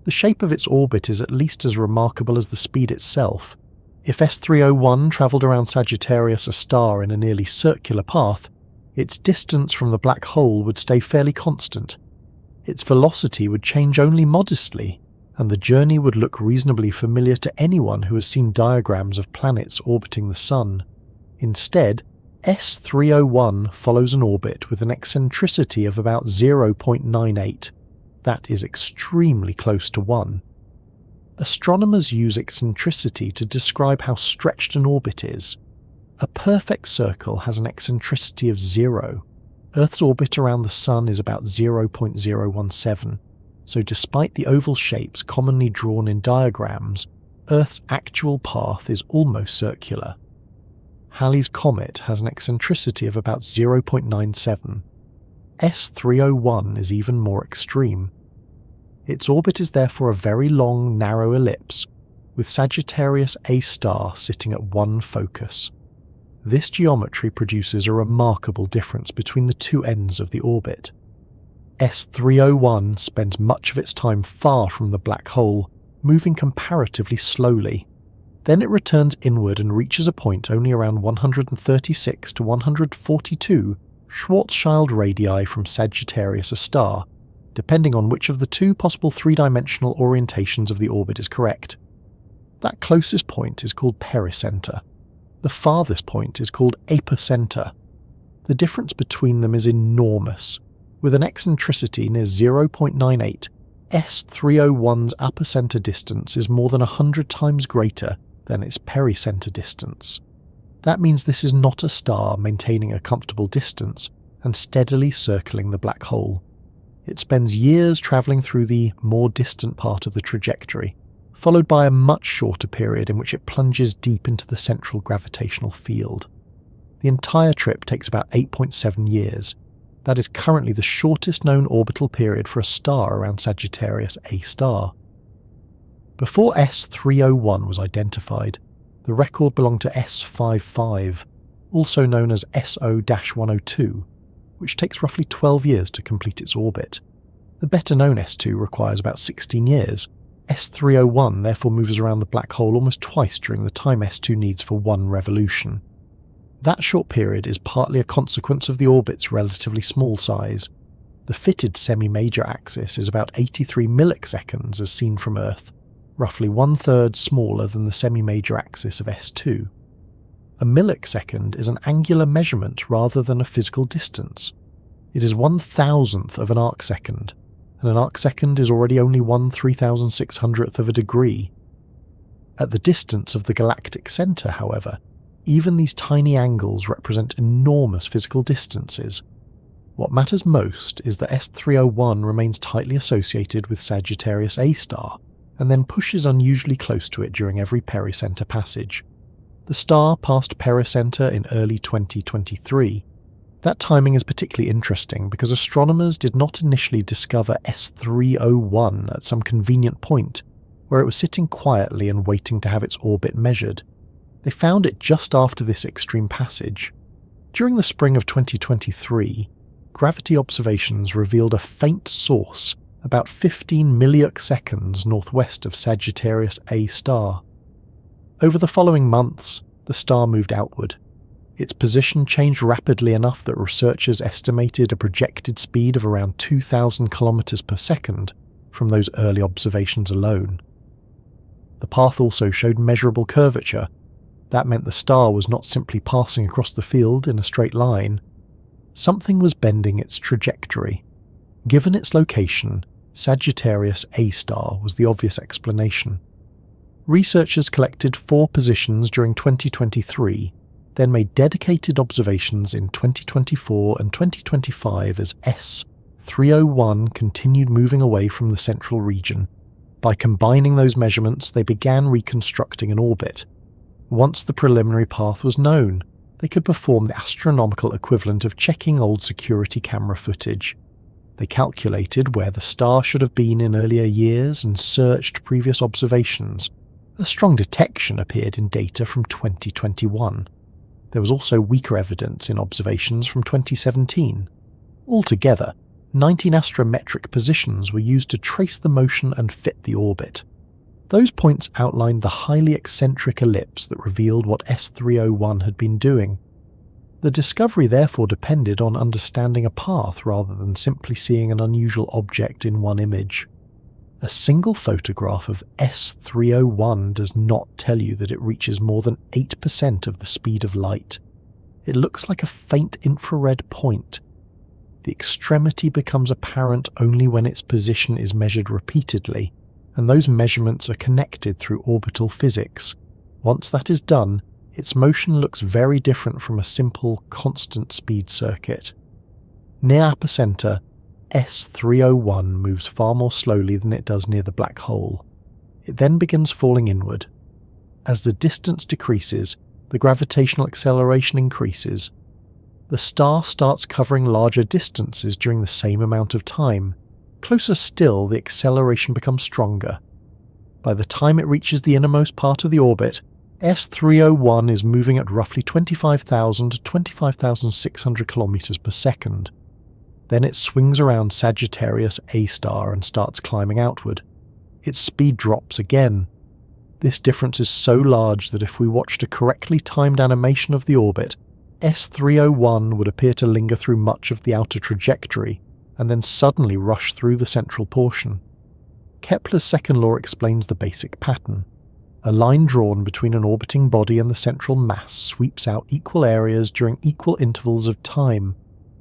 [SPEAKER 1] The shape of its orbit is at least as remarkable as the speed itself. If S301 travelled around Sagittarius A star in a nearly circular path, its distance from the black hole would stay fairly constant. Its velocity would change only modestly, and the journey would look reasonably familiar to anyone who has seen diagrams of planets orbiting the Sun. Instead, S301 follows an orbit with an eccentricity of about 0.98. That is extremely close to 1. Astronomers use eccentricity to describe how stretched an orbit is. A perfect circle has an eccentricity of 0. Earth's orbit around the Sun is about 0.017, so despite the oval shapes commonly drawn in diagrams, Earth's actual path is almost circular. Halley's Comet has an eccentricity of about 0.97. S301 is even more extreme. Its orbit is therefore a very long, narrow ellipse, with Sagittarius A star sitting at one focus. This geometry produces a remarkable difference between the two ends of the orbit. S301 spends much of its time far from the black hole, moving comparatively slowly. Then it returns inward and reaches a point only around 136 to 142 Schwarzschild radii from Sagittarius A star, depending on which of the two possible three-dimensional orientations of the orbit is correct. That closest point is called pericenter. The farthest point is called apocenter. The difference between them is enormous. With an eccentricity near 0.98, S301's apocenter distance is more than 100 times greater than its pericenter distance. That means this is not a star maintaining a comfortable distance and steadily circling the black hole. It spends years travelling through the more distant part of the trajectory, followed by a much shorter period in which it plunges deep into the central gravitational field. The entire trip takes about 8.7 years. That is currently the shortest known orbital period for a star around Sagittarius A star. Before S301 was identified, the record belonged to S55, also known as SO-102, which takes roughly 12 years to complete its orbit. The better-known S2 requires about 16 years. S301 therefore moves around the black hole almost twice during the time S2 needs for one revolution. That short period is partly a consequence of the orbit's relatively small size. The fitted semi-major axis is about 83 milliseconds as seen from Earth, roughly 1/3 smaller than the semi-major axis of S2. A millisecond is an angular measurement rather than a physical distance. It is 1,000th of an arcsecond, and an arcsecond is already only 1/3600th of a degree. At the distance of the galactic centre, however, even these tiny angles represent enormous physical distances. What matters most is that S301 remains tightly associated with Sagittarius A star, and then pushes unusually close to it during every pericenter passage. The star passed pericenter in early 2023. That timing is particularly interesting because astronomers did not initially discover S301 at some convenient point where it was sitting quietly and waiting to have its orbit measured. They found it just after this extreme passage. During the spring of 2023, gravity observations revealed a faint source about 15 milliseconds northwest of Sagittarius A star. Over the following months, the star moved outward. Its position changed rapidly enough that researchers estimated a projected speed of around 2,000 kilometers per second from those early observations alone. The path also showed measurable curvature. That meant the star was not simply passing across the field in a straight line. Something was bending its trajectory. Given its location, Sagittarius A star was the obvious explanation. Researchers collected 4 positions during 2023, then made dedicated observations in 2024 and 2025 as S301 continued moving away from the central region. By combining those measurements, they began reconstructing an orbit. Once the preliminary path was known, they could perform the astronomical equivalent of checking old security camera footage. They calculated where the star should have been in earlier years and searched previous observations. A strong detection appeared in data from 2021. There was also weaker evidence in observations from 2017. Altogether, 19 astrometric positions were used to trace the motion and fit the orbit. Those points outlined the highly eccentric ellipse that revealed what S301 had been doing. The discovery therefore depended on understanding a path rather than simply seeing an unusual object in one image. A single photograph of S301 does not tell you that it reaches more than 8% of the speed of light. It looks like a faint infrared point. The extremity becomes apparent only when its position is measured repeatedly, and those measurements are connected through orbital physics. Once that is done, its motion looks very different from a simple, constant speed circuit. Near apocenter, S301 moves far more slowly than it does near the black hole. It then begins falling inward. As the distance decreases, the gravitational acceleration increases. The star starts covering larger distances during the same amount of time. Closer still, the acceleration becomes stronger. By the time it reaches the innermost part of the orbit, S301 is moving at roughly 25,000 to 25,600 kilometers per second. Then it swings around Sagittarius A star and starts climbing outward. Its speed drops again. This difference is so large that if we watched a correctly timed animation of the orbit, S301 would appear to linger through much of the outer trajectory and then suddenly rush through the central portion. Kepler's second law explains the basic pattern. A line drawn between an orbiting body and the central mass sweeps out equal areas during equal intervals of time.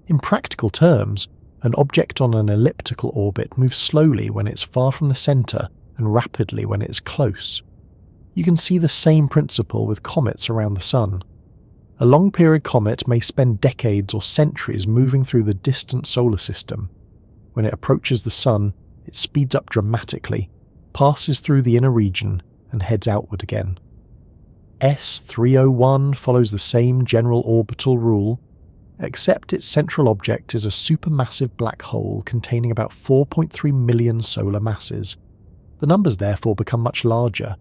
[SPEAKER 1] In practical terms, an object on an elliptical orbit moves slowly when it's far from the center and rapidly when it's close. You can see the same principle with comets around the Sun. A long-period comet may spend decades or centuries moving through the distant solar system. When it approaches the Sun, it speeds up dramatically, passes through the inner region, and heads outward again. S301 follows the same general orbital rule, except its central object is a supermassive black hole containing about 4.3 million solar masses. The numbers therefore become much larger.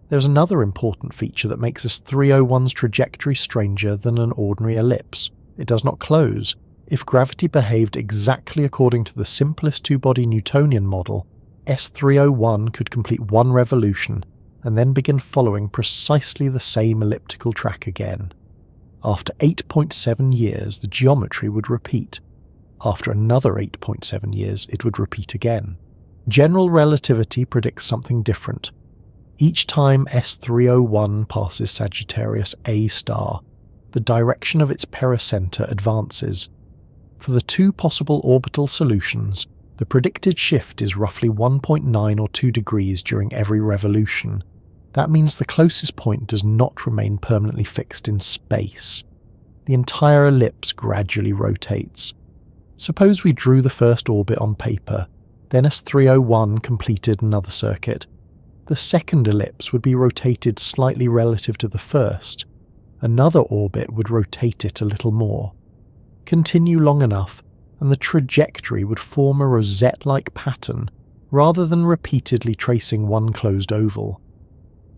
[SPEAKER 1] There's another important feature that makes S301's trajectory stranger than an ordinary ellipse. It does not close. If gravity behaved exactly according to the simplest two-body Newtonian model, S301 could complete one revolution and then begin following precisely the same elliptical track again. After 8.7 years, the geometry would repeat. After another 8.7 years, it would repeat again. General relativity predicts something different. Each time S301 passes Sagittarius A star, the direction of its pericenter advances. For the two possible orbital solutions, the predicted shift is roughly 1.9 or 2 degrees during every revolution. That means the closest point does not remain permanently fixed in space. The entire ellipse gradually rotates. Suppose we drew the first orbit on paper, then S301 completed another circuit. The second ellipse would be rotated slightly relative to the first. Another orbit would rotate it a little more. Continue long enough, and the trajectory would form a rosette-like pattern, rather than repeatedly tracing one closed oval.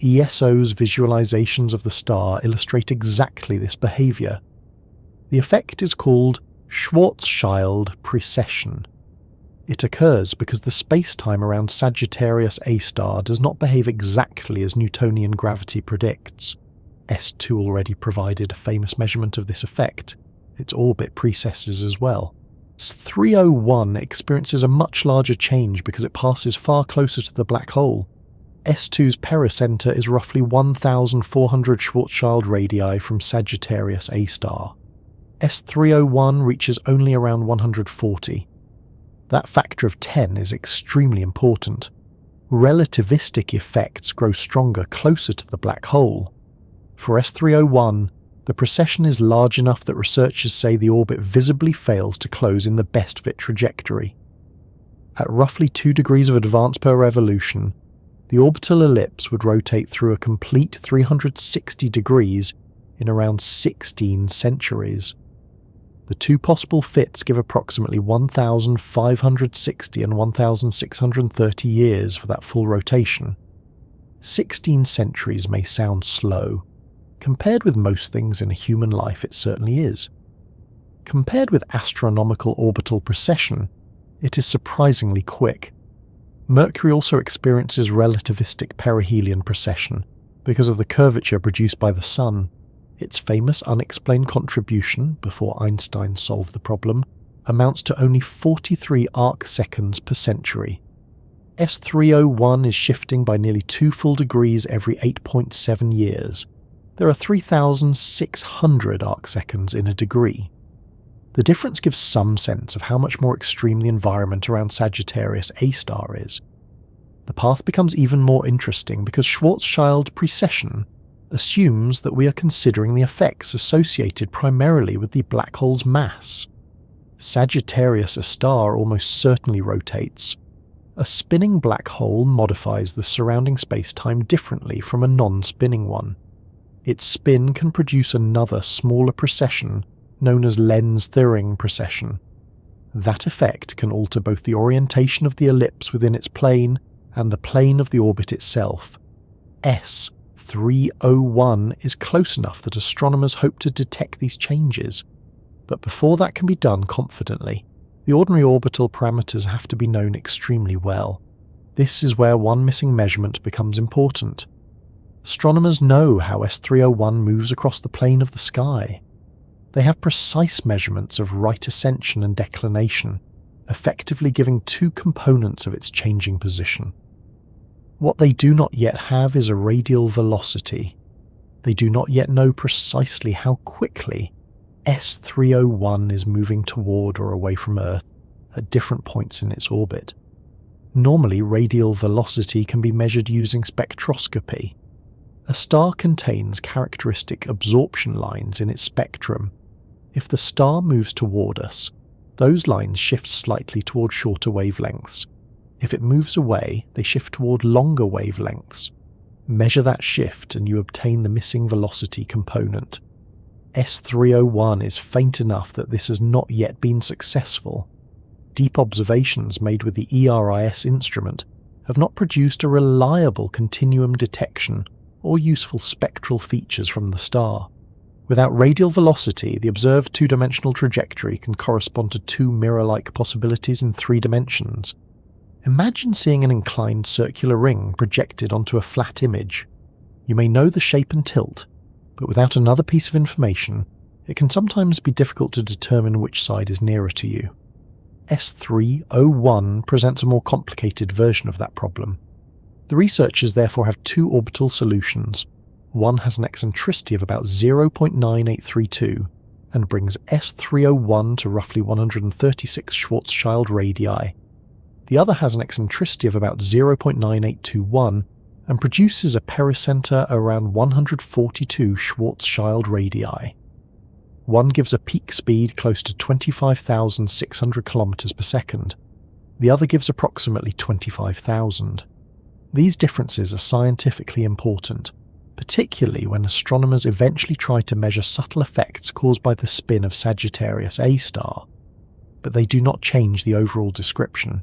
[SPEAKER 1] ESO's visualizations of the star illustrate exactly this behavior. The effect is called Schwarzschild precession. It occurs because the space-time around Sagittarius A star does not behave exactly as Newtonian gravity predicts. S2 already provided a famous measurement of this effect. Its orbit precesses as well. S301 experiences a much larger change because it passes far closer to the black hole. S2's pericenter is roughly 1,400 Schwarzschild radii from Sagittarius A star. S301 reaches only around 140. That factor of 10 is extremely important. Relativistic effects grow stronger closer to the black hole. For S301, the precession is large enough that researchers say the orbit visibly fails to close in the best fit trajectory. At roughly 2 degrees of advance per revolution, the orbital ellipse would rotate through a complete 360 degrees in around 16 centuries. The two possible fits give approximately 1,560 and 1,630 years for that full rotation. 16 centuries may sound slow. Compared with most things in a human life, it certainly is. Compared with astronomical orbital precession, it is surprisingly quick. Mercury also experiences relativistic perihelion precession because of the curvature produced by the Sun. Its famous unexplained contribution, before Einstein solved the problem, amounts to only 43 arc-seconds per century. S301 is shifting by nearly 2 full degrees every 8.7 years. There are 3,600 arc-seconds in a degree. The difference gives some sense of how much more extreme the environment around Sagittarius A star is. The path becomes even more interesting because Schwarzschild precession assumes that we are considering the effects associated primarily with the black hole's mass. Sagittarius, a star, almost certainly rotates. A spinning black hole modifies the surrounding space-time differently from a non-spinning one. Its spin can produce another smaller precession known as lens-Thirring precession. That effect can alter both the orientation of the ellipse within its plane and the plane of the orbit itself. S301 is close enough that astronomers hope to detect these changes, but before that can be done confidently, the ordinary orbital parameters have to be known extremely well. This is where one missing measurement becomes important. Astronomers know how S301 moves across the plane of the sky. They have precise measurements of right ascension and declination, effectively giving two components of its changing position. What they do not yet have is a radial velocity. They do not yet know precisely how quickly S301 is moving toward or away from Earth at different points in its orbit. Normally, radial velocity can be measured using spectroscopy. A star contains characteristic absorption lines in its spectrum. If the star moves toward us, those lines shift slightly toward shorter wavelengths. If it moves away, they shift toward longer wavelengths. Measure that shift and you obtain the missing velocity component. S301 is faint enough that this has not yet been successful. Deep observations made with the ERIS instrument have not produced a reliable continuum detection or useful spectral features from the star. Without radial velocity, the observed two-dimensional trajectory can correspond to two mirror-like possibilities in 3 dimensions. Imagine seeing an inclined circular ring projected onto a flat image. You may know the shape and tilt, but without another piece of information, it can sometimes be difficult to determine which side is nearer to you. S301 presents a more complicated version of that problem. The researchers therefore have 2 orbital solutions. One has an eccentricity of about 0.9832 and brings S301 to roughly 136 Schwarzschild radii. The other has an eccentricity of about 0.9821 and produces a pericenter around 142 Schwarzschild radii. One gives a peak speed close to 25,600 km per second. The other gives approximately 25,000. These differences are scientifically important, particularly when astronomers eventually try to measure subtle effects caused by the spin of Sagittarius A star, but they do not change the overall description.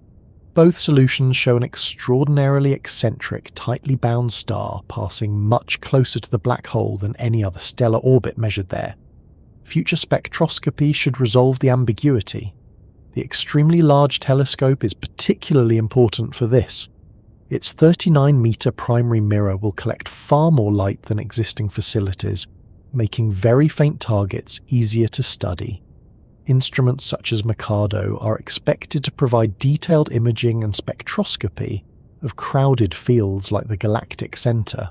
[SPEAKER 1] Both solutions show an extraordinarily eccentric, tightly bound star passing much closer to the black hole than any other stellar orbit measured there. Future spectroscopy should resolve the ambiguity. The extremely large telescope is particularly important for this. Its 39-meter primary mirror will collect far more light than existing facilities, making very faint targets easier to study. Instruments such as Mikado are expected to provide detailed imaging and spectroscopy of crowded fields like the galactic center.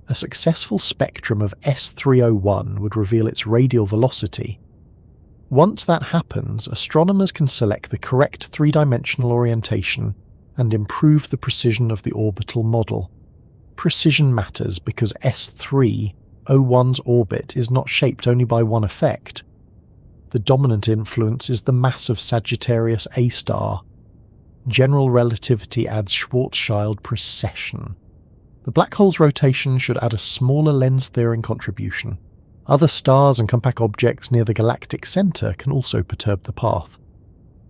[SPEAKER 1] A successful spectrum of S301 would reveal its radial velocity. Once that happens, astronomers can select the correct 3-dimensional orientation and improve the precision of the orbital model. Precision matters because S301's orbit is not shaped only by one effect. The dominant influence is the mass of Sagittarius A star. General relativity adds Schwarzschild precession. The black hole's rotation should add a smaller lens-Thirring contribution. Other stars and compact objects near the galactic center can also perturb the path.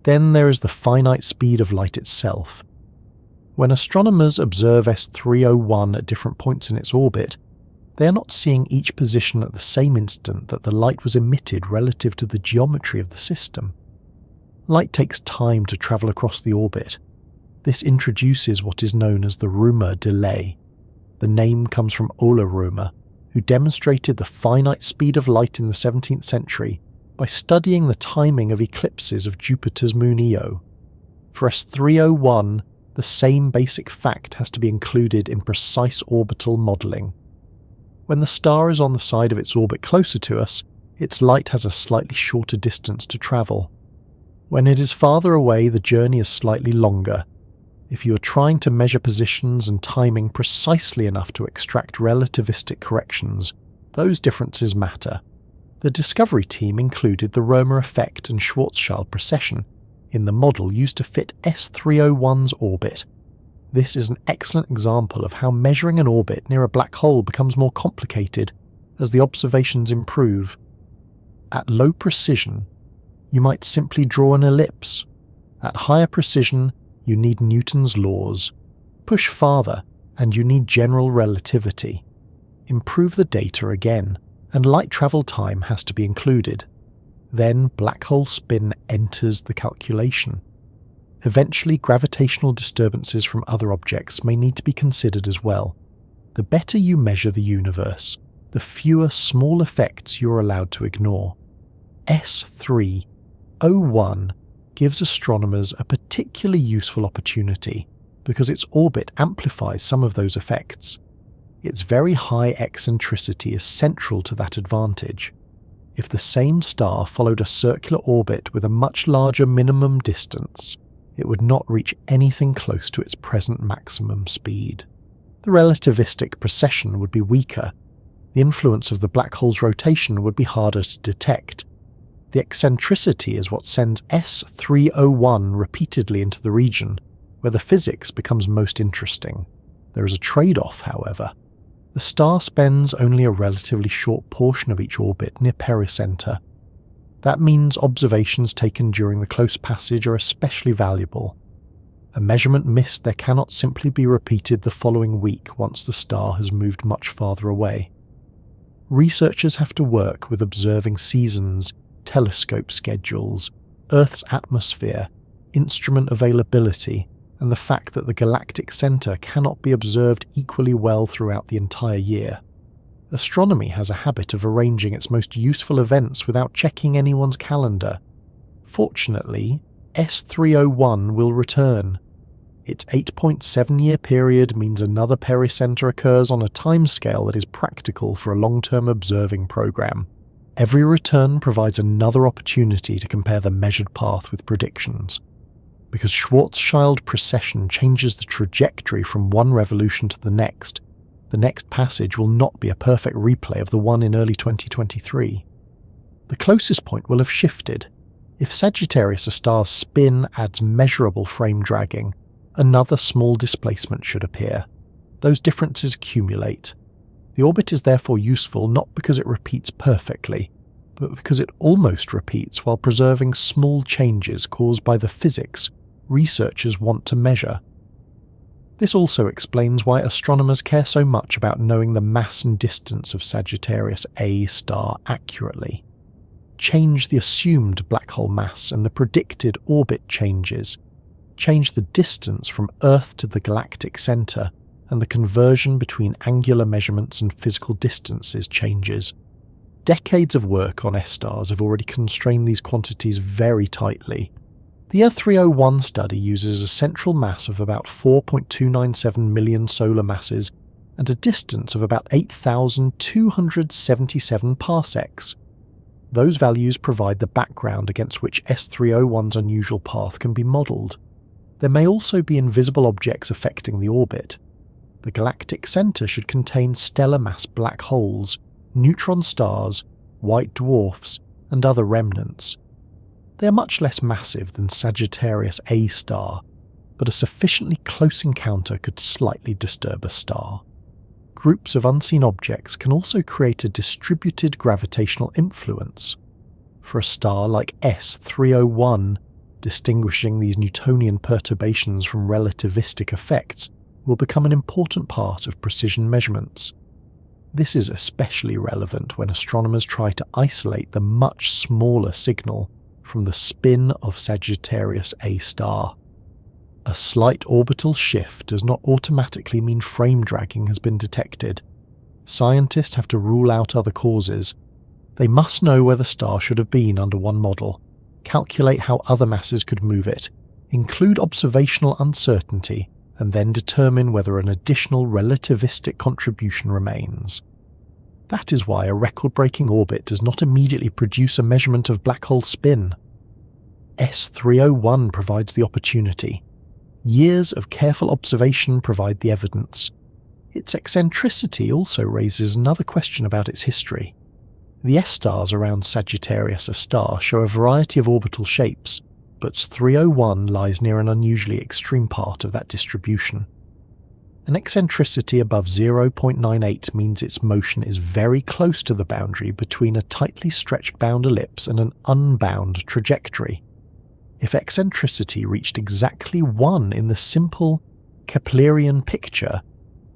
[SPEAKER 1] Then there is the finite speed of light itself. When astronomers observe S301 at different points in its orbit, they are not seeing each position at the same instant that the light was emitted relative to the geometry of the system. Light takes time to travel across the orbit. This introduces what is known as the Rømer delay. The name comes from Ole Rømer, who demonstrated the finite speed of light in the 17th century by studying the timing of eclipses of Jupiter's moon Io. For S301, the same basic fact has to be included in precise orbital modelling. When the star is on the side of its orbit closer to us, its light has a slightly shorter distance to travel. When it is farther away, the journey is slightly longer. If you are trying to measure positions and timing precisely enough to extract relativistic corrections, those differences matter. The discovery team included the Romer effect and Schwarzschild precession in the model used to fit S301's orbit. This is an excellent example of how measuring an orbit near a black hole becomes more complicated as the observations improve. At low precision, you might simply draw an ellipse. At higher precision, you need Newton's laws. Push farther, and you need general relativity. Improve the data again, and light travel time has to be included. Then black hole spin enters the calculation. Eventually, gravitational disturbances from other objects may need to be considered as well. The better you measure the universe, the fewer small effects you're allowed to ignore. S301 gives astronomers a particularly useful opportunity because its orbit amplifies some of those effects. Its very high eccentricity is central to that advantage. If the same star followed a circular orbit with a much larger minimum distance, it would not reach anything close to its present maximum speed. The relativistic precession would be weaker. The influence of the black hole's rotation would be harder to detect. The eccentricity is what sends S301 repeatedly into the region, where the physics becomes most interesting. There is a trade-off, however. The star spends only a relatively short portion of each orbit near pericenter. That means observations taken during the close passage are especially valuable. A measurement missed there cannot simply be repeated the following week once the star has moved much farther away. Researchers have to work with observing seasons, telescope schedules, Earth's atmosphere, instrument availability, and the fact that the galactic center cannot be observed equally well throughout the entire year. Astronomy has a habit of arranging its most useful events without checking anyone's calendar. Fortunately, S301 will return. Its 8.7-year period means another pericenter occurs on a timescale that is practical for a long-term observing program. Every return provides another opportunity to compare the measured path with predictions. Because Schwarzschild precession changes the trajectory from one revolution to the next passage will not be a perfect replay of the one in early 2023. The closest point will have shifted. If Sagittarius, a star's spin, adds measurable frame dragging, another small displacement should appear. Those differences accumulate. The orbit is therefore useful not because it repeats perfectly, but because it almost repeats while preserving small changes caused by the physics researchers want to measure. This also explains why astronomers care so much about knowing the mass and distance of Sagittarius A star accurately. Change the assumed black hole mass and the predicted orbit changes. Change the distance from Earth to the galactic center, and the conversion between angular measurements and physical distances changes. Decades of work on S-stars have already constrained these quantities very tightly. The S301 study uses a central mass of about 4.297 million solar masses and a distance of about 8,277 parsecs. Those values provide the background against which S301's unusual path can be modelled. There may also be invisible objects affecting the orbit. The galactic center should contain stellar mass black holes, neutron stars, white dwarfs, and other remnants. They are much less massive than Sagittarius A star, but a sufficiently close encounter could slightly disturb a star. Groups of unseen objects can also create a distributed gravitational influence. For a star like S301, distinguishing these Newtonian perturbations from relativistic effects will become an important part of precision measurements. This is especially relevant when astronomers try to isolate the much smaller signal from the spin of Sagittarius A star. A slight orbital shift does not automatically mean frame dragging has been detected. Scientists have to rule out other causes. They must know where the star should have been under one model, calculate how other masses could move it, include observational uncertainty, and then determine whether an additional relativistic contribution remains. That is why a record-breaking orbit does not immediately produce a measurement of black hole spin. S301 provides the opportunity. Years of careful observation provide the evidence. Its eccentricity also raises another question about its history. The S-stars around Sagittarius A* show a variety of orbital shapes, but S301 lies near an unusually extreme part of that distribution. An eccentricity above 0.98 means its motion is very close to the boundary between a tightly stretched bound ellipse and an unbound trajectory. If eccentricity reached exactly 1 in the simple Keplerian picture,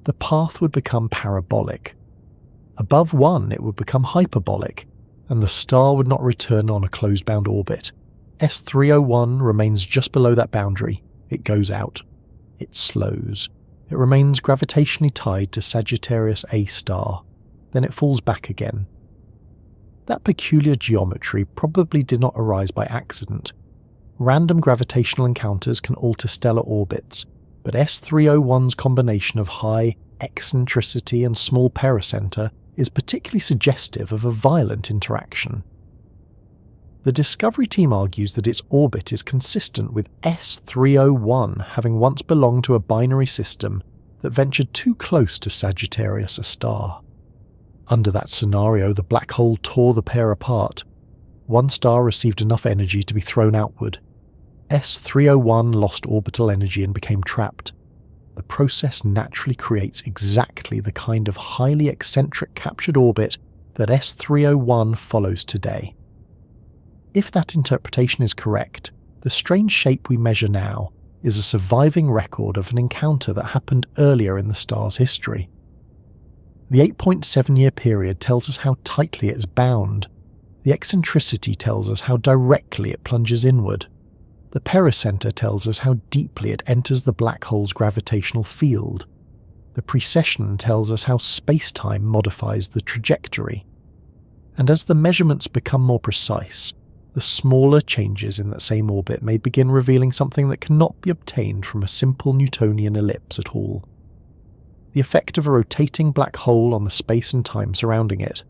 [SPEAKER 1] the path would become parabolic. Above 1 it would become hyperbolic, and the star would not return on a closed-bound orbit. S301 remains just below that boundary. It goes out. It slows. It remains gravitationally tied to Sagittarius A*, then it falls back again. That peculiar geometry probably did not arise by accident. Random gravitational encounters can alter stellar orbits, but S301's combination of high eccentricity and small pericenter is particularly suggestive of a violent interaction. The Discovery team argues that its orbit is consistent with S301 having once belonged to a binary system that ventured too close to Sagittarius A*. Under that scenario, the black hole tore the pair apart. One star received enough energy to be thrown outward. S301 lost orbital energy and became trapped. The process naturally creates exactly the kind of highly eccentric captured orbit that S301 follows today. If that interpretation is correct, the strange shape we measure now is a surviving record of an encounter that happened earlier in the star's history. The 8.7-year period tells us how tightly it is bound. The eccentricity tells us how directly it plunges inward. The pericenter tells us how deeply it enters the black hole's gravitational field. The precession tells us how space-time modifies the trajectory. And as the measurements become more precise, the smaller changes in that same orbit may begin revealing something that cannot be obtained from a simple Newtonian ellipse at all. The effect of a rotating black hole on the space and time surrounding it.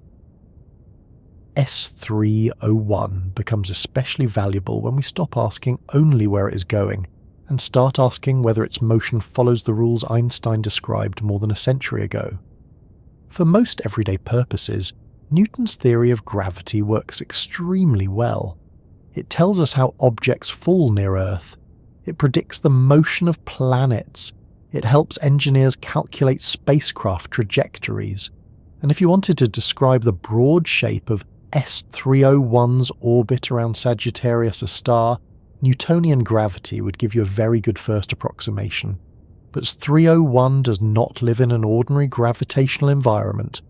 [SPEAKER 1] S301 becomes especially valuable when we stop asking only where it is going and start asking whether its motion follows the rules Einstein described more than a century ago. For most everyday purposes, Newton's theory of gravity works extremely well. It tells us how objects fall near Earth. It predicts the motion of planets. It helps engineers calculate spacecraft trajectories. And if you wanted to describe the broad shape of S301's orbit around Sagittarius A*, Newtonian gravity would give you a very good first approximation. But S301 does not live in an ordinary gravitational environment.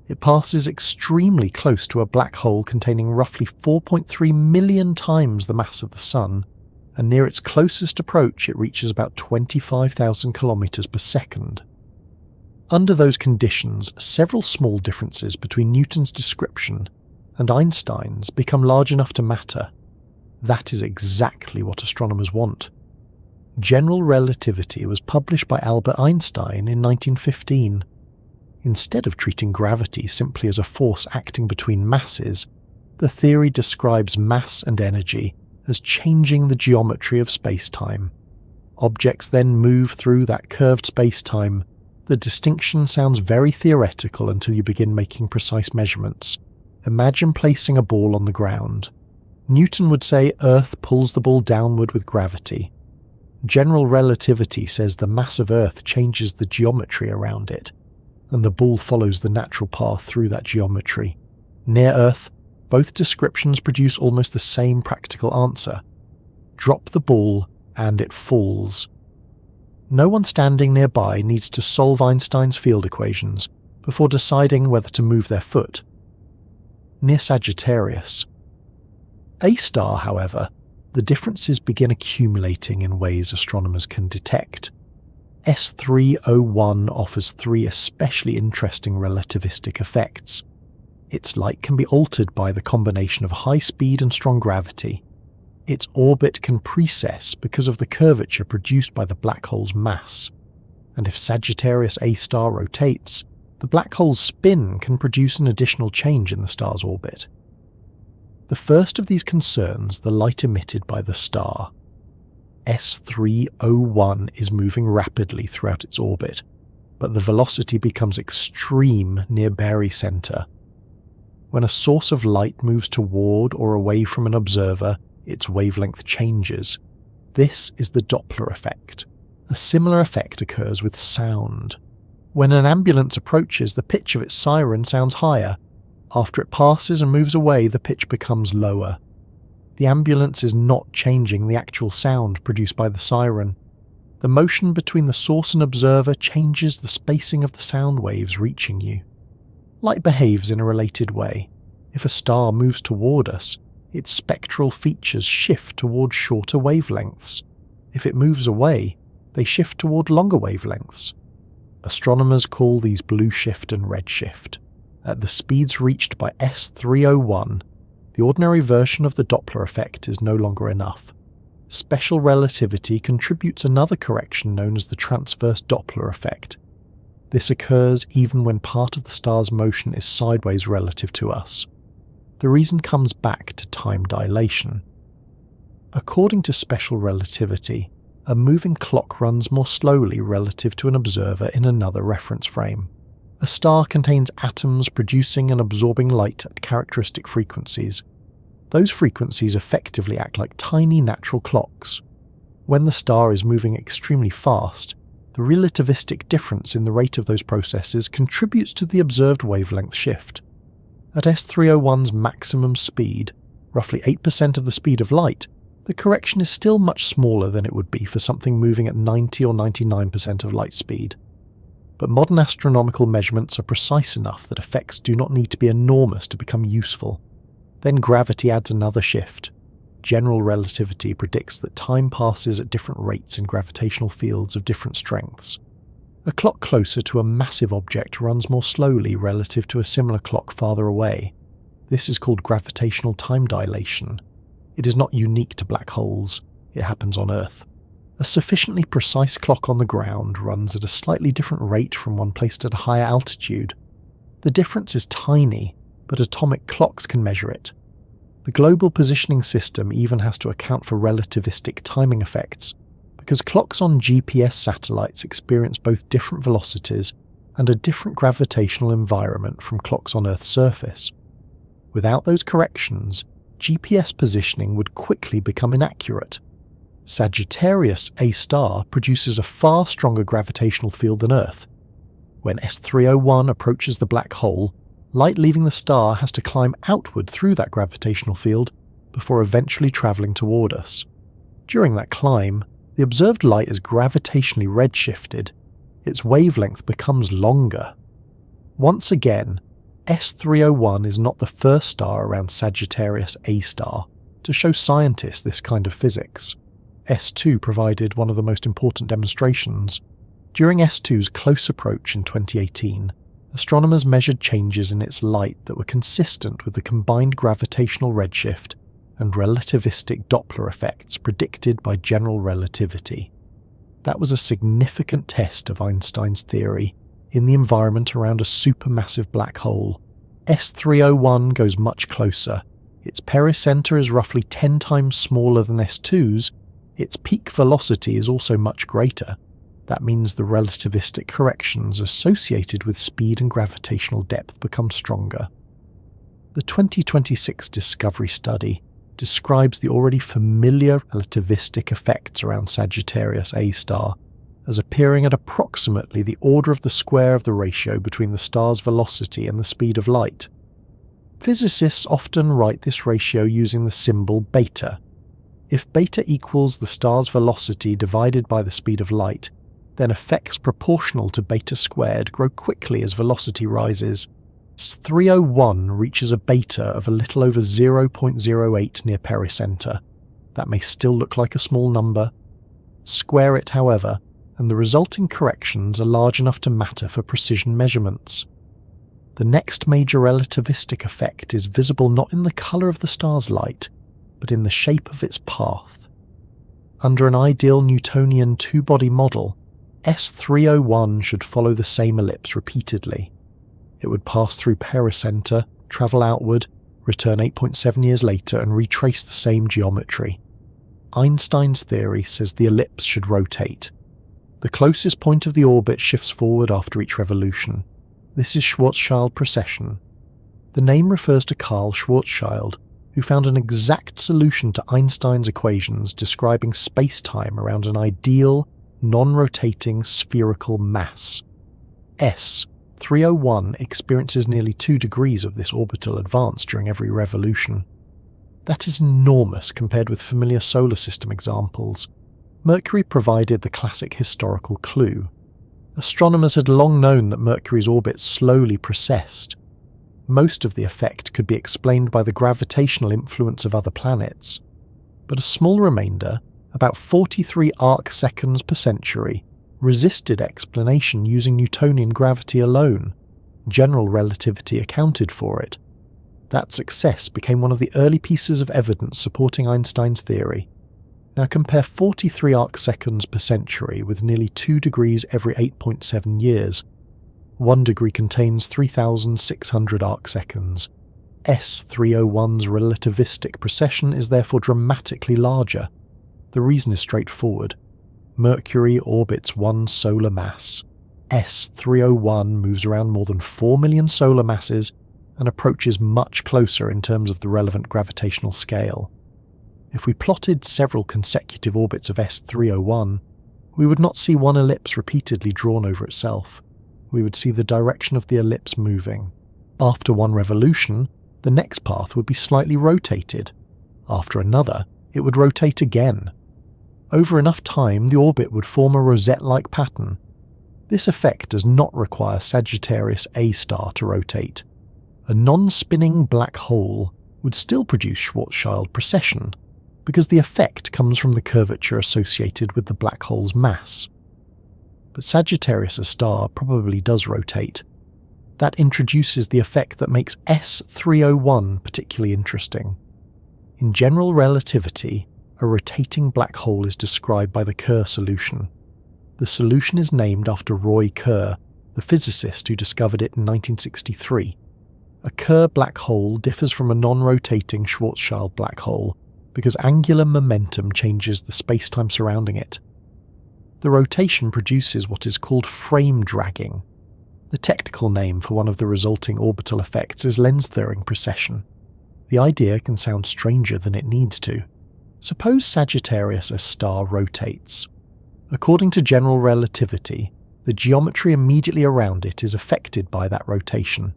[SPEAKER 1] It passes extremely close to a black hole containing roughly 4.3 million times the mass of the Sun, and near its closest approach it reaches about 25,000 kilometers per second. Under those conditions, several small differences between Newton's description and Einstein's become large enough to matter. That is exactly what astronomers want. General relativity was published by Albert Einstein in 1915. Instead of treating gravity simply as a force acting between masses, the theory describes mass and energy as changing the geometry of space-time. Objects then move through that curved space-time. The distinction sounds very theoretical until you begin making precise measurements. Imagine placing a ball on the ground. Newton would say Earth pulls the ball downward with gravity. General relativity says the mass of Earth changes the geometry around it, and the ball follows the natural path through that geometry. Near Earth, both descriptions produce almost the same practical answer. Drop the ball and it falls. No one standing nearby needs to solve Einstein's field equations before deciding whether to move their foot. Near Sagittarius A*, however, the differences begin accumulating in ways astronomers can detect. S301 offers 3 especially interesting relativistic effects. Its light can be altered by the combination of high speed and strong gravity. Its orbit can precess because of the curvature produced by the black hole's mass. And if Sagittarius A* rotates, the black hole's spin can produce an additional change in the star's orbit. The first of these concerns the light emitted by the star. S301 is moving rapidly throughout its orbit, but the velocity becomes extreme near barycenter. When a source of light moves toward or away from an observer, its wavelength changes. This is the Doppler effect. A similar effect occurs with sound. When an ambulance approaches, the pitch of its siren sounds higher. After it passes and moves away, the pitch becomes lower. The ambulance is not changing the actual sound produced by the siren. The motion between the source and observer changes the spacing of the sound waves reaching you. Light behaves in a related way. If a star moves toward us, its spectral features shift toward shorter wavelengths. If it moves away, they shift toward longer wavelengths. Astronomers call these blue shift and red shift. At the speeds reached by S301, the ordinary version of the Doppler effect is no longer enough. Special relativity contributes another correction known as the transverse Doppler effect. This occurs even when part of the star's motion is sideways relative to us. The reason comes back to time dilation. According to special relativity, a moving clock runs more slowly relative to an observer in another reference frame. A star contains atoms producing and absorbing light at characteristic frequencies. Those frequencies effectively act like tiny natural clocks. When the star is moving extremely fast, the relativistic difference in the rate of those processes contributes to the observed wavelength shift. At S301's maximum speed, roughly 8% of the speed of light, the correction is still much smaller than it would be for something moving at 90 or 99% of light speed. But modern astronomical measurements are precise enough that effects do not need to be enormous to become useful. Then gravity adds another shift. General relativity predicts that time passes at different rates in gravitational fields of different strengths. A clock closer to a massive object runs more slowly relative to a similar clock farther away. This is called gravitational time dilation. It is not unique to black holes. It happens on Earth. A sufficiently precise clock on the ground runs at a slightly different rate from one placed at a higher altitude. The difference is tiny, but atomic clocks can measure it. The global positioning system even has to account for relativistic timing effects, because clocks on GPS satellites experience both different velocities and a different gravitational environment from clocks on Earth's surface. Without those corrections, GPS positioning would quickly become inaccurate. Sagittarius A* produces a far stronger gravitational field than Earth. When S301 approaches the black hole, light leaving the star has to climb outward through that gravitational field before eventually travelling toward us. During that climb, the observed light is gravitationally redshifted. Its wavelength becomes longer. Once again, S301 is not the first star around Sagittarius A* to show scientists this kind of physics. S2 provided one of the most important demonstrations. During S2's close approach in 2018, astronomers measured changes in its light that were consistent with the combined gravitational redshift and relativistic Doppler effects predicted by general relativity. That was a significant test of Einstein's theory in the environment around a supermassive black hole. S301 goes much closer. Its pericenter is roughly 10 times smaller than S2's. Its peak velocity is also much greater. That means the relativistic corrections associated with speed and gravitational depth become stronger. The 2026 Discovery study describes the already familiar relativistic effects around Sagittarius A* as appearing at approximately the order of the square of the ratio between the star's velocity and the speed of light. Physicists often write this ratio using the symbol beta. If beta equals the star's velocity divided by the speed of light, then effects proportional to beta squared grow quickly as velocity rises. S301 reaches a beta of a little over 0.08 near pericenter. That may still look like a small number. Square it, however, and the resulting corrections are large enough to matter for precision measurements. The next major relativistic effect is visible not in the colour of the star's light, but in the shape of its path. Under an ideal Newtonian two-body model, S301 should follow the same ellipse repeatedly. It would pass through pericenter, travel outward, return 8.7 years later and retrace the same geometry. Einstein's theory says the ellipse should rotate. The closest point of the orbit shifts forward after each revolution. This is Schwarzschild precession. The name refers to Carl Schwarzschild, who found an exact solution to Einstein's equations describing space-time around an ideal, non-rotating spherical mass. S301 experiences nearly 2 degrees of this orbital advance during every revolution. That is enormous compared with familiar solar system examples. Mercury provided the classic historical clue. Astronomers had long known that Mercury's orbit slowly precessed. Most of the effect could be explained by the gravitational influence of other planets, but a small remainder, about 43 arc-seconds per century, resisted explanation using Newtonian gravity alone. General relativity accounted for it. That success became one of the early pieces of evidence supporting Einstein's theory. Now compare 43 arc-seconds per century with nearly 2 degrees every 8.7 years. 1 degree contains 3,600 arc-seconds. S301's relativistic precession is therefore dramatically larger. The reason is straightforward. Mercury orbits one solar mass. S301 moves around more than 4 million solar masses and approaches much closer in terms of the relevant gravitational scale. If we plotted several consecutive orbits of S301, we would not see one ellipse repeatedly drawn over itself. We would see the direction of the ellipse moving. After one revolution, the next path would be slightly rotated. After another, it would rotate again. Over enough time, the orbit would form a rosette-like pattern. This effect does not require Sagittarius A star to rotate. A non-spinning black hole would still produce Schwarzschild precession, because the effect comes from the curvature associated with the black hole's mass. But Sagittarius A star probably does rotate. That introduces the effect that makes S301 particularly interesting. In general relativity, a rotating black hole is described by the Kerr solution. The solution is named after Roy Kerr, the physicist who discovered it in 1963. A Kerr black hole differs from a non-rotating Schwarzschild black hole because angular momentum changes the spacetime surrounding it. The rotation produces what is called frame dragging. The technical name for one of the resulting orbital effects is lens-thirring precession. The idea can sound stranger than it needs to. Suppose Sagittarius A star rotates. According to general relativity, the geometry immediately around it is affected by that rotation.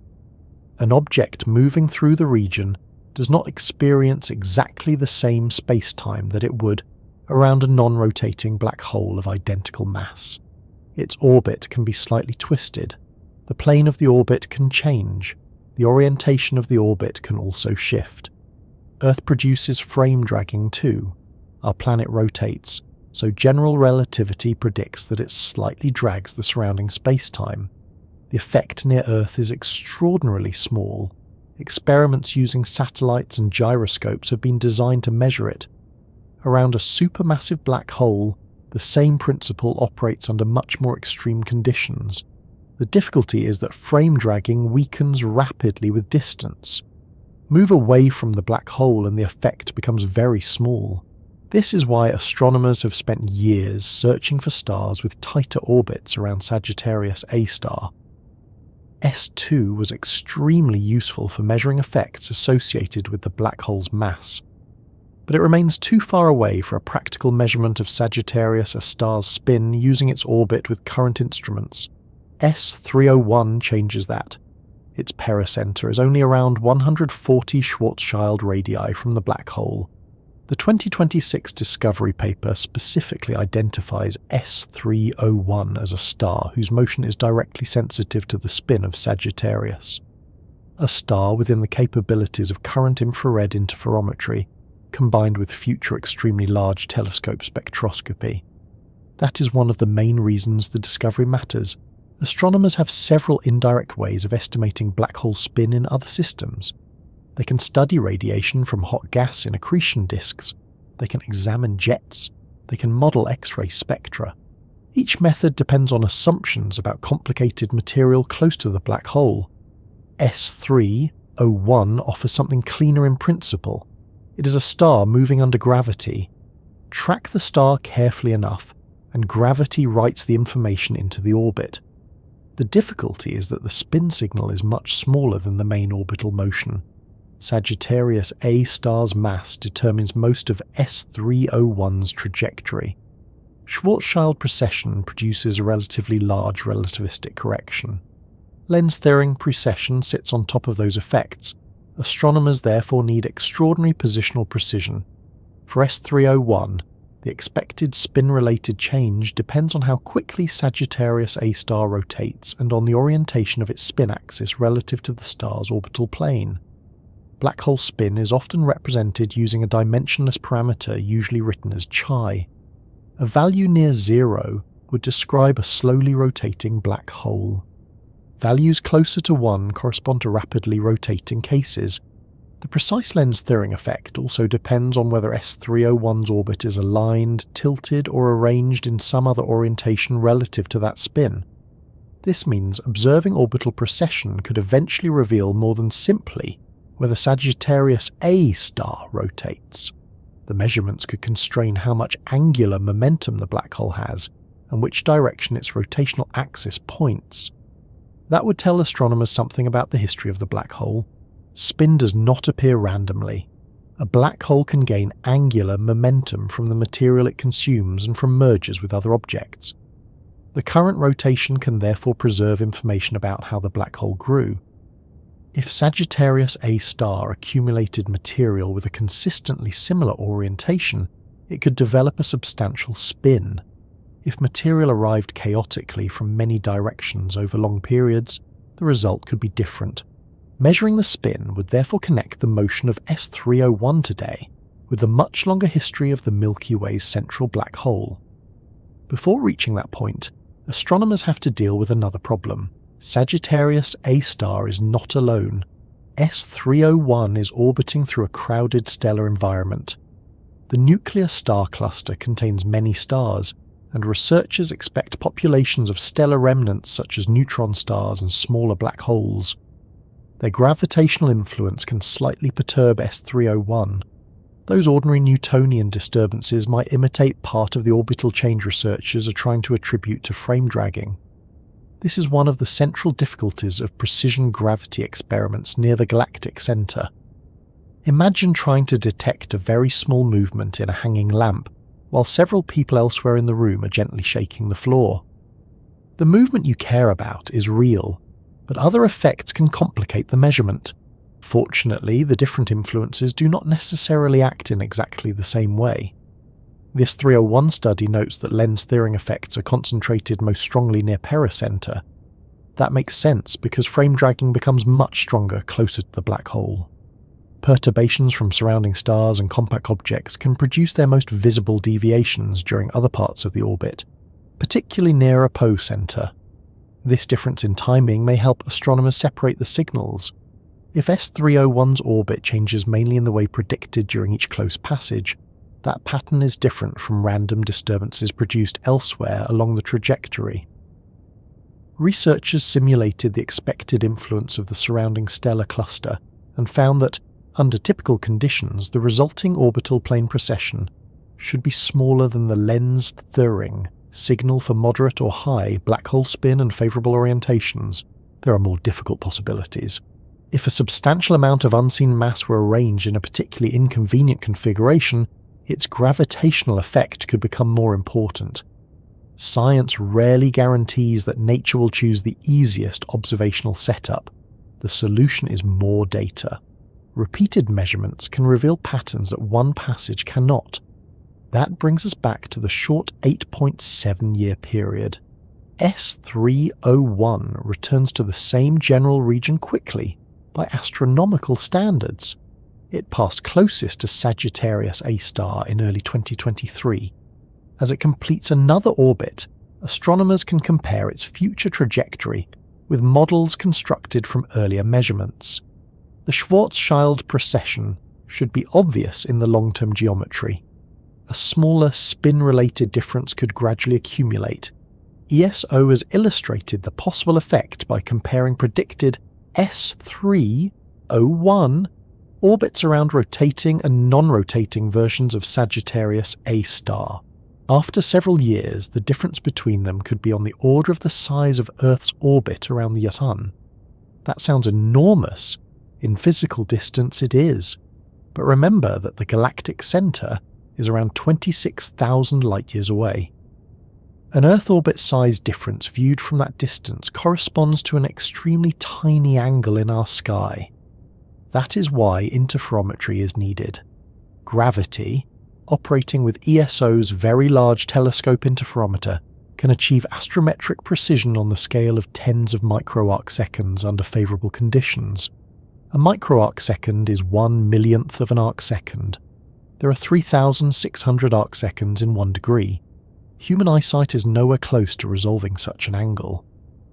[SPEAKER 1] An object moving through the region does not experience exactly the same space-time that it would around a non-rotating black hole of identical mass. Its orbit can be slightly twisted. The plane of the orbit can change. The orientation of the orbit can also shift. Earth produces frame dragging too. Our planet rotates, so general relativity predicts that it slightly drags the surrounding space-time. The effect near Earth is extraordinarily small. Experiments using satellites and gyroscopes have been designed to measure it. Around a supermassive black hole, the same principle operates under much more extreme conditions. The difficulty is that frame dragging weakens rapidly with distance. Move away from the black hole and the effect becomes very small. This is why astronomers have spent years searching for stars with tighter orbits around Sagittarius A star. S2 was extremely useful for measuring effects associated with the black hole's mass, but it remains too far away for a practical measurement of Sagittarius A star's spin using its orbit with current instruments. S301 changes that. Its pericenter is only around 140 Schwarzschild radii from the black hole. The 2026 Discovery paper specifically identifies S301 as a star whose motion is directly sensitive to the spin of Sagittarius. A star within the capabilities of current infrared interferometry, combined with future extremely large telescope spectroscopy. That is one of the main reasons the discovery matters. Astronomers have several indirect ways of estimating black hole spin in other systems. They can study radiation from hot gas in accretion disks. They can examine jets. They can model X-ray spectra. Each method depends on assumptions about complicated material close to the black hole. S301 offers something cleaner in principle. It is a star moving under gravity. track the star carefully enough, and gravity writes the information into the orbit. The difficulty is that the spin signal is much smaller than the main orbital motion. Sagittarius A star's mass determines most of S301's trajectory. Schwarzschild precession produces a relatively large relativistic correction. Lens-Thirring precession sits on top of those effects. Astronomers therefore need extraordinary positional precision. For S301, the expected spin-related change depends on how quickly Sagittarius A star rotates and on the orientation of its spin axis relative to the star's orbital plane. Black hole spin is often represented using a dimensionless parameter usually written as chi. A value near 0 would describe a slowly rotating black hole. Values closer to 1 correspond to rapidly rotating cases. The precise Lens-Thirring effect also depends on whether S301's orbit is aligned, tilted, or arranged in some other orientation relative to that spin. This means observing orbital precession could eventually reveal more than simply whether Sagittarius A star rotates. The measurements could constrain how much angular momentum the black hole has and which direction its rotational axis points. That would tell astronomers something about the history of the black hole. Spin does not appear randomly. A black hole can gain angular momentum from the material it consumes and from mergers with other objects. The current rotation can therefore preserve information about how the black hole grew. If Sagittarius A star accumulated material with a consistently similar orientation, it could develop a substantial spin. If material arrived chaotically from many directions over long periods, the result could be different. Measuring the spin would therefore connect the motion of S301 today with the much longer history of the Milky Way's central black hole. Before reaching that point, astronomers have to deal with another problem. Sagittarius A star is not alone. S301 is orbiting through a crowded stellar environment. The nuclear star cluster contains many stars, and researchers expect populations of stellar remnants such as neutron stars and smaller black holes. Their gravitational influence can slightly perturb S301. Those ordinary Newtonian disturbances might imitate part of the orbital change researchers are trying to attribute to frame dragging. This is one of the central difficulties of precision gravity experiments near the galactic center. Imagine trying to detect a very small movement in a hanging lamp, while several people elsewhere in the room are gently shaking the floor. The movement you care about is real, but other effects can complicate the measurement. Fortunately, the different influences do not necessarily act in exactly the same way. The S301 study notes that Lens-Thirring effects are concentrated most strongly near pericenter. That makes sense because frame dragging becomes much stronger closer to the black hole. Perturbations from surrounding stars and compact objects can produce their most visible deviations during other parts of the orbit, particularly near apocenter. This difference in timing may help astronomers separate the signals. If S301's orbit changes mainly in the way predicted during each close passage, that pattern is different from random disturbances produced elsewhere along the trajectory. Researchers simulated the expected influence of the surrounding stellar cluster and found that, under typical conditions, the resulting orbital plane precession should be smaller than the Lens-Thirring signal for moderate or high black hole spin and favourable orientations. There are more difficult possibilities. If a substantial amount of unseen mass were arranged in a particularly inconvenient configuration, its gravitational effect could become more important. Science rarely guarantees that nature will choose the easiest observational setup. The solution is more data. Repeated measurements can reveal patterns that one passage cannot. That brings us back to the short 8.7-year period. S301 returns to the same general region quickly, by astronomical standards. It passed closest to Sagittarius A star in early 2023. As it completes another orbit, astronomers can compare its future trajectory with models constructed from earlier measurements. The Schwarzschild precession should be obvious in the long-term geometry. A smaller spin-related difference could gradually accumulate. ESO has illustrated the possible effect by comparing predicted S301 orbits around rotating and non-rotating versions of Sagittarius A star. After several years, the difference between them could be on the order of the size of Earth's orbit around the Sun. That sounds enormous. In physical distance it is. But remember that the galactic centre is around 26,000 light-years away. An Earth orbit size difference viewed from that distance corresponds to an extremely tiny angle in our sky. That is why interferometry is needed. Gravity, operating with ESO's Very Large Telescope Interferometer, can achieve astrometric precision on the scale of tens of microarcseconds under favourable conditions. A microarcsecond is 1/1,000,000th of an arcsecond. There are 3,600 arcseconds in 1 degree. Human eyesight is nowhere close to resolving such an angle.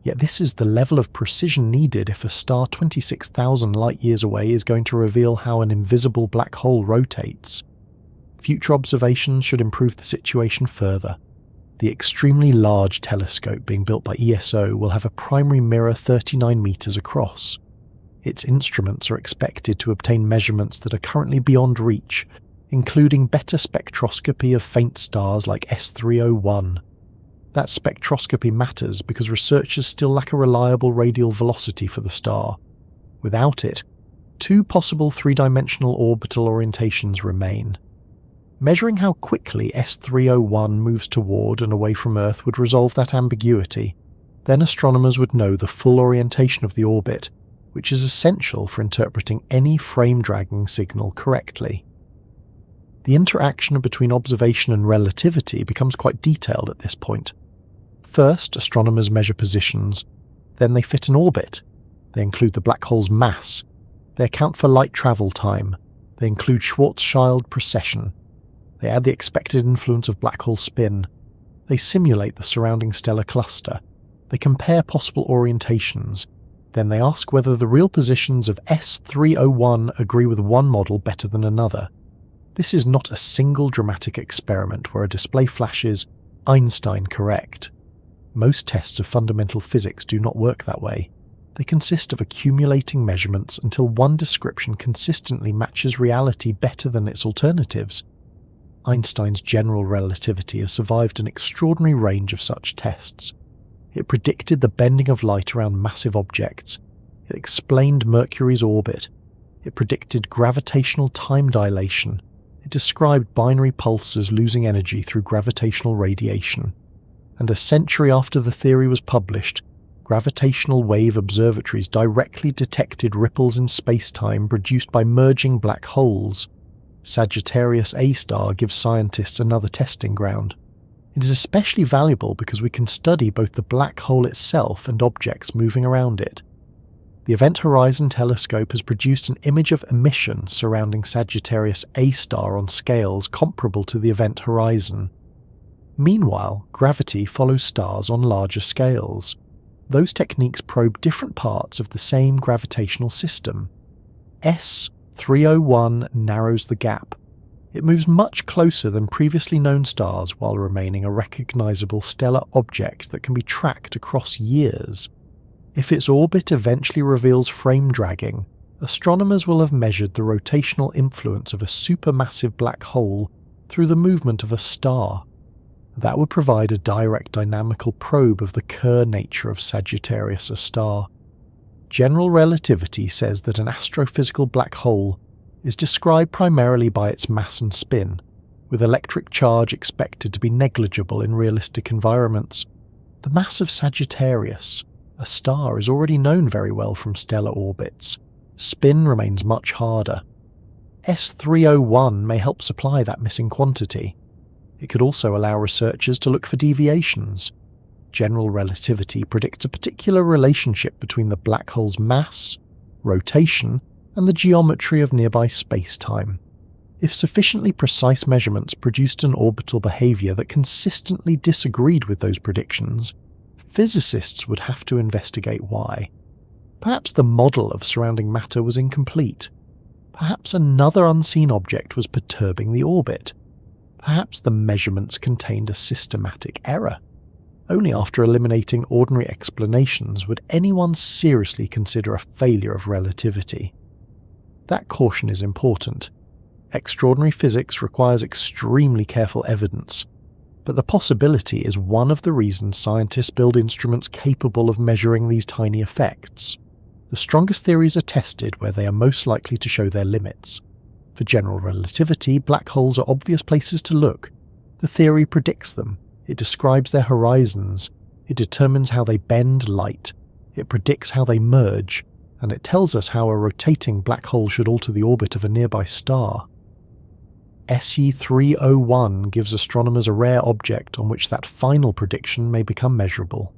[SPEAKER 1] Yet this is the level of precision needed if a star 26,000 light-years away is going to reveal how an invisible black hole rotates. Future observations should improve the situation further. The extremely large telescope being built by ESO will have a primary mirror 39 meters across. Its instruments are expected to obtain measurements that are currently beyond reach, including better spectroscopy of faint stars like S301. That spectroscopy matters because researchers still lack a reliable radial velocity for the star. Without it, 2 possible 3-dimensional orbital orientations remain. Measuring how quickly S301 moves toward and away from Earth would resolve that ambiguity. Then astronomers would know the full orientation of the orbit, which is essential for interpreting any frame-dragging signal correctly. The interaction between observation and relativity becomes quite detailed at this point. First, astronomers measure positions. Then they fit an orbit. They include the black hole's mass. They account for light travel time. They include Schwarzschild precession. They add the expected influence of black hole spin. They simulate the surrounding stellar cluster. They compare possible orientations. Then they ask whether the real positions of S301 agree with one model better than another. This is not a single dramatic experiment where a display flashes Einstein correct. Most tests of fundamental physics do not work that way. They consist of accumulating measurements until one description consistently matches reality better than its alternatives. Einstein's general relativity has survived an extraordinary range of such tests. It predicted the bending of light around massive objects. It explained Mercury's orbit. It predicted gravitational time dilation. It described binary pulsars losing energy through gravitational radiation. And a century after the theory was published, gravitational wave observatories directly detected ripples in space-time produced by merging black holes. Sagittarius A star gives scientists another testing ground. It is especially valuable because we can study both the black hole itself and objects moving around it. The Event Horizon Telescope has produced an image of emission surrounding Sagittarius A star on scales comparable to the event horizon. Meanwhile, gravity follows stars on larger scales. Those techniques probe different parts of the same gravitational system. S301 narrows the gap. It moves much closer than previously known stars while remaining a recognizable stellar object that can be tracked across years. If its orbit eventually reveals frame dragging, astronomers will have measured the rotational influence of a supermassive black hole through the movement of a star. That would provide a direct dynamical probe of the Kerr nature of Sagittarius A star. General relativity says that an astrophysical black hole is described primarily by its mass and spin, with electric charge expected to be negligible in realistic environments. The mass of Sagittarius, a star, is already known very well from stellar orbits. Spin remains much harder. S301 may help supply that missing quantity. It could also allow researchers to look for deviations. General relativity predicts a particular relationship between the black hole's mass, rotation, and the geometry of nearby space-time. If sufficiently precise measurements produced an orbital behavior that consistently disagreed with those predictions, physicists would have to investigate why. Perhaps the model of surrounding matter was incomplete. Perhaps another unseen object was perturbing the orbit. Perhaps the measurements contained a systematic error. Only after eliminating ordinary explanations would anyone seriously consider a failure of relativity. That caution is important. Extraordinary physics requires extremely careful evidence, but the possibility is one of the reasons scientists build instruments capable of measuring these tiny effects. The strongest theories are tested where they are most likely to show their limits. For general relativity, black holes are obvious places to look. The theory predicts them, it describes their horizons, it determines how they bend light, it predicts how they merge, and it tells us how a rotating black hole should alter the orbit of a nearby star. S301 gives astronomers a rare object on which that final prediction may become measurable.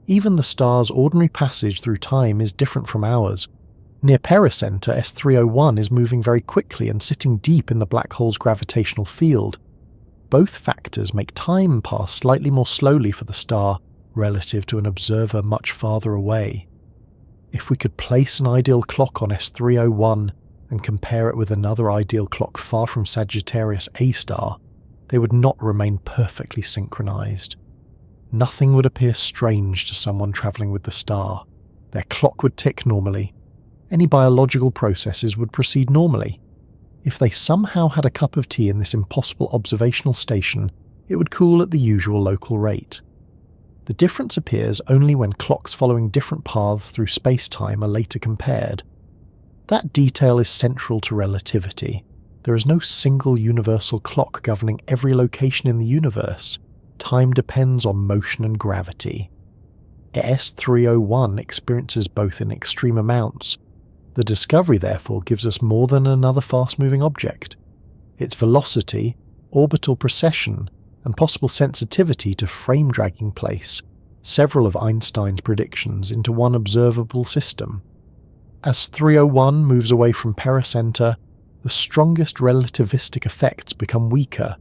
[SPEAKER 1] Even the star's ordinary passage through time is different from ours. Near pericenter, S301 is moving very quickly and sitting deep in the black hole's gravitational field. Both factors make time pass slightly more slowly for the star relative to an observer much farther away. If we could place an ideal clock on S301 and compare it with another ideal clock far from Sagittarius A star, they would not remain perfectly synchronized. Nothing would appear strange to someone travelling with the star. Their clock would tick normally. Any biological processes would proceed normally. If they somehow had a cup of tea in this impossible observational station, it would cool at the usual local rate. The difference appears only when clocks following different paths through space-time are later compared. That detail is central to relativity. There is no single universal clock governing every location in the universe. Time depends on motion and gravity. S301 experiences both in extreme amounts. The discovery, therefore, gives us more than another fast-moving object. Its velocity, orbital precession, and possible sensitivity to frame dragging place several of Einstein's predictions into one observable system. As 301 moves away from pericenter, the strongest relativistic effects become weaker.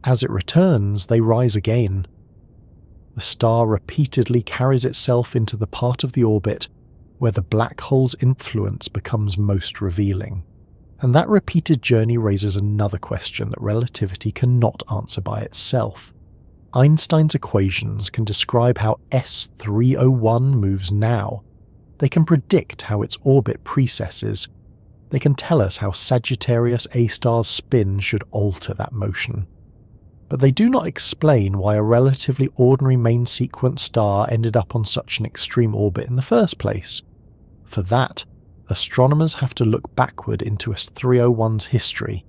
[SPEAKER 1] As it returns, they rise again. The star repeatedly carries itself into the part of the orbit where the black hole's influence becomes most revealing. And that repeated journey raises another question that relativity cannot answer by itself. Einstein's equations can describe how S301 moves now. They can predict how its orbit precesses. They can tell us how Sagittarius A star's spin should alter that motion. But they do not explain why a relatively ordinary main sequence star ended up on such an extreme orbit in the first place. For that, astronomers have to look backward into S301's history,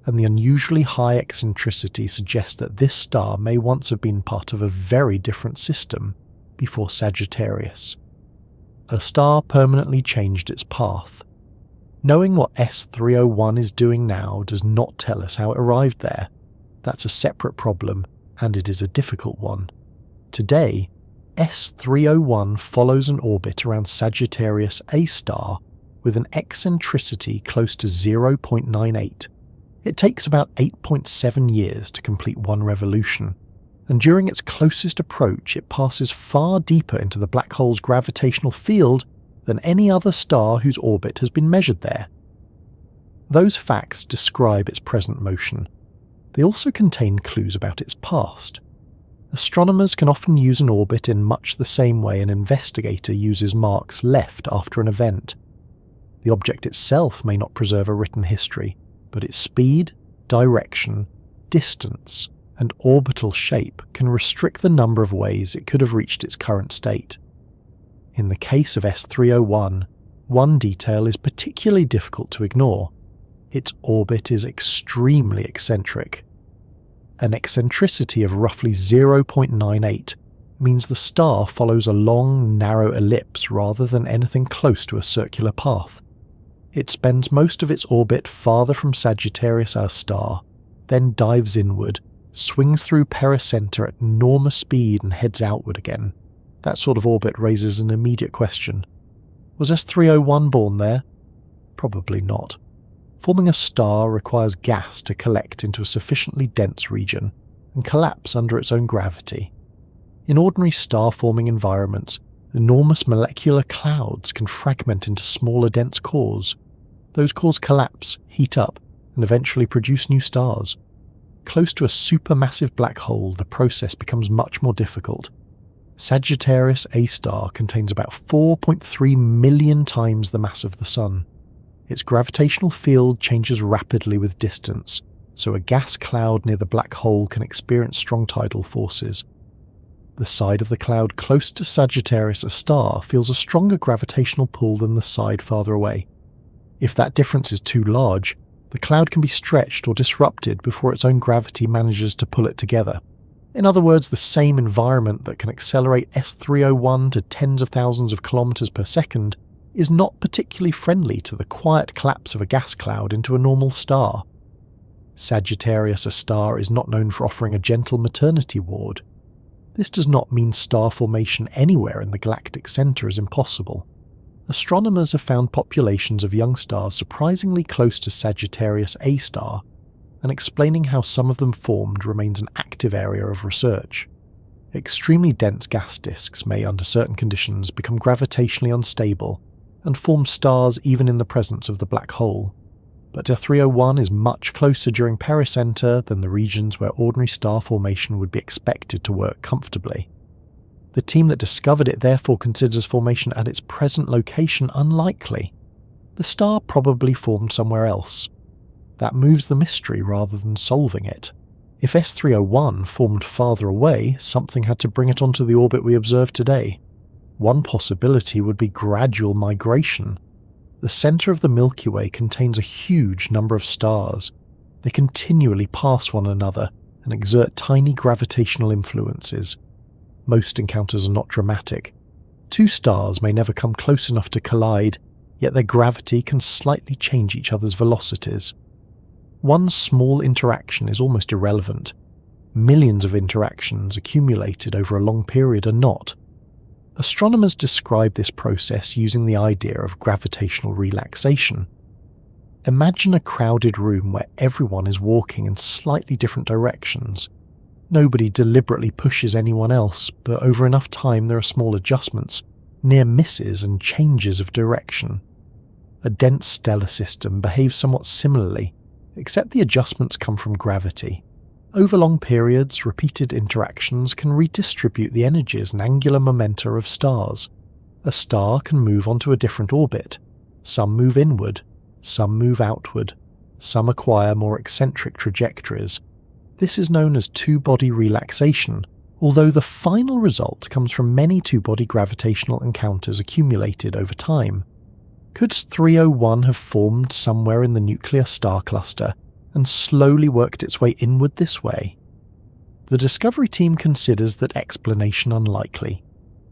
[SPEAKER 1] and the unusually high eccentricity suggests that this star may once have been part of a very different system before Sagittarius. A star permanently changed its path. Knowing what S301 is doing now does not tell us how it arrived there. That's a separate problem, and it is a difficult one. Today, S301 follows an orbit around Sagittarius A star with an eccentricity close to 0.98. It takes about 8.7 years to complete one revolution, and during its closest approach it passes far deeper into the black hole's gravitational field than any other star whose orbit has been measured there. Those facts describe its present motion. They also contain clues about its past. Astronomers can often use an orbit in much the same way an investigator uses marks left after an event. The object itself may not preserve a written history, but its speed, direction, distance, and orbital shape can restrict the number of ways it could have reached its current state. In the case of S301, one detail is particularly difficult to ignore. Its orbit is extremely eccentric. An eccentricity of roughly 0.98 means the star follows a long, narrow ellipse rather than anything close to a circular path. It spends most of its orbit farther from Sagittarius our star, then dives inward, swings through pericenter at enormous speed and heads outward again. That sort of orbit raises an immediate question. Was S301 born there? Probably not. Forming a star requires gas to collect into a sufficiently dense region and collapse under its own gravity. In ordinary star-forming environments, enormous molecular clouds can fragment into smaller dense cores. Those cores collapse, heat up, and eventually produce new stars. Close to a supermassive black hole, the process becomes much more difficult. Sagittarius A star contains about 4.3 million times the mass of the Sun. Its gravitational field changes rapidly with distance, so a gas cloud near the black hole can experience strong tidal forces. The side of the cloud close to Sagittarius, a star, feels a stronger gravitational pull than the side farther away. If that difference is too large, the cloud can be stretched or disrupted before its own gravity manages to pull it together. In other words, the same environment that can accelerate S301 to tens of thousands of kilometers per second is not particularly friendly to the quiet collapse of a gas cloud into a normal star. Sagittarius, a star, is not known for offering a gentle maternity ward. This does not mean star formation anywhere in the galactic centre is impossible. Astronomers have found populations of young stars surprisingly close to Sagittarius A star, and explaining how some of them formed remains an active area of research. Extremely dense gas disks may, under certain conditions, become gravitationally unstable and form stars even in the presence of the black hole. But S301 is much closer during pericenter than the regions where ordinary star formation would be expected to work comfortably. The team that discovered it therefore considers formation at its present location unlikely. The star probably formed somewhere else. That moves the mystery rather than solving it. If S301 formed farther away, something had to bring it onto the orbit we observe today. One possibility would be gradual migration. The centre of the Milky Way contains a huge number of stars. They continually pass one another and exert tiny gravitational influences. Most encounters are not dramatic. Two stars may never come close enough to collide, yet their gravity can slightly change each other's velocities. One small interaction is almost irrelevant. Millions of interactions accumulated over a long period are not. Astronomers describe this process using the idea of gravitational relaxation. Imagine a crowded room where everyone is walking in slightly different directions. Nobody deliberately pushes anyone else, but over enough time there are small adjustments, near misses and changes of direction. A dense stellar system behaves somewhat similarly, except the adjustments come from gravity. Over long periods, repeated interactions can redistribute the energies and angular momenta of stars. A star can move onto a different orbit. Some move inward, some move outward, some acquire more eccentric trajectories. This is known as two-body relaxation, although the final result comes from many two-body gravitational encounters accumulated over time. Could S301 have formed somewhere in the nuclear star cluster and slowly worked its way inward this way? The Discovery team considers that explanation unlikely.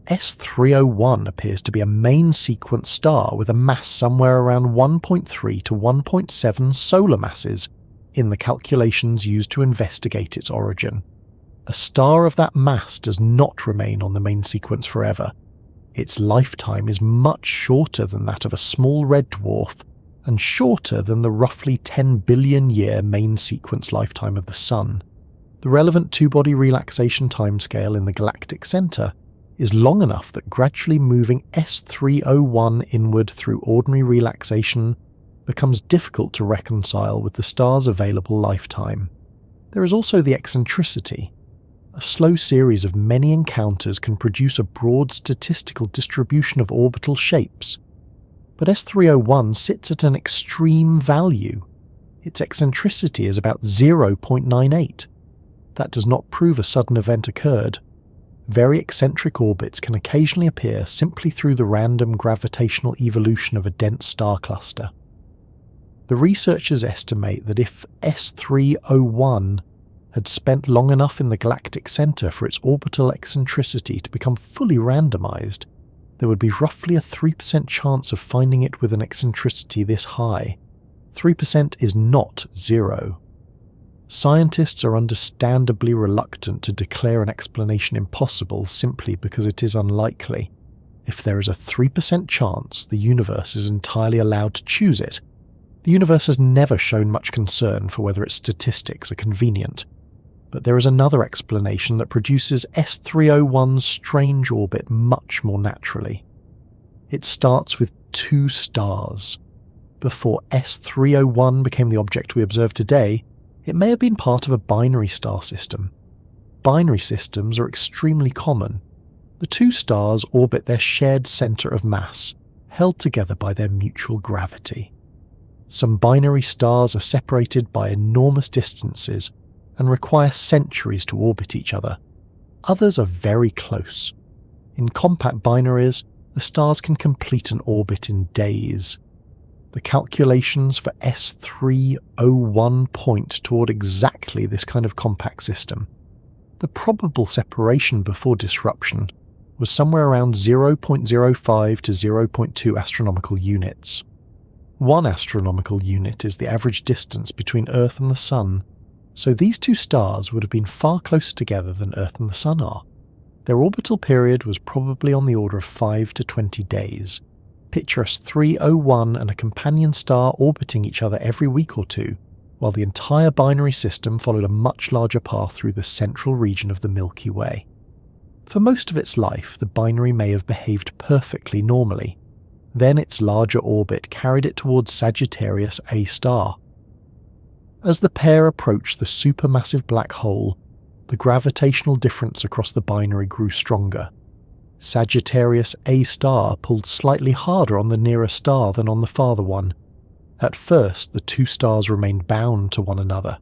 [SPEAKER 1] S301 appears to be a main sequence star with a mass somewhere around 1.3 to 1.7 solar masses in the calculations used to investigate its origin. A star of that mass does not remain on the main sequence forever. Its lifetime is much shorter than that of a small red dwarf, and shorter than the roughly 10 billion year main sequence lifetime of the Sun. The relevant two-body relaxation timescale in the galactic centre is long enough that gradually moving S301 inward through ordinary relaxation becomes difficult to reconcile with the star's available lifetime. There is also the eccentricity. A slow series of many encounters can produce a broad statistical distribution of orbital shapes. But S301 sits at an extreme value. Its eccentricity is about 0.98. That does not prove a sudden event occurred. Very eccentric orbits can occasionally appear simply through the random gravitational evolution of a dense star cluster. The researchers estimate that if S301 had spent long enough in the galactic centre for its orbital eccentricity to become fully randomized, there would be roughly a 3% chance of finding it with an eccentricity this high. 3% is not zero. Scientists are understandably reluctant to declare an explanation impossible simply because it is unlikely. If there is a 3% chance, the universe is entirely allowed to choose it. The universe has never shown much concern for whether its statistics are convenient. But there is another explanation that produces S301's strange orbit much more naturally. It starts with two stars. Before S301 became the object we observe today, it may have been part of a binary star system. Binary systems are extremely common. The two stars orbit their shared centre of mass, held together by their mutual gravity. Some binary stars are separated by enormous distances and require centuries to orbit each other. Others are very close. In compact binaries, the stars can complete an orbit in days. The calculations for S301 point toward exactly this kind of compact system. The probable separation before disruption was somewhere around 0.05 to 0.2 astronomical units. 1 astronomical unit is the average distance between Earth and the Sun, so these two stars would have been far closer together than Earth and the Sun are. Their orbital period was probably on the order of 5 to 20 days. Picture S301 and a companion star orbiting each other every week or two, while the entire binary system followed a much larger path through the central region of the Milky Way. For most of its life, the binary may have behaved perfectly normally. Then its larger orbit carried it towards Sagittarius A star. As the pair approached the supermassive black hole, the gravitational difference across the binary grew stronger. Sagittarius A star pulled slightly harder on the nearer star than on the farther one. At first, the two stars remained bound to one another.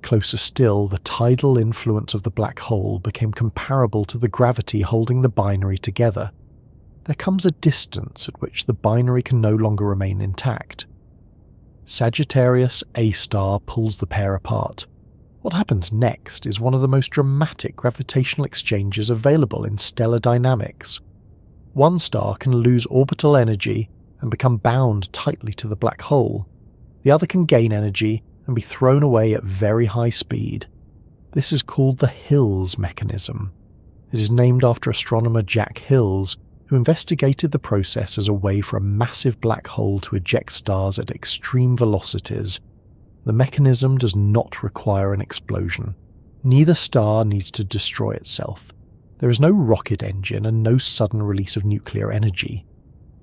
[SPEAKER 1] Closer still, the tidal influence of the black hole became comparable to the gravity holding the binary together. There comes a distance at which the binary can no longer remain intact. Sagittarius A star pulls the pair apart. What happens next is one of the most dramatic gravitational exchanges available in stellar dynamics. One star can lose orbital energy and become bound tightly to the black hole. The other can gain energy and be thrown away at very high speed. This is called the Hills mechanism. It is named after astronomer Jack Hills, who investigated the process as a way for a massive black hole to eject stars at extreme velocities. The mechanism does not require an explosion. Neither star needs to destroy itself. There is no rocket engine and no sudden release of nuclear energy.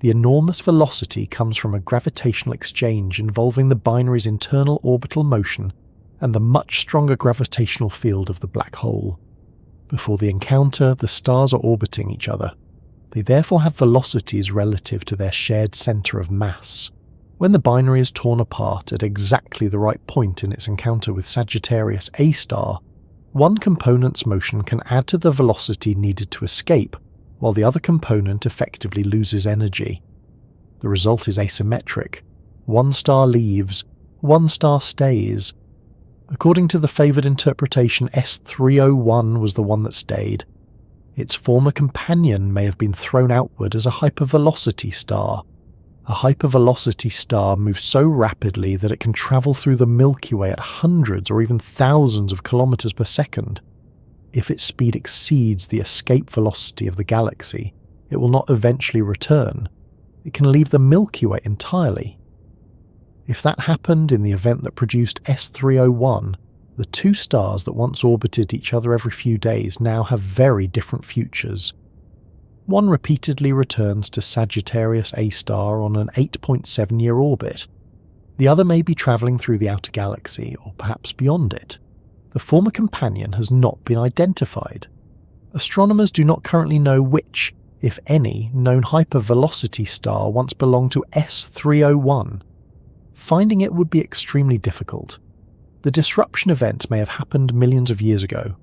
[SPEAKER 1] The enormous velocity comes from a gravitational exchange involving the binary's internal orbital motion and the much stronger gravitational field of the black hole. Before the encounter, the stars are orbiting each other. They therefore have velocities relative to their shared centre of mass. When the binary is torn apart at exactly the right point in its encounter with Sagittarius A star, one component's motion can add to the velocity needed to escape, while the other component effectively loses energy. The result is asymmetric. One star leaves, one star stays. According to the favoured interpretation, S301 was the one that stayed. Its former companion may have been thrown outward as a hypervelocity star. A hypervelocity star moves so rapidly that it can travel through the Milky Way at hundreds or even thousands of kilometers per second. If its speed exceeds the escape velocity of the galaxy, it will not eventually return. It can leave the Milky Way entirely. If that happened in the event that produced S301, the two stars that once orbited each other every few days now have very different futures. One repeatedly returns to Sagittarius A star on an 8.7-year orbit. The other may be travelling through the outer galaxy, or perhaps beyond it. The former companion has not been identified. Astronomers do not currently know which, if any, known hypervelocity star once belonged to S301. Finding it would be extremely difficult. The disruption event may have happened millions of years ago.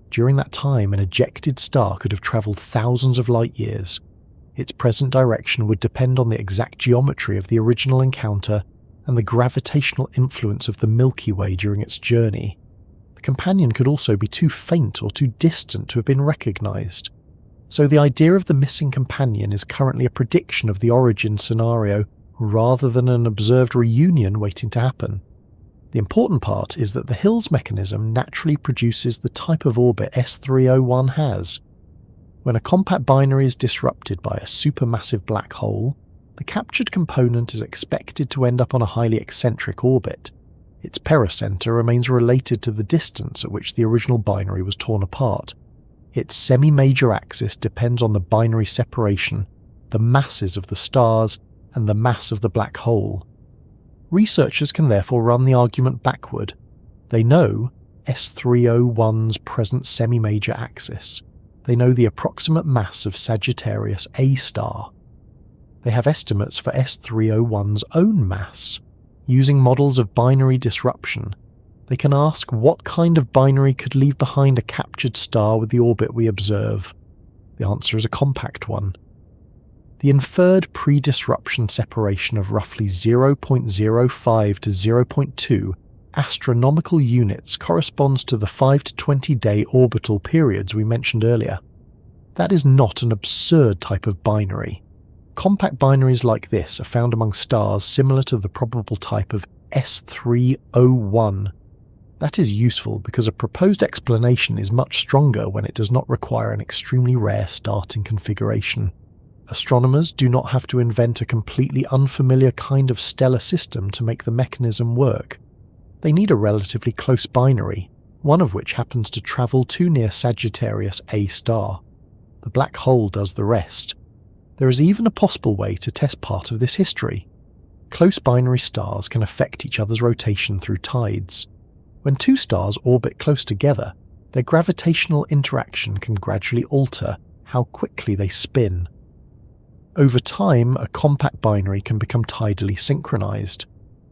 [SPEAKER 1] During that time, an ejected star could have travelled thousands of light years. Its present direction would depend on the exact geometry of the original encounter and the gravitational influence of the Milky Way during its journey. The companion could also be too faint or too distant to have been recognised. So the idea of the missing companion is currently a prediction of the origin scenario rather than an observed reunion waiting to happen. The important part is that the Hills mechanism naturally produces the type of orbit S301 has. When a compact binary is disrupted by a supermassive black hole, the captured component is expected to end up on a highly eccentric orbit. Its pericentre remains related to the distance at which the original binary was torn apart. Its semi-major axis depends on the binary separation, the masses of the stars, and the mass of the black hole. Researchers can therefore run the argument backward. They know S301's present semi-major axis. They know the approximate mass of Sagittarius A star. They have estimates for S301's own mass. Using models of binary disruption, they can ask what kind of binary could leave behind a captured star with the orbit we observe. The answer is a compact one. The inferred pre-disruption separation of roughly 0.05 to 0.2 astronomical units corresponds to the 5 to 20 day orbital periods we mentioned earlier. That is not an absurd type of binary. Compact binaries like this are found among stars similar to the probable type of S301. That is useful because a proposed explanation is much stronger when it does not require an extremely rare starting configuration. Astronomers do not have to invent a completely unfamiliar kind of stellar system to make the mechanism work. They need a relatively close binary, one of which happens to travel too near Sagittarius A star. The black hole does the rest. There is even a possible way to test part of this history. Close binary stars can affect each other's rotation through tides. When two stars orbit close together, their gravitational interaction can gradually alter how quickly they spin. Over time, a compact binary can become tidally synchronized.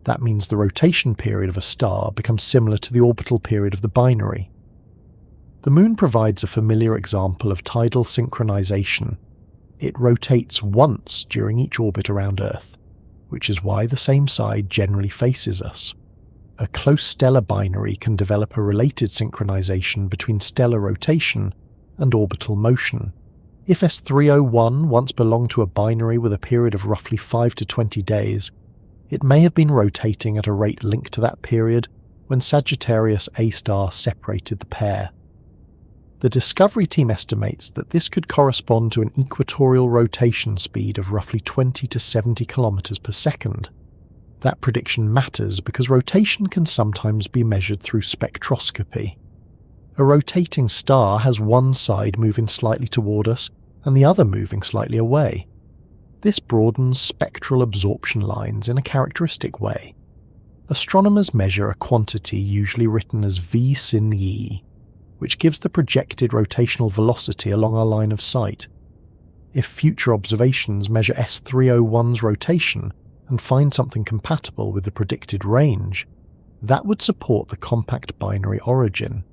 [SPEAKER 1] That means the rotation period of a star becomes similar to the orbital period of the binary. The Moon provides a familiar example of tidal synchronization. It rotates once during each orbit around Earth, which is why the same side generally faces us. A close stellar binary can develop a related synchronization between stellar rotation and orbital motion. If S301 once belonged to a binary with a period of roughly 5 to 20 days, it may have been rotating at a rate linked to that period when Sagittarius A star separated the pair. The Discovery team estimates that this could correspond to an equatorial rotation speed of roughly 20 to 70 kilometers per second. That prediction matters because rotation can sometimes be measured through spectroscopy. A rotating star has one side moving slightly toward us and the other moving slightly away. This broadens spectral absorption lines in a characteristic way. Astronomers measure a quantity usually written as v sin e, which gives the projected rotational velocity along our line of sight. If future observations measure S301's rotation and find something compatible with the predicted range, that would support the compact binary origin.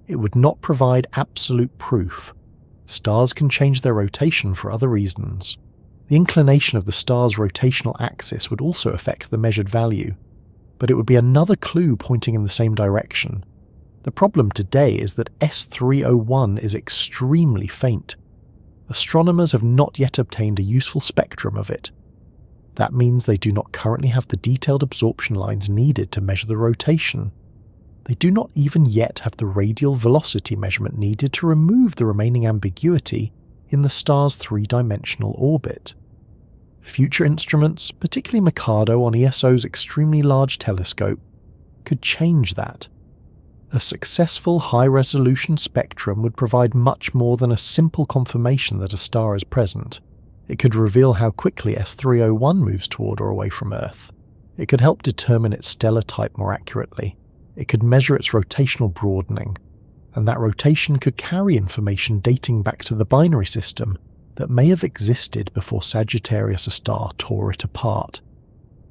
[SPEAKER 1] It would not provide absolute proof. Stars can change their rotation for other reasons. The inclination of the star's rotational axis would also affect the measured value, but it would be another clue pointing in the same direction. The problem today is that S301 is extremely faint. Astronomers have not yet obtained a useful spectrum of it. That means they do not currently have the detailed absorption lines needed to measure the rotation. They do not even yet have the radial velocity measurement needed to remove the remaining ambiguity in the star's three-dimensional orbit. Future instruments, particularly Mikado on ESO's extremely large telescope, could change that. A successful high-resolution spectrum would provide much more than a simple confirmation that a star is present. It could reveal how quickly S301 moves toward or away from Earth. It could help determine its stellar type more accurately. It could measure its rotational broadening, and that rotation could carry information dating back to the binary system that may have existed before Sagittarius A star tore it apart.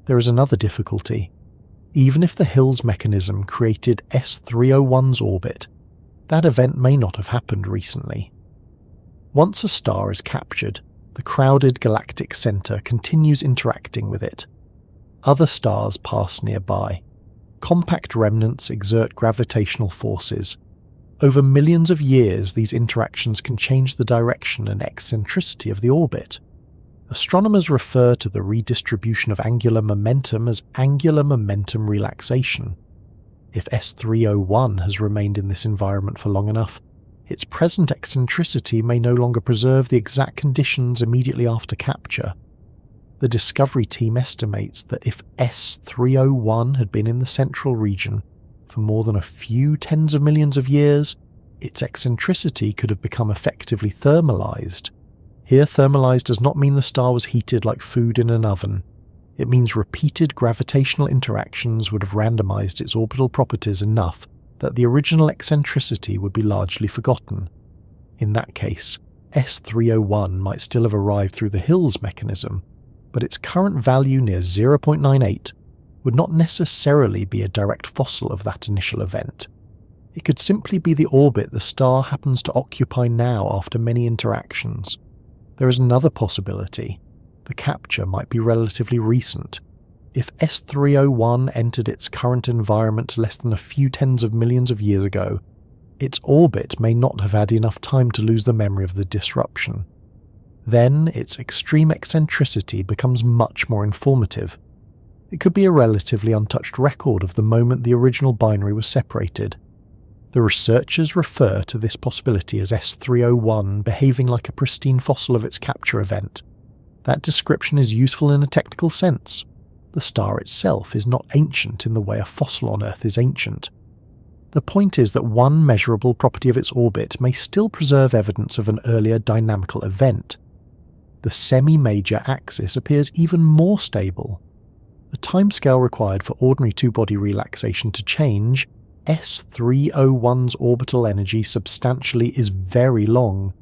[SPEAKER 1] There is another difficulty. Even if the Hills mechanism created S301's orbit, that event may not have happened recently. Once a star is captured, the crowded galactic center continues interacting with it. Other stars pass nearby. Compact remnants exert gravitational forces. Over millions of years, these interactions can change the direction and eccentricity of the orbit. Astronomers refer to the redistribution of angular momentum as angular momentum relaxation. If S301 has remained in this environment for long enough, its present eccentricity may no longer preserve the exact conditions immediately after capture. The Discovery team estimates that if S301 had been in the central region for more than a few tens of millions of years, its eccentricity could have become effectively thermalized. Here, thermalized does not mean the star was heated like food in an oven. It means repeated gravitational interactions would have randomized its orbital properties enough that the original eccentricity would be largely forgotten. In that case, S301 might still have arrived through the Hills mechanism, but its current value near 0.98 would not necessarily be a direct fossil of that initial event. It could simply be the orbit the star happens to occupy now after many interactions. There is another possibility. The capture might be relatively recent. If S301 entered its current environment less than a few tens of millions of years ago, its orbit may not have had enough time to lose the memory of the disruption. Then its extreme eccentricity becomes much more informative. It could be a relatively untouched record of the moment the original binary was separated. The researchers refer to this possibility as S301 behaving like a pristine fossil of its capture event. That description is useful in a technical sense. The star itself is not ancient in the way a fossil on Earth is ancient. The point is that one measurable property of its orbit may still preserve evidence of an earlier dynamical event. The semi-major axis appears even more stable. The timescale required for ordinary two-body relaxation to change, S301's orbital energy substantially, is very long.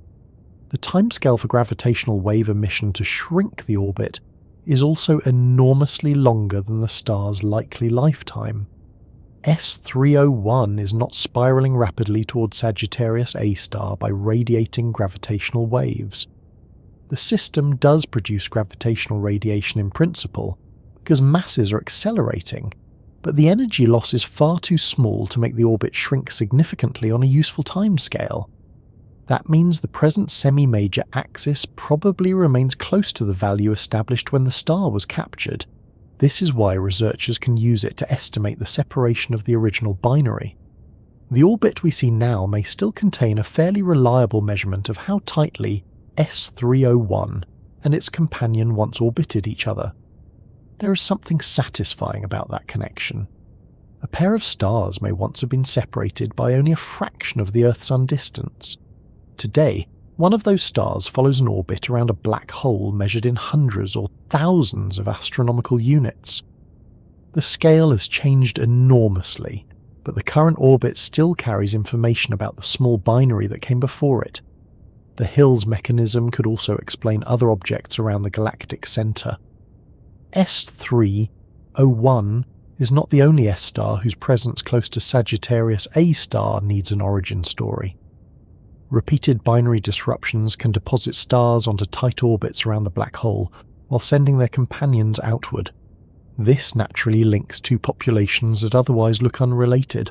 [SPEAKER 1] The timescale for gravitational wave emission to shrink the orbit is also enormously longer than the star's likely lifetime. S301 is not spiraling rapidly towards Sagittarius A star by radiating gravitational waves. The system does produce gravitational radiation in principle, because masses are accelerating, but the energy loss is far too small to make the orbit shrink significantly on a useful timescale. That means the present semi-major axis probably remains close to the value established when the star was captured. This is why researchers can use it to estimate the separation of the original binary. The orbit we see now may still contain a fairly reliable measurement of how tightly S301 and its companion once orbited each other. There is something satisfying about that connection. A pair of stars may once have been separated by only a fraction of the Earth-Sun distance. Today, one of those stars follows an orbit around a black hole measured in hundreds or thousands of astronomical units. The scale has changed enormously, but the current orbit still carries information about the small binary that came before it. The Hill's mechanism could also explain other objects around the galactic center. S301 is not the only S-star whose presence close to Sagittarius A star needs an origin story. Repeated binary disruptions can deposit stars onto tight orbits around the black hole, while sending their companions outward. This naturally links two populations that otherwise look unrelated.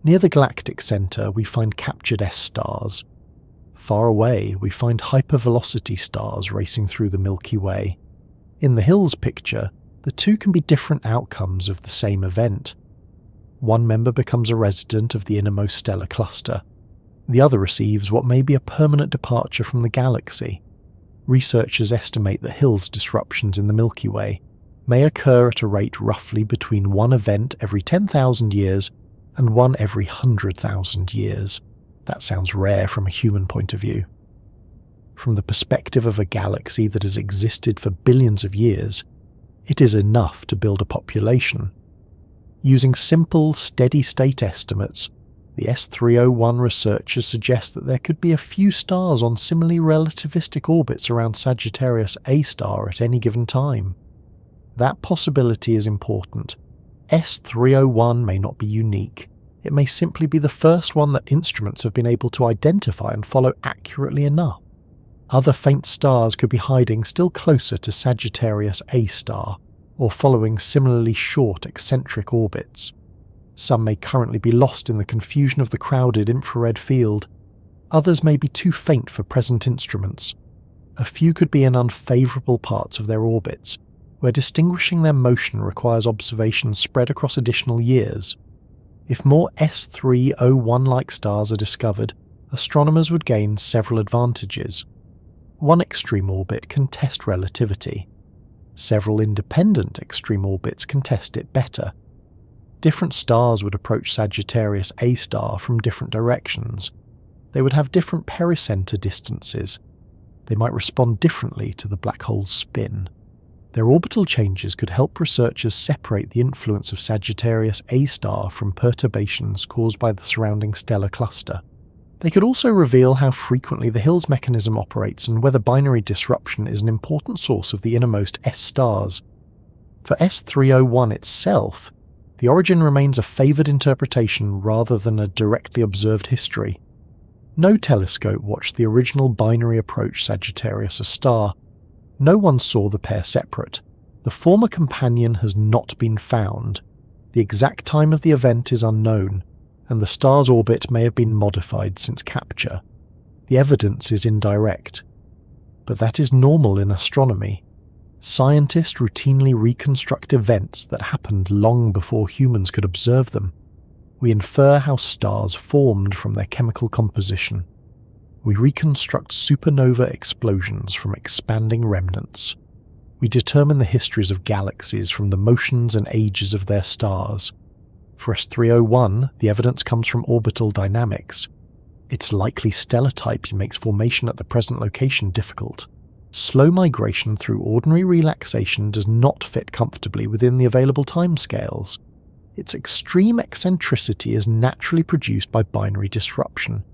[SPEAKER 1] Near the galactic center, we find captured S-stars. Far away, we find hypervelocity stars racing through the Milky Way. In the Hills picture, the two can be different outcomes of the same event. One member becomes a resident of the innermost stellar cluster. The other receives what may be a permanent departure from the galaxy. Researchers estimate that Hill's disruptions in the Milky Way may occur at a rate roughly between one event every 10,000 years and one every 100,000 years. That sounds rare from a human point of view. From the perspective of a galaxy that has existed for billions of years, it is enough to build a population. Using simple, steady-state estimates, the S301 researchers suggest that there could be a few stars on similarly relativistic orbits around Sagittarius A star at any given time. That possibility is important. S301 may not be unique. It may simply be the first one that instruments have been able to identify and follow accurately enough. Other faint stars could be hiding still closer to Sagittarius A star, or following similarly short eccentric orbits. Some may currently be lost in the confusion of the crowded infrared field. Others may be too faint for present instruments. A few could be in unfavourable parts of their orbits, where distinguishing their motion requires observations spread across additional years. If more S301-like stars are discovered, astronomers would gain several advantages. One extreme orbit can test relativity. Several independent extreme orbits can test it better. Different stars would approach Sagittarius A star from different directions. They would have different pericenter distances. They might respond differently to the black hole's spin. Their orbital changes could help researchers separate the influence of Sagittarius A star from perturbations caused by the surrounding stellar cluster. They could also reveal how frequently the Hill's mechanism operates and whether binary disruption is an important source of the innermost S stars. For S301 itself, the origin remains a favoured interpretation rather than a directly observed history. No telescope watched the original binary approach Sagittarius a star. No one saw the pair separate. The former companion has not been found. The exact time of the event is unknown, and the star's orbit may have been modified since capture. The evidence is indirect. But that is normal in astronomy. Scientists routinely reconstruct events that happened long before humans could observe them. We infer how stars formed from their chemical composition. We reconstruct supernova explosions from expanding remnants. We determine the histories of galaxies from the motions and ages of their stars. For S301, the evidence comes from orbital dynamics. Its likely stellar type makes formation at the present location difficult. Slow migration through ordinary relaxation does not fit comfortably within the available timescales. Its extreme eccentricity is naturally produced by binary disruption.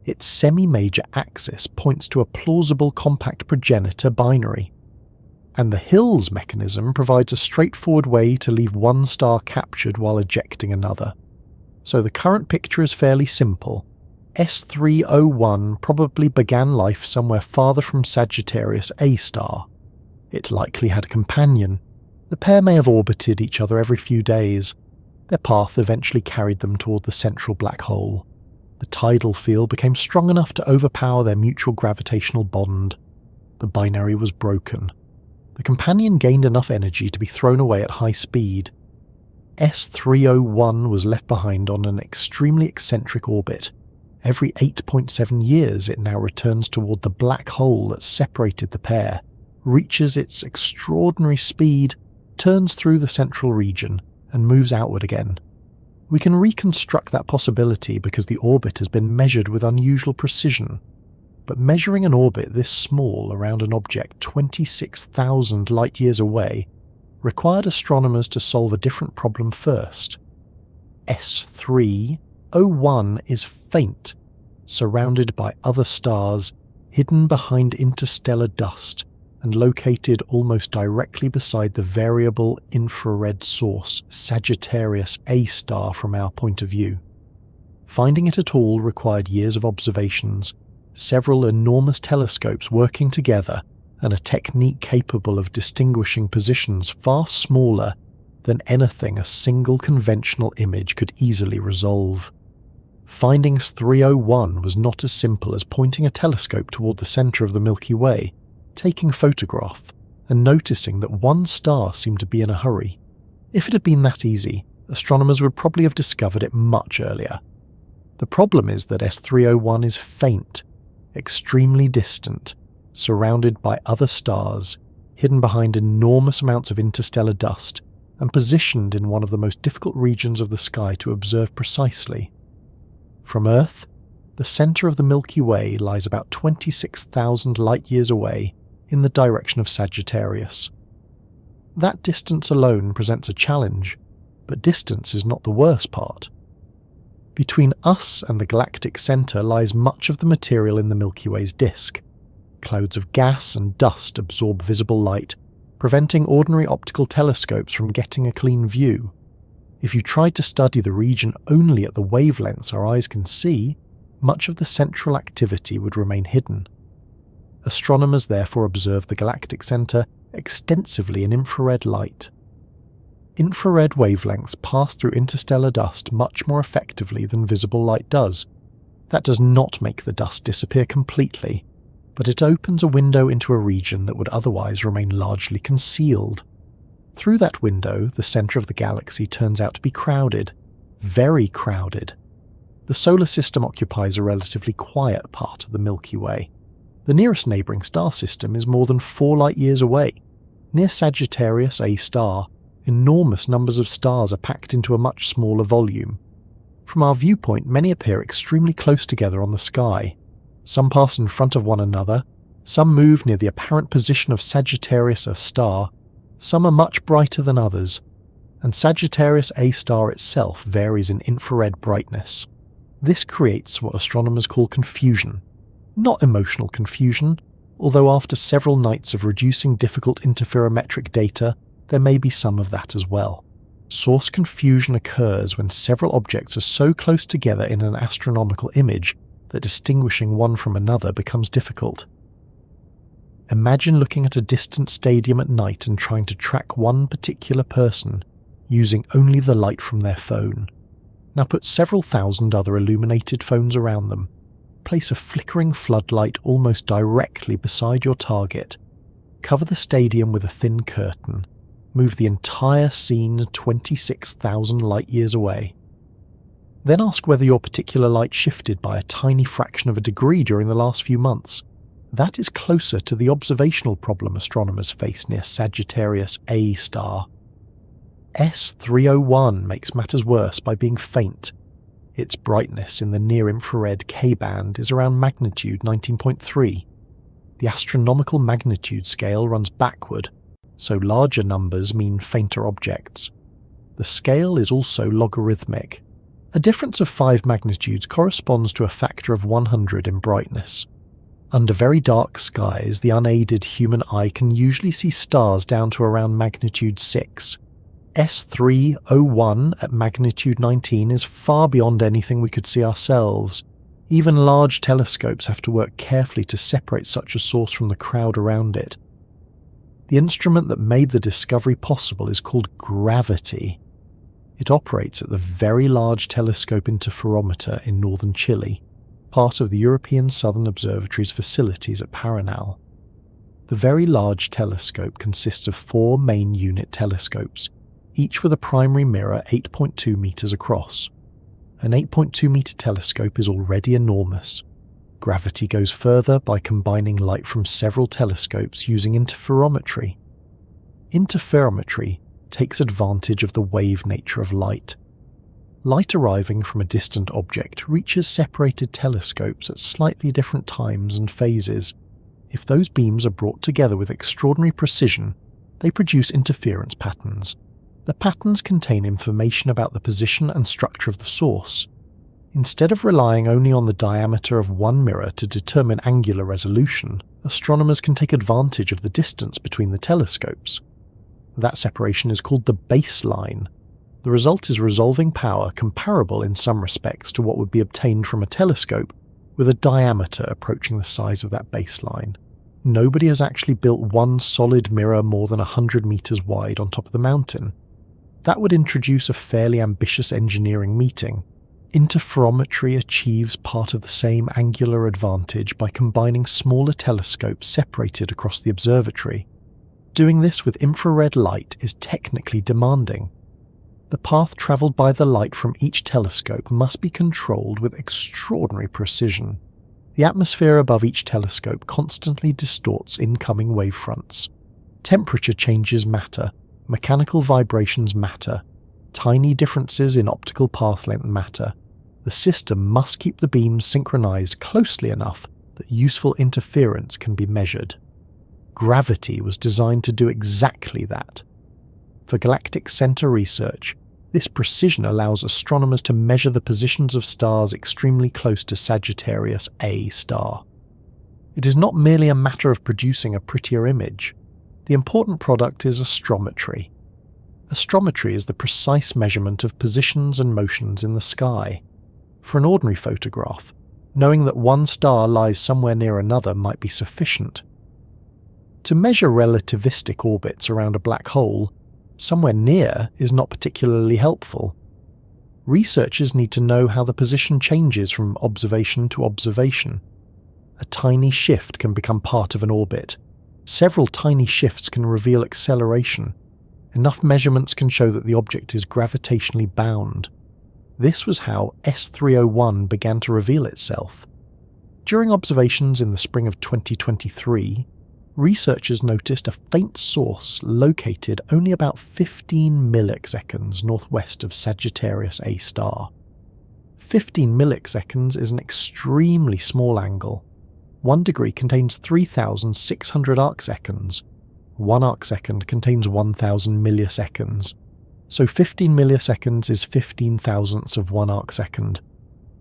[SPEAKER 1] Its semi-major axis points to a plausible compact progenitor binary. And the Hill's mechanism provides a straightforward way to leave one star captured while ejecting another. So the current picture is fairly simple. S301 probably began life somewhere farther from Sagittarius A star. It likely had a companion. The pair may have orbited each other every few days. Their path eventually carried them toward the central black hole. The tidal field became strong enough to overpower their mutual gravitational bond. The binary was broken. The companion gained enough energy to be thrown away at high speed. S301 was left behind on an extremely eccentric orbit. Every 8.7 years it now returns toward the black hole that separated the pair, reaches its extraordinary speed, turns through the central region, and moves outward again. We can reconstruct that possibility because the orbit has been measured with unusual precision. But measuring an orbit this small around an object 26,000 light-years away required astronomers to solve a different problem first. S301 is faint, surrounded by other stars, hidden behind interstellar dust, and located almost directly beside the variable infrared source Sagittarius A star from our point of view. Finding it at all required years of observations, several enormous telescopes working together, and a technique capable of distinguishing positions far smaller than anything a single conventional image could easily resolve. Finding S301 was not as simple as pointing a telescope toward the centre of the Milky Way, taking a photograph, and noticing that one star seemed to be in a hurry. If it had been that easy, astronomers would probably have discovered it much earlier. The problem is that S301 is faint, extremely distant, surrounded by other stars, hidden behind enormous amounts of interstellar dust, and positioned in one of the most difficult regions of the sky to observe precisely. From Earth, the centre of the Milky Way lies about 26,000 light-years away in the direction of Sagittarius. That distance alone presents a challenge, but distance is not the worst part. Between us and the galactic centre lies much of the material in the Milky Way's disk. Clouds of gas and dust absorb visible light, preventing ordinary optical telescopes from getting a clean view. If you tried to study the region only at the wavelengths our eyes can see, much of the central activity would remain hidden. Astronomers therefore observe the galactic centre extensively in infrared light. Infrared wavelengths pass through interstellar dust much more effectively than visible light does. That does not make the dust disappear completely, but it opens a window into a region that would otherwise remain largely concealed. Through that window, the centre of the galaxy turns out to be crowded, very crowded. The solar system occupies a relatively quiet part of the Milky Way. The nearest neighbouring star system is more than 4 light-years away. Near Sagittarius A star, enormous numbers of stars are packed into a much smaller volume. From our viewpoint, many appear extremely close together on the sky. Some pass in front of one another, some move near the apparent position of Sagittarius A star, some are much brighter than others, and Sagittarius A star itself varies in infrared brightness. This creates what astronomers call confusion. Not emotional confusion, although after several nights of reducing difficult interferometric data, there may be some of that as well. Source confusion occurs when several objects are so close together in an astronomical image that distinguishing one from another becomes difficult. Imagine looking at a distant stadium at night and trying to track one particular person using only the light from their phone. Now put several thousand other illuminated phones around them. Place a flickering floodlight almost directly beside your target. Cover the stadium with a thin curtain. Move the entire scene 26,000 light-years away. Then ask whether your particular light shifted by a tiny fraction of a degree during the last few months. That is closer to the observational problem astronomers face near Sagittarius A star. S301 makes matters worse by being faint. Its brightness in the near-infrared K-band is around magnitude 19.3. The astronomical magnitude scale runs backward, so larger numbers mean fainter objects. The scale is also logarithmic. A difference of 5 magnitudes corresponds to a factor of 100 in brightness. Under very dark skies, the unaided human eye can usually see stars down to around magnitude 6. S301 at magnitude 19 is far beyond anything we could see ourselves. Even large telescopes have to work carefully to separate such a source from the crowd around it. The instrument that made the discovery possible is called gravity. It operates at the Very Large Telescope Interferometer in northern Chile, part of the European Southern Observatory's facilities at Paranal. The Very Large Telescope consists of 4 main unit telescopes, each with a primary mirror 8.2 meters across. An 8.2 meter telescope is already enormous. Gravity goes further by combining light from several telescopes using interferometry. Interferometry takes advantage of the wave nature of light. Light arriving from a distant object reaches separated telescopes at slightly different times and phases. If those beams are brought together with extraordinary precision, they produce interference patterns. The patterns contain information about the position and structure of the source. Instead of relying only on the diameter of one mirror to determine angular resolution, astronomers can take advantage of the distance between the telescopes. That separation is called the baseline. The result is resolving power comparable in some respects to what would be obtained from a telescope with a diameter approaching the size of that baseline. Nobody has actually built one solid mirror more than 100 meters wide on top of the mountain. That would introduce a fairly ambitious engineering meeting. Interferometry achieves part of the same angular advantage by combining smaller telescopes separated across the observatory. Doing this with infrared light is technically demanding. The path travelled by the light from each telescope must be controlled with extraordinary precision. The atmosphere above each telescope constantly distorts incoming wavefronts. Temperature changes matter, mechanical vibrations matter, tiny differences in optical path length matter. The system must keep the beams synchronized closely enough that useful interference can be measured. Gravity was designed to do exactly that. For galactic center research, this precision allows astronomers to measure the positions of stars extremely close to Sagittarius A star. It is not merely a matter of producing a prettier image. The important product is astrometry. Astrometry is the precise measurement of positions and motions in the sky. For an ordinary photograph, knowing that one star lies somewhere near another might be sufficient. To measure relativistic orbits around a black hole, somewhere near is not particularly helpful. Researchers need to know how the position changes from observation to observation. A tiny shift can become part of an orbit. Several tiny shifts can reveal acceleration. Enough measurements can show that the object is gravitationally bound. This was how S301 began to reveal itself. During observations in the spring of 2023, researchers noticed a faint source located only about 15 milliseconds northwest of Sagittarius A star. 15 milliseconds is an extremely small angle. 1 degree contains 3,600 arcseconds. 1 arcsecond contains 1,000 milliseconds. So 15 milliseconds is 15 thousandths of 1 arcsecond.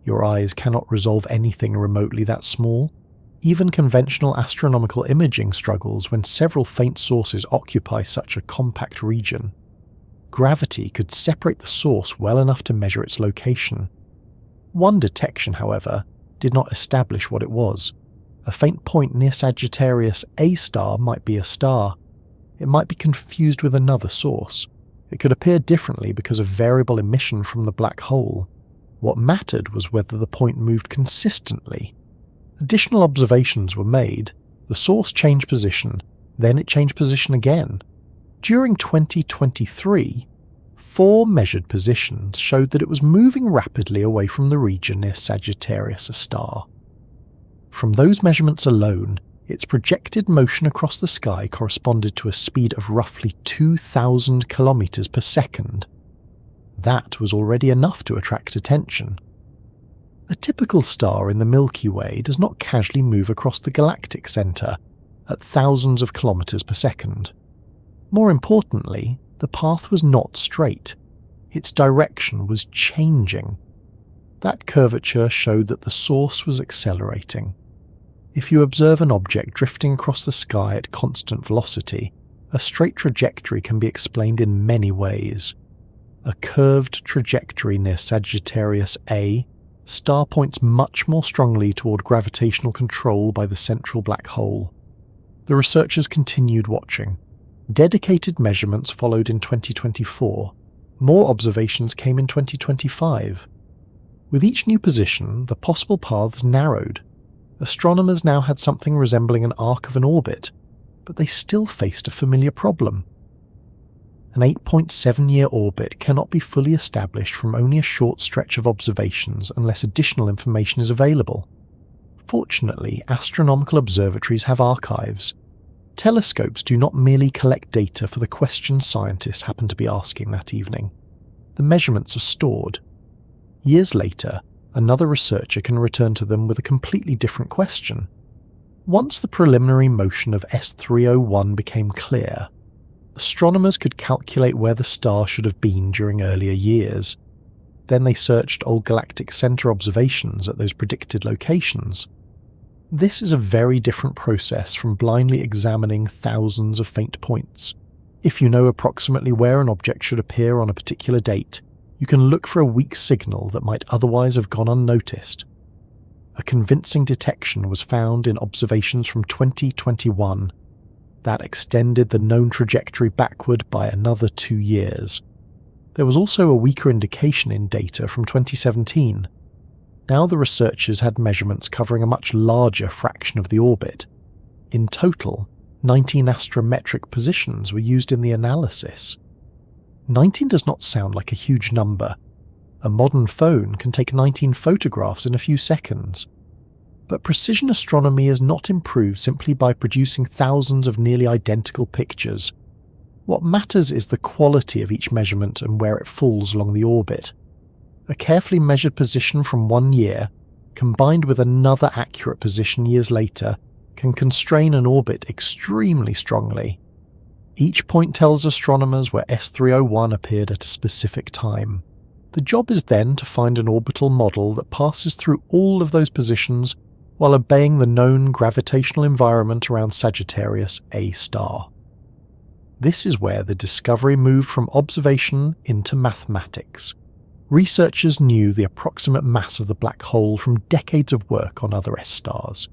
[SPEAKER 1] Your eyes cannot resolve anything remotely that small. Even conventional astronomical imaging struggles when several faint sources occupy such a compact region. Gravity could separate the source well enough to measure its location. One detection, however, did not establish what it was. A faint point near Sagittarius A star might be a star. It might be confused with another source. It could appear differently because of variable emission from the black hole. What mattered was whether the point moved consistently. Additional observations were made. The source changed position, then it changed position again. During 2023, 4 measured positions showed that it was moving rapidly away from the region near Sagittarius A star. From those measurements alone, its projected motion across the sky corresponded to a speed of roughly 2,000 kilometers per second. That was already enough to attract attention. A typical star in the Milky Way does not casually move across the galactic center at thousands of kilometers per second. More importantly, the path was not straight. Its direction was changing. That curvature showed that the source was accelerating. If you observe an object drifting across the sky at constant velocity, a straight trajectory can be explained in many ways. A curved trajectory near Sagittarius A star points much more strongly toward gravitational control by the central black hole. The researchers continued watching. Dedicated measurements followed in 2024. More observations came in 2025. With each new position, the possible paths narrowed. Astronomers now had something resembling an arc of an orbit, but they still faced a familiar problem. An 8.7-year orbit cannot be fully established from only a short stretch of observations unless additional information is available. Fortunately, astronomical observatories have archives. Telescopes do not merely collect data for the questions scientists happen to be asking that evening. The measurements are stored. Years later, another researcher can return to them with a completely different question. Once the preliminary motion of S301 became clear, astronomers could calculate where the star should have been during earlier years. Then they searched old galactic center observations at those predicted locations. This is a very different process from blindly examining thousands of faint points. If you know approximately where an object should appear on a particular date, you can look for a weak signal that might otherwise have gone unnoticed. A convincing detection was found in observations from 2021. That extended the known trajectory backward by another 2 years. There was also a weaker indication in data from 2017. Now the researchers had measurements covering a much larger fraction of the orbit. In total, 19 astrometric positions were used in the analysis. 19 does not sound like a huge number. A modern phone can take 19 photographs in a few seconds. But precision astronomy is not improved simply by producing thousands of nearly identical pictures. What matters is the quality of each measurement and where it falls along the orbit. A carefully measured position from 1 year, combined with another accurate position years later, can constrain an orbit extremely strongly. Each point tells astronomers where S301 appeared at a specific time. The job is then to find an orbital model that passes through all of those positions while obeying the known gravitational environment around Sagittarius A star. This is where the discovery moved from observation into mathematics. Researchers knew the approximate mass of the black hole from decades of work on other S stars.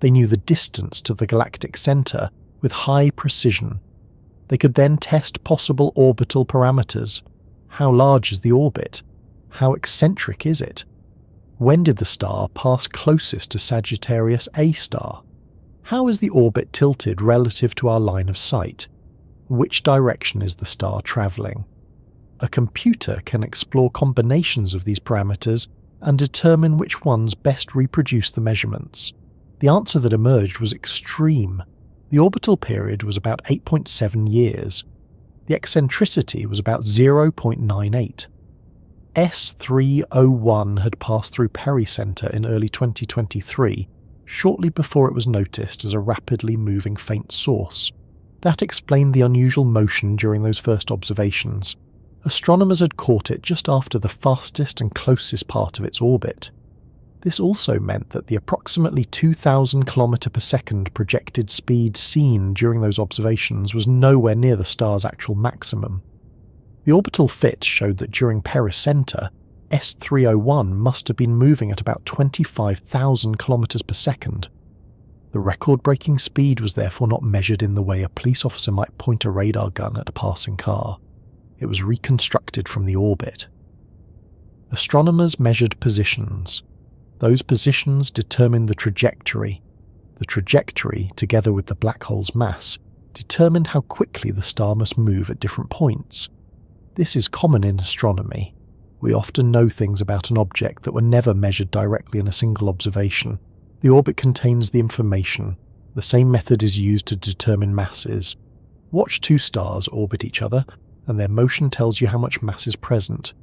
[SPEAKER 1] They knew the distance to the galactic center with high precision. They could then test possible orbital parameters. How large is the orbit? How eccentric is it? When did the star pass closest to Sagittarius A star? How is the orbit tilted relative to our line of sight? Which direction is the star traveling? A computer can explore combinations of these parameters and determine which ones best reproduce the measurements. The answer that emerged was extreme. The orbital period was about 8.7 years. The eccentricity was about 0.98. S301 had passed through Pericenter in early 2023, shortly before it was noticed as a rapidly moving faint source. That explained the unusual motion during those first observations. Astronomers had caught it just after the fastest and closest part of its orbit. This also meant that the approximately 2,000 km per second projected speed seen during those observations was nowhere near the star's actual maximum. The orbital fit showed that during pericenter, S301 must have been moving at about 25,000 km per second. The record-breaking speed was therefore not measured in the way a police officer might point a radar gun at a passing car. It was reconstructed from the orbit. Astronomers measured positions. Those positions determined the trajectory. The trajectory, together with the black hole's mass, determined how quickly the star must move at different points. This is common in astronomy. We often know things about an object that were never measured directly in a single observation. The orbit contains the information. The same method is used to determine masses. Watch two stars orbit each other, and their motion tells you how much mass is present.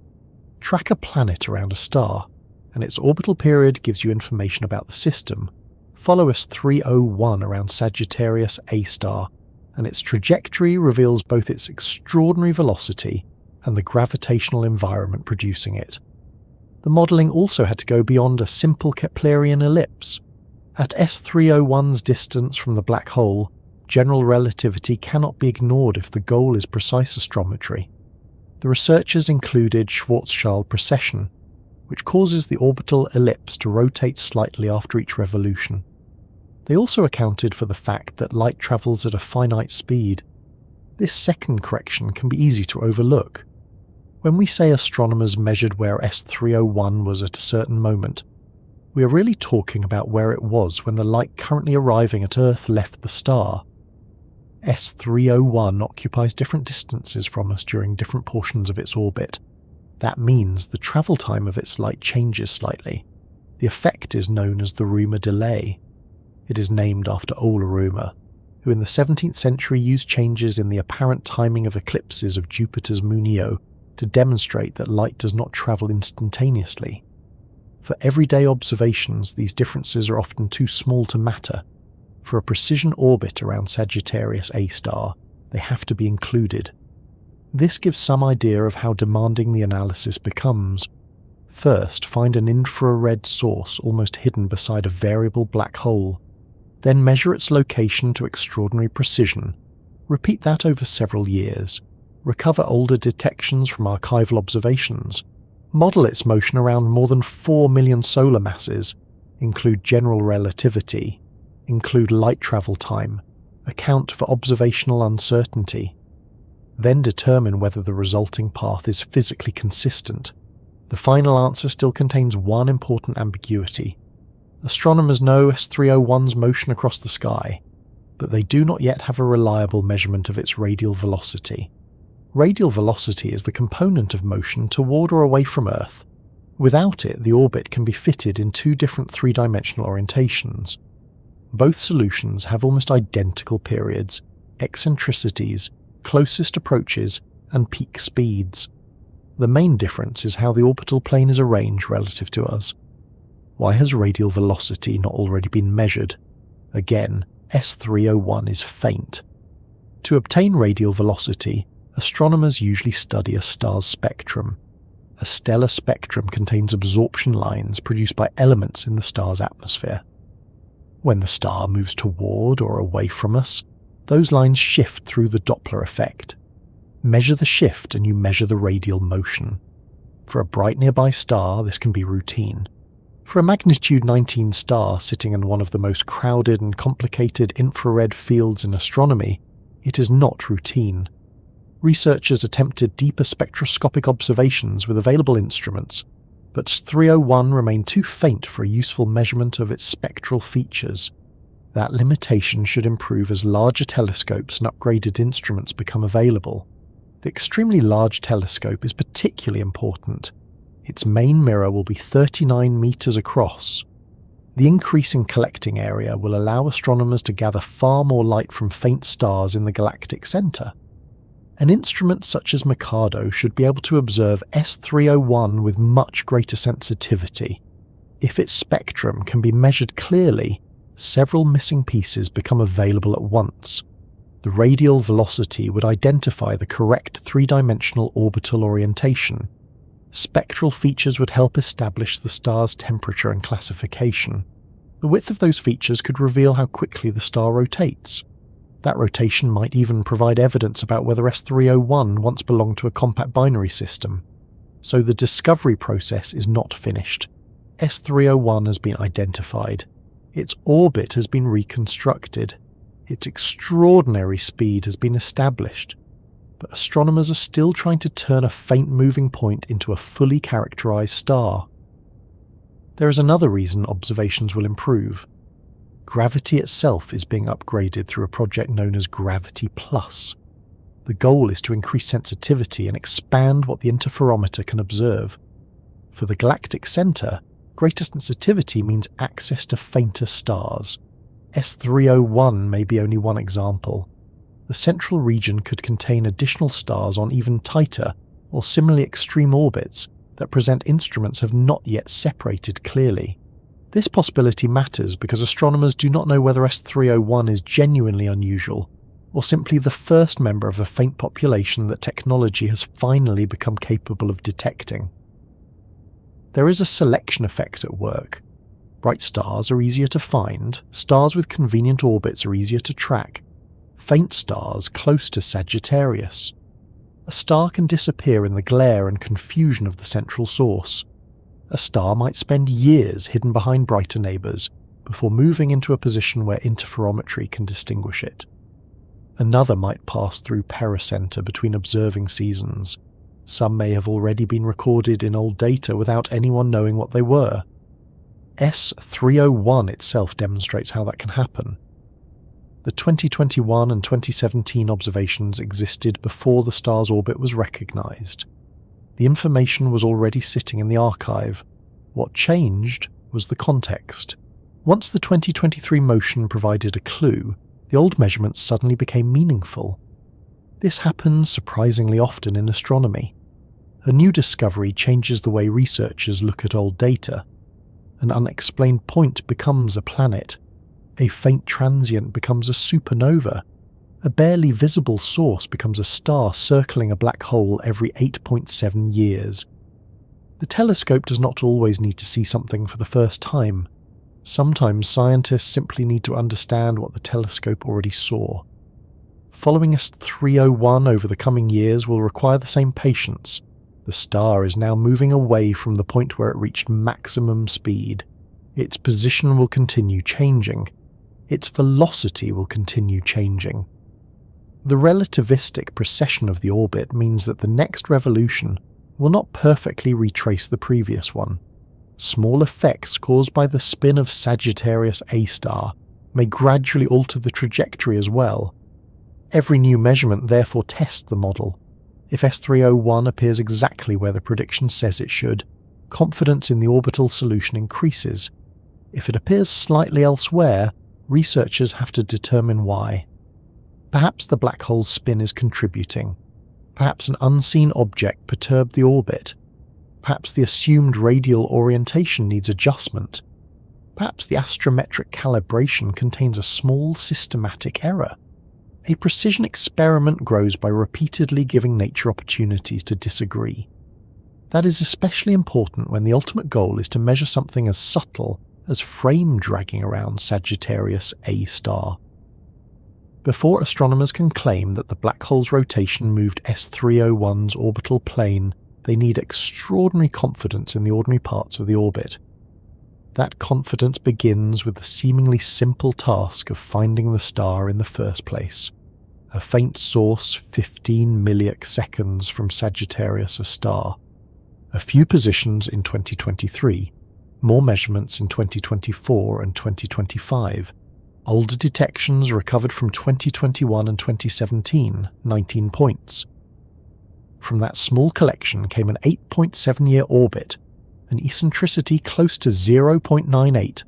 [SPEAKER 1] Track a planet around a star, and its orbital period gives you information about the system. Follow S301 around Sagittarius A star, and its trajectory reveals both its extraordinary velocity and the gravitational environment producing it. The modelling also had to go beyond a simple Keplerian ellipse. At S301's distance from the black hole, general relativity cannot be ignored if the goal is precise astrometry. The researchers included Schwarzschild precession, which causes the orbital ellipse to rotate slightly after each revolution. They also accounted for the fact that light travels at a finite speed. This second correction can be easy to overlook. When we say astronomers measured where S301 was at a certain moment, we are really talking about where it was when the light currently arriving at Earth left the star. S301 occupies different distances from us during different portions of its orbit. That means the travel time of its light changes slightly. The effect is known as the Rømer delay. It is named after Ole Rømer, who in the 17th century used changes in the apparent timing of eclipses of Jupiter's moon Io to demonstrate that light does not travel instantaneously. For everyday observations, these differences are often too small to matter. For a precision orbit around Sagittarius A star, they have to be included. This gives some idea of how demanding the analysis becomes. First, find an infrared source almost hidden beside a variable black hole. Then measure its location to extraordinary precision. Repeat that over several years. Recover older detections from archival observations. Model its motion around more than 4 million solar masses. Include general relativity. Include light travel time. Account for observational uncertainty. Then determine whether the resulting path is physically consistent. The final answer still contains one important ambiguity. Astronomers know S301's motion across the sky, but they do not yet have a reliable measurement of its radial velocity. Radial velocity is the component of motion toward or away from Earth. Without it, the orbit can be fitted in two different three-dimensional orientations. Both solutions have almost identical periods, eccentricities, closest approaches, and peak speeds. The main difference is how the orbital plane is arranged relative to us. Why has radial velocity not already been measured? Again, S301 is faint. To obtain radial velocity, astronomers usually study a star's spectrum. A stellar spectrum contains absorption lines produced by elements in the star's atmosphere. When the star moves toward or away from us, those lines shift through the Doppler effect. Measure the shift and you measure the radial motion. For a bright nearby star, this can be routine. For a magnitude 19 star sitting in one of the most crowded and complicated infrared fields in astronomy, it is not routine. Researchers attempted deeper spectroscopic observations with available instruments, but S301 remained too faint for a useful measurement of its spectral features. That limitation should improve as larger telescopes and upgraded instruments become available. The extremely large telescope is particularly important. Its main mirror will be 39 meters across. The increase in collecting area will allow astronomers to gather far more light from faint stars in the galactic center. An instrument such as Mikado should be able to observe S301 with much greater sensitivity. If its spectrum can be measured clearly, several missing pieces become available at once. The radial velocity would identify the correct three-dimensional orbital orientation. Spectral features would help establish the star's temperature and classification. The width of those features could reveal how quickly the star rotates. That rotation might even provide evidence about whether S301 once belonged to a compact binary system. So the discovery process is not finished. S301 has been identified. Its orbit has been reconstructed. Its extraordinary speed has been established. But astronomers are still trying to turn a faint moving point into a fully characterized star. There is another reason observations will improve. Gravity itself is being upgraded through a project known as Gravity Plus. The goal is to increase sensitivity and expand what the interferometer can observe. For the galactic center, greater sensitivity means access to fainter stars. S301 may be only one example. The central region could contain additional stars on even tighter or similarly extreme orbits that present instruments have not yet separated clearly. This possibility matters because astronomers do not know whether S301 is genuinely unusual or simply the first member of a faint population that technology has finally become capable of detecting. There is a selection effect at work. Bright stars are easier to find, stars with convenient orbits are easier to track, faint stars close to Sagittarius. A star can disappear in the glare and confusion of the central source. A star might spend years hidden behind brighter neighbours before moving into a position where interferometry can distinguish it. Another might pass through pericenter between observing seasons. Some may have already been recorded in old data without anyone knowing what they were. S301 itself demonstrates how that can happen. The 2021 and 2017 observations existed before the star's orbit was recognised. The information was already sitting in the archive. What changed was the context. Once the 2023 motion provided a clue, the old measurements suddenly became meaningful. This happens surprisingly often in astronomy. A new discovery changes the way researchers look at old data. An unexplained point becomes a planet. A faint transient becomes a supernova. A barely visible source becomes a star circling a black hole every 8.7 years. The telescope does not always need to see something for the first time. Sometimes scientists simply need to understand what the telescope already saw. Following S301 over the coming years will require the same patience. The star is now moving away from the point where it reached maximum speed. Its position will continue changing. Its velocity will continue changing. The relativistic precession of the orbit means that the next revolution will not perfectly retrace the previous one. Small effects caused by the spin of Sagittarius A star may gradually alter the trajectory as well. Every new measurement therefore tests the model. If S301 appears exactly where the prediction says it should, confidence in the orbital solution increases. If it appears slightly elsewhere, researchers have to determine why. Perhaps the black hole's spin is contributing. Perhaps an unseen object perturbed the orbit. Perhaps the assumed radial orientation needs adjustment. Perhaps the astrometric calibration contains a small systematic error. A precision experiment grows by repeatedly giving nature opportunities to disagree. That is especially important when the ultimate goal is to measure something as subtle as frame dragging around Sagittarius A star. Before astronomers can claim that the black hole's rotation moved S301's orbital plane, they need extraordinary confidence in the ordinary parts of the orbit. That confidence begins with the seemingly simple task of finding the star in the first place. A faint source 15 milliarc seconds from Sagittarius A star. A few positions in 2023, more measurements in 2024 and 2025. Older detections recovered from 2021 and 2017, 19 points. From that small collection came an 8.7-year orbit, an eccentricity close to 0.98,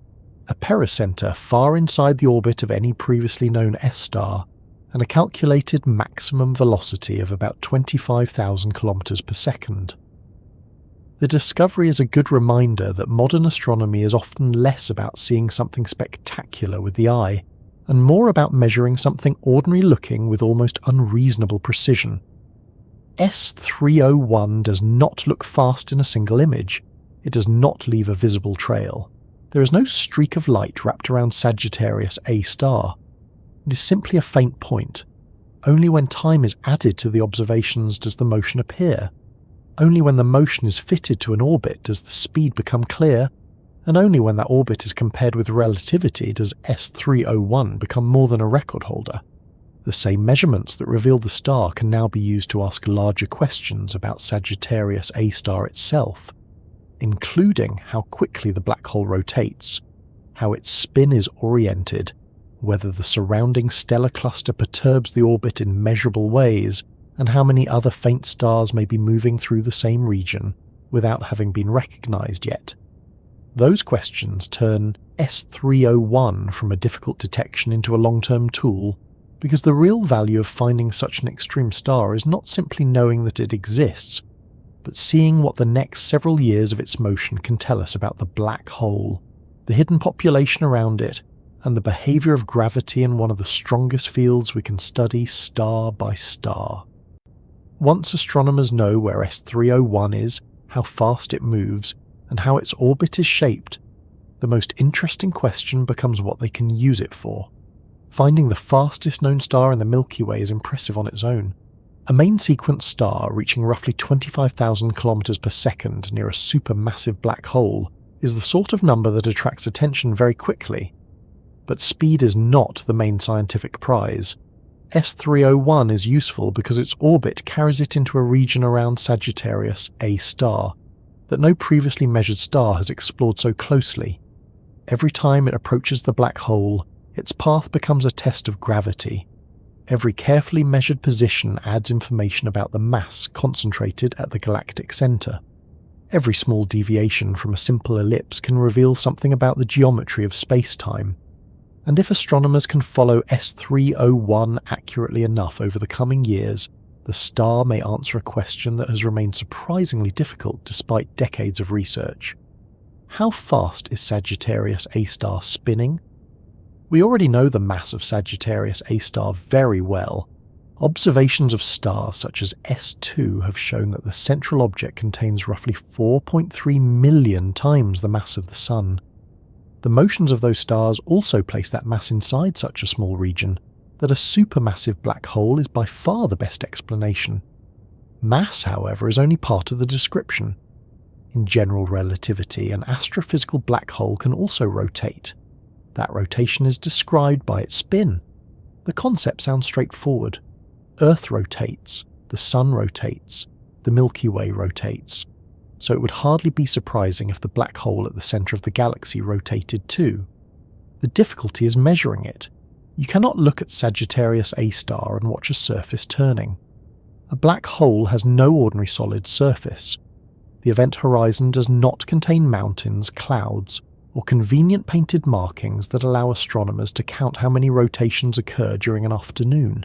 [SPEAKER 1] a pericenter far inside the orbit of any previously known S-star, and a calculated maximum velocity of about 25,000 km per second. The discovery is a good reminder that modern astronomy is often less about seeing something spectacular with the eye, and more about measuring something ordinary looking with almost unreasonable precision. S301 does not look fast in a single image. It does not leave a visible trail. There is no streak of light wrapped around Sagittarius A star. It is simply a faint point. Only when time is added to the observations does the motion appear. Only when the motion is fitted to an orbit does the speed become clear, and only when that orbit is compared with relativity does S301 become more than a record holder. The same measurements that revealed the star can now be used to ask larger questions about Sagittarius A star itself, including how quickly the black hole rotates, how its spin is oriented, whether the surrounding stellar cluster perturbs the orbit in measurable ways, and how many other faint stars may be moving through the same region without having been recognized yet. Those questions turn S301 from a difficult detection into a long-term tool, because the real value of finding such an extreme star is not simply knowing that it exists, but seeing what the next several years of its motion can tell us about the black hole, the hidden population around it, and the behavior of gravity in one of the strongest fields we can study star by star. Once astronomers know where S301 is, how fast it moves, and how its orbit is shaped, the most interesting question becomes what they can use it for. Finding the fastest known star in the Milky Way is impressive on its own. A main sequence star reaching roughly 25,000 kilometers per second near a supermassive black hole is the sort of number that attracts attention very quickly. But speed is not the main scientific prize. S301 is useful because its orbit carries it into a region around Sagittarius A star that no previously measured star has explored so closely. Every time it approaches the black hole, its path becomes a test of gravity. Every carefully measured position adds information about the mass concentrated at the galactic center. Every small deviation from a simple ellipse can reveal something about the geometry of space-time. And if astronomers can follow S301 accurately enough over the coming years, the star may answer a question that has remained surprisingly difficult despite decades of research. How fast is Sagittarius A star spinning? We already know the mass of Sagittarius A star very well. Observations of stars such as S2 have shown that the central object contains roughly 4.3 million times the mass of the Sun. The motions of those stars also place that mass inside such a small region that a supermassive black hole is by far the best explanation. Mass, however, is only part of the description. In general relativity, an astrophysical black hole can also rotate. That rotation is described by its spin. The concept sounds straightforward. Earth rotates, the Sun rotates, the Milky Way rotates. So it would hardly be surprising if the black hole at the centre of the galaxy rotated too. The difficulty is measuring it. You cannot look at Sagittarius A star and watch a surface turning. A black hole has no ordinary solid surface. The event horizon does not contain mountains, clouds, or convenient painted markings that allow astronomers to count how many rotations occur during an afternoon.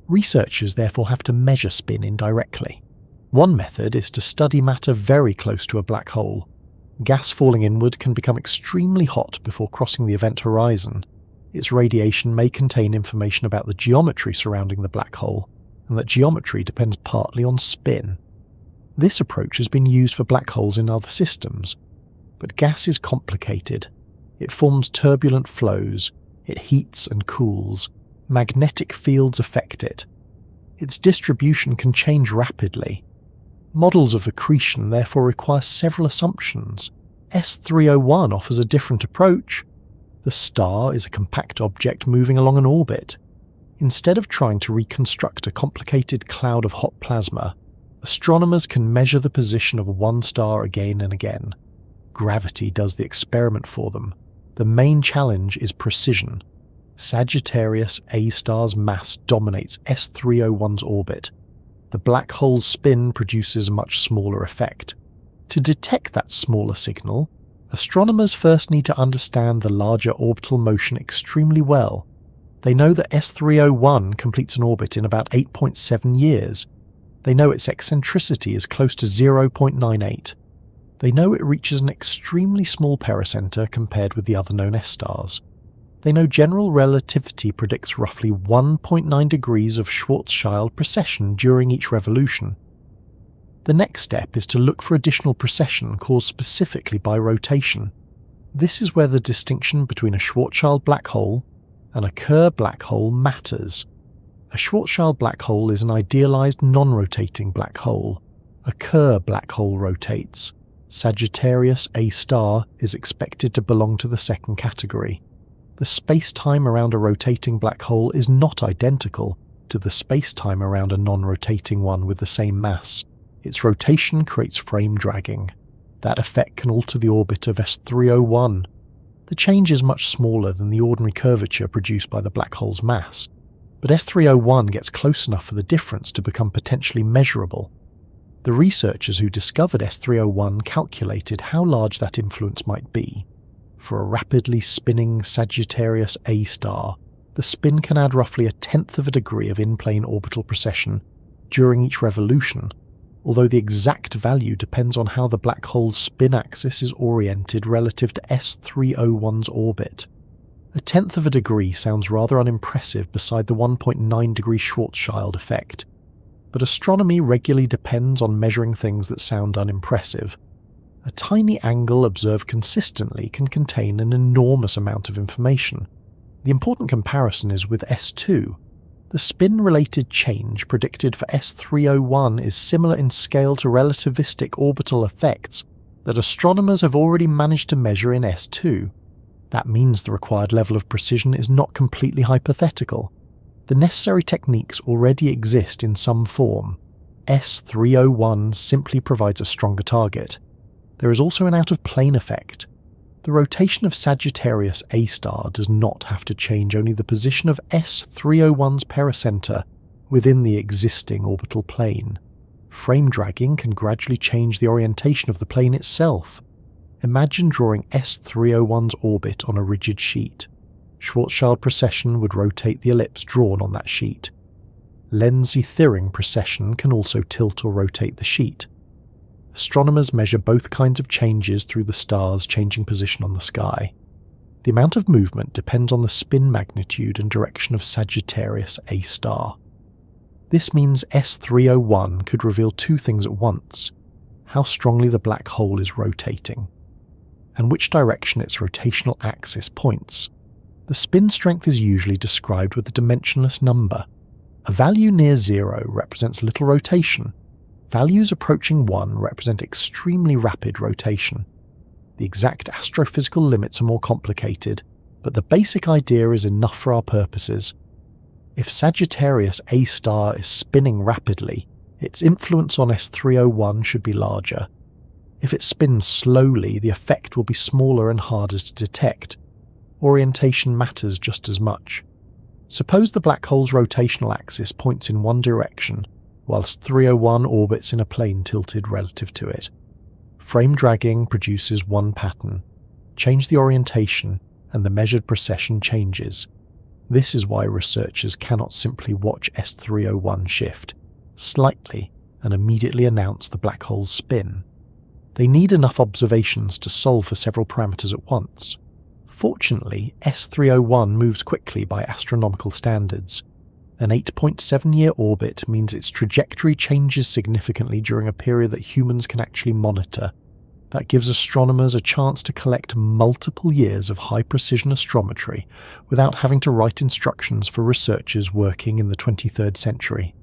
[SPEAKER 1] Researchers therefore have to measure spin indirectly. One method is to study matter very close to a black hole. Gas falling inward can become extremely hot before crossing the event horizon. Its radiation may contain information about the geometry surrounding the black hole, and that geometry depends partly on spin. This approach has been used for black holes in other systems. But gas is complicated. It forms turbulent flows, it heats and cools, magnetic fields affect it. Its distribution can change rapidly. Models of accretion therefore require several assumptions. S301 offers a different approach. The star is a compact object moving along an orbit. Instead of trying to reconstruct a complicated cloud of hot plasma, astronomers can measure the position of one star again and again. Gravity does the experiment for them. The main challenge is precision. Sagittarius A star's mass dominates S301's orbit. The black hole's spin produces a much smaller effect. To detect that smaller signal, astronomers first need to understand the larger orbital motion extremely well. They know that S301 completes an orbit in about 8.7 years. They know its eccentricity is close to 0.98. They know it reaches an extremely small pericentre compared with the other known S-stars. They know general relativity predicts roughly 1.9 degrees of Schwarzschild precession during each revolution. The next step is to look for additional precession caused specifically by rotation. This is where the distinction between a Schwarzschild black hole and a Kerr black hole matters. A Schwarzschild black hole is an idealized non-rotating black hole. A Kerr black hole rotates. Sagittarius A* is expected to belong to the second category. The space-time around a rotating black hole is not identical to the space-time around a non-rotating one with the same mass. Its rotation creates frame dragging. That effect can alter the orbit of S301. The change is much smaller than the ordinary curvature produced by the black hole's mass, but S301 gets close enough for the difference to become potentially measurable. The researchers who discovered S301 calculated how large that influence might be. For a rapidly spinning Sagittarius A*, the spin can add roughly 1/10 of a degree of in-plane orbital precession during each revolution, although the exact value depends on how the black hole's spin axis is oriented relative to S301's orbit. 1/10 of a degree sounds rather unimpressive beside the 1.9 degree Schwarzschild effect, but astronomy regularly depends on measuring things that sound unimpressive. A tiny angle observed consistently can contain an enormous amount of information. The important comparison is with S2. The spin-related change predicted for S301 is similar in scale to relativistic orbital effects that astronomers have already managed to measure in S2. That means the required level of precision is not completely hypothetical. The necessary techniques already exist in some form. S301 simply provides a stronger target. There is also an out-of-plane effect. The rotation of Sagittarius A* does not have to change only the position of S301's pericenter within the existing orbital plane. Frame dragging can gradually change the orientation of the plane itself. Imagine drawing S301's orbit on a rigid sheet. Schwarzschild precession would rotate the ellipse drawn on that sheet. Lense-Thirring precession can also tilt or rotate the sheet. Astronomers measure both kinds of changes through the star's changing position on the sky. The amount of movement depends on the spin magnitude and direction of Sagittarius A*. This means S301 could reveal two things at once: how strongly the black hole is rotating, and which direction its rotational axis points. The spin strength is usually described with a dimensionless number. A value near 0 represents little rotation. Values approaching 1 represent extremely rapid rotation. The exact astrophysical limits are more complicated, but the basic idea is enough for our purposes. If Sagittarius A* is spinning rapidly, its influence on S301 should be larger. If it spins slowly, the effect will be smaller and harder to detect. Orientation matters just as much. Suppose the black hole's rotational axis points in one direction, whilst 301 orbits in a plane tilted relative to it. Frame dragging produces one pattern. Change the orientation, and the measured precession changes. This is why researchers cannot simply watch S301 shift slightly and immediately announce the black hole's spin. They need enough observations to solve for several parameters at once. Fortunately, S301 moves quickly by astronomical standards. An 8.7-year orbit means its trajectory changes significantly during a period that humans can actually monitor. That gives astronomers a chance to collect multiple years of high-precision astrometry without having to write instructions for researchers working in the 23rd century.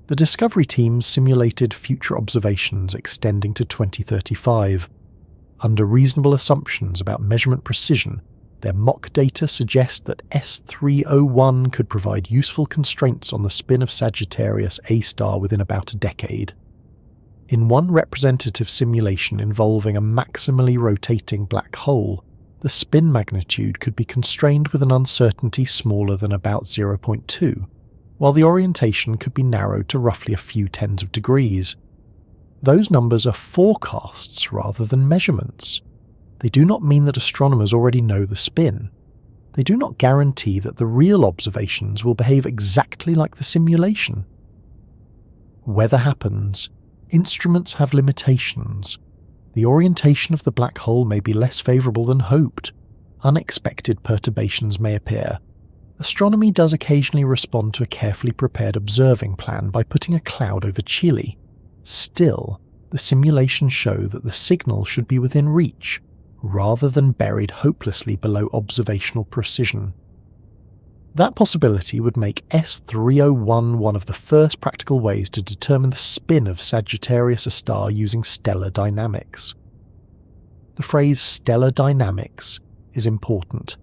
[SPEAKER 1] The Discovery team simulated future observations extending to 2035. Under reasonable assumptions about measurement precision, their mock data suggest that S301 could provide useful constraints on the spin of Sagittarius A* within about a decade. In one representative simulation involving a maximally rotating black hole, the spin magnitude could be constrained with an uncertainty smaller than about 0.2, while the orientation could be narrowed to roughly a few tens of degrees. Those numbers are forecasts rather than measurements. They do not mean that astronomers already know the spin. They do not guarantee that the real observations will behave exactly like the simulation. Weather happens. Instruments have limitations. The orientation of the black hole may be less favourable than hoped. unexpected perturbations may appear, astronomy does occasionally respond to a carefully prepared observing plan by putting a cloud over Chile. Still, the simulations show that the signal should be within reach, rather than buried hopelessly below observational precision. That possibility would make S301 one of the first practical ways to determine the spin of Sagittarius, a star, using stellar dynamics. The phrase stellar dynamics is important.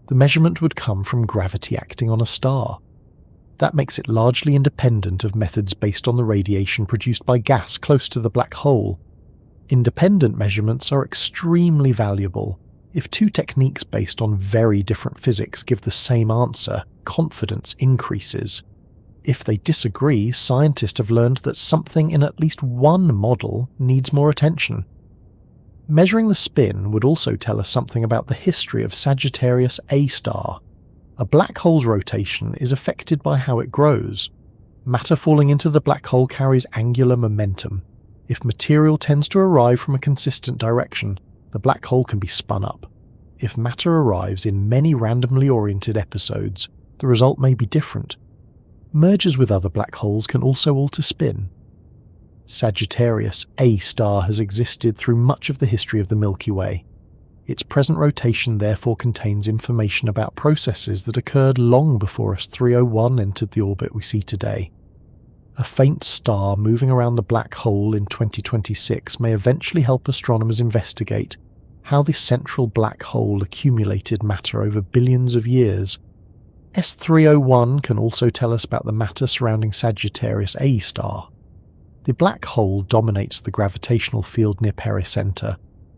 [SPEAKER 1] The measurement would come from gravity acting on a star. That makes it largely independent of methods based on the radiation produced by gas close to the black hole. Independent measurements are extremely valuable. If two techniques based on very different physics give the same answer, confidence increases. If they disagree, scientists have learned that something in at least one model needs more attention. Measuring the spin would also tell us something about the history of Sagittarius A star. A black hole's rotation is affected by how it grows. Matter falling into the black hole carries angular momentum. If material tends to arrive from a consistent direction, the black hole can be spun up. If matter arrives in many randomly oriented episodes, the result may be different. Mergers with other black holes can also alter spin. Sagittarius A star has existed through much of the history of the Milky Way. Its present rotation therefore contains information about processes that occurred long before S301 entered the orbit we see today. A faint star moving around the black hole in 2026 may eventually help astronomers investigate how this central black hole accumulated matter over billions of years. S301 can also tell us about the matter surrounding Sagittarius A star. The black hole dominates the gravitational field near pericenter,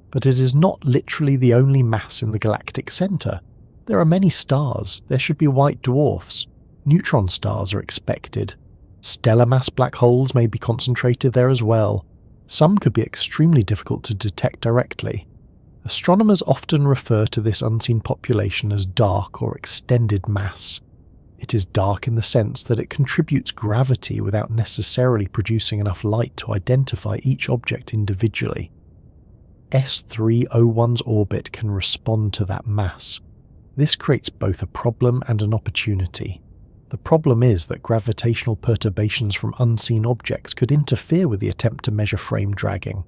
[SPEAKER 1] but it is not literally the only mass in the galactic center. There are many stars. There should be white dwarfs. Neutron stars are expected. Stellar mass black holes may be concentrated there as well. Some could be extremely difficult to detect directly. Astronomers often refer to this unseen population as dark or extended mass. It is dark in the sense that it contributes gravity without necessarily producing enough light to identify each object individually. S301's orbit can respond to that mass. This creates both a problem and an opportunity. The problem is that gravitational perturbations from unseen objects could interfere with the attempt to measure frame dragging.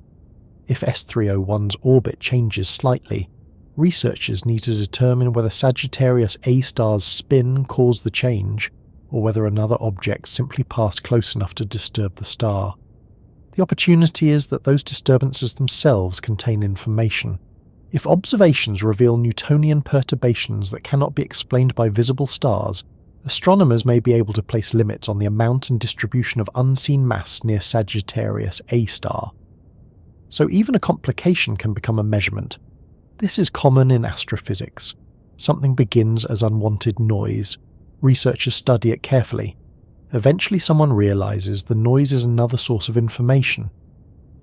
[SPEAKER 1] If S301's orbit changes slightly, researchers need to determine whether Sagittarius A star's spin caused the change, or whether another object simply passed close enough to disturb the star. The opportunity is that those disturbances themselves contain information. If observations reveal Newtonian perturbations that cannot be explained by visible stars, astronomers may be able to place limits on the amount and distribution of unseen mass near Sagittarius A star. So even a complication can become a measurement. This is common in astrophysics. Something begins as unwanted noise. Researchers study it carefully. Eventually someone realizes the noise is another source of information.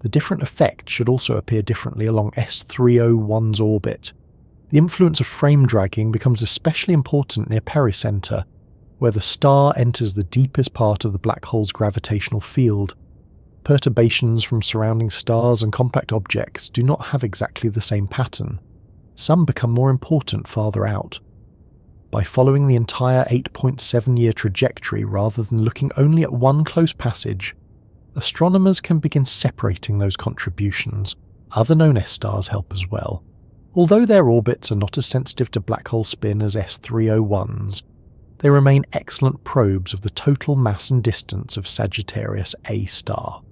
[SPEAKER 1] The different effects should also appear differently along S301's orbit. The influence of frame dragging becomes especially important near pericenter, where the star enters the deepest part of the black hole's gravitational field. Perturbations from surrounding stars and compact objects do not have exactly the same pattern. Some become more important farther out. By following the entire 8.7-year trajectory rather than looking only at one close passage, astronomers can begin separating those contributions. Other known S-stars help as well. Although their orbits are not as sensitive to black hole spin as S301's, they remain excellent probes of the total mass and distance of Sagittarius A star.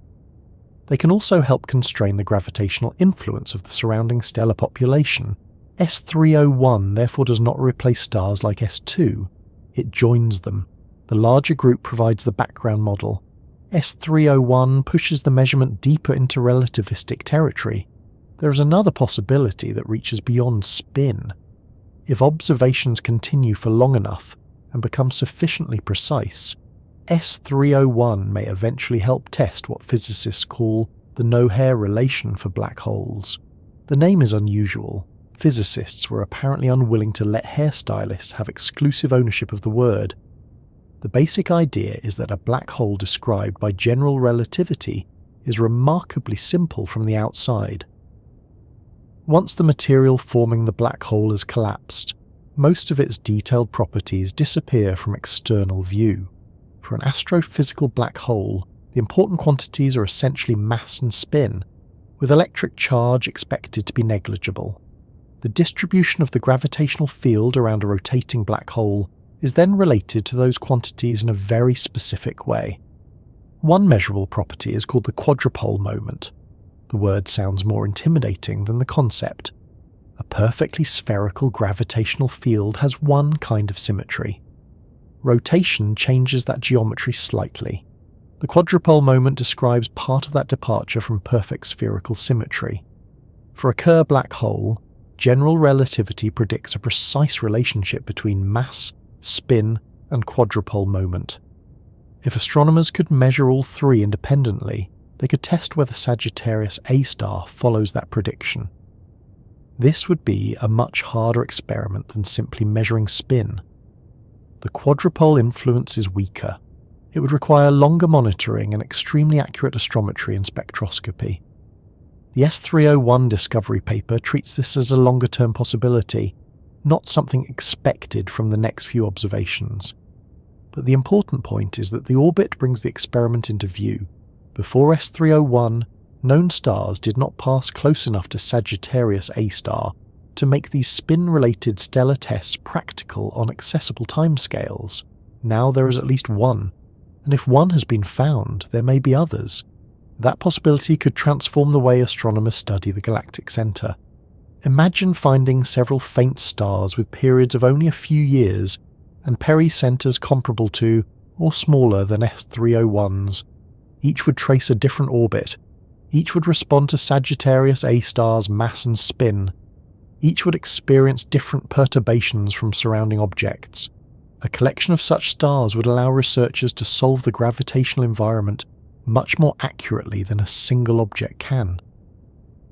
[SPEAKER 1] They can also help constrain the gravitational influence of the surrounding stellar population. S301 therefore does not replace stars like S2, it joins them. The larger group provides the background model. S301 pushes the measurement deeper into relativistic territory. There is another possibility that reaches beyond spin. If observations continue for long enough and become sufficiently precise, S301 may eventually help test what physicists call the no-hair relation for black holes. The name is unusual. Physicists were apparently unwilling to let hairstylists have exclusive ownership of the word. The basic idea is that a black hole described by general relativity is remarkably simple from the outside. Once the material forming the black hole has collapsed, most of its detailed properties disappear from external view. For an astrophysical black hole, the important quantities are essentially mass and spin, with electric charge expected to be negligible. The distribution of the gravitational field around a rotating black hole is then related to those quantities in a very specific way. One measurable property is called the quadrupole moment. The word sounds more intimidating than the concept. A perfectly spherical gravitational field has one kind of symmetry. Rotation changes that geometry slightly. The quadrupole moment describes part of that departure from perfect spherical symmetry. For a Kerr black hole, general relativity predicts a precise relationship between mass, spin, and quadrupole moment. If astronomers could measure all three independently, they could test whether Sagittarius A star follows that prediction. This would be a much harder experiment than simply measuring spin. The quadrupole influence is weaker. It would require longer monitoring and extremely accurate astrometry and spectroscopy. The S301 discovery paper treats this as a longer-term possibility, not something expected from the next few observations. But the important point is that the orbit brings the experiment into view. Before S301, known stars did not pass close enough to Sagittarius A star to make these spin-related stellar tests practical on accessible timescales. Now there is at least one, and if one has been found, there may be others. That possibility could transform the way astronomers study the galactic centre. Imagine finding several faint stars with periods of only a few years and pericenters comparable to, or smaller than S301's. Each would trace a different orbit. Each would respond to Sagittarius A star's mass and spin. Each would experience different perturbations from surrounding objects. A collection of such stars would allow researchers to solve the gravitational environment much more accurately than a single object can.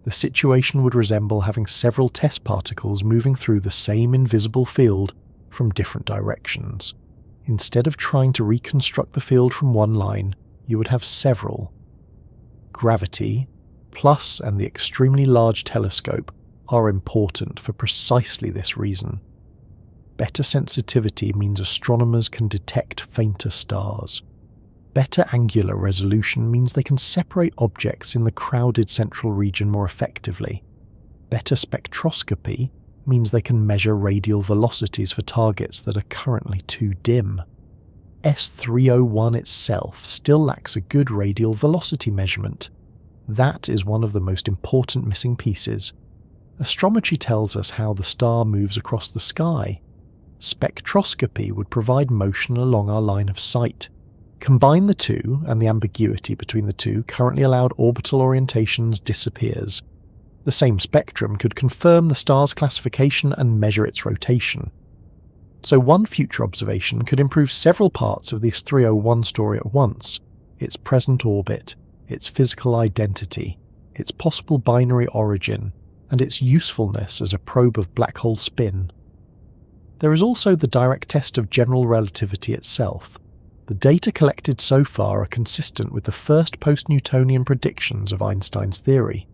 [SPEAKER 1] The situation would resemble having several test particles moving through the same invisible field from different directions. Instead of trying to reconstruct the field from one line, you would have several. Gravity, plus and the extremely large telescope are important for precisely this reason. Better sensitivity means astronomers can detect fainter stars. Better angular resolution means they can separate objects in the crowded central region more effectively. Better spectroscopy means they can measure radial velocities for targets that are currently too dim. S301 itself still lacks a good radial velocity measurement. That is one of the most important missing pieces. Astrometry tells us how the star moves across the sky. Spectroscopy would provide motion along our line of sight. Combine the two, and the ambiguity between the two currently allowed orbital orientations disappears. The same spectrum could confirm the star's classification and measure its rotation. So one future observation could improve several parts of the S301 story at once: its present orbit, its physical identity, its possible binary origin, and its usefulness as a probe of black hole spin. There is also the direct test of general relativity itself. The data collected so far are consistent with the first post-Newtonian predictions of Einstein's theory.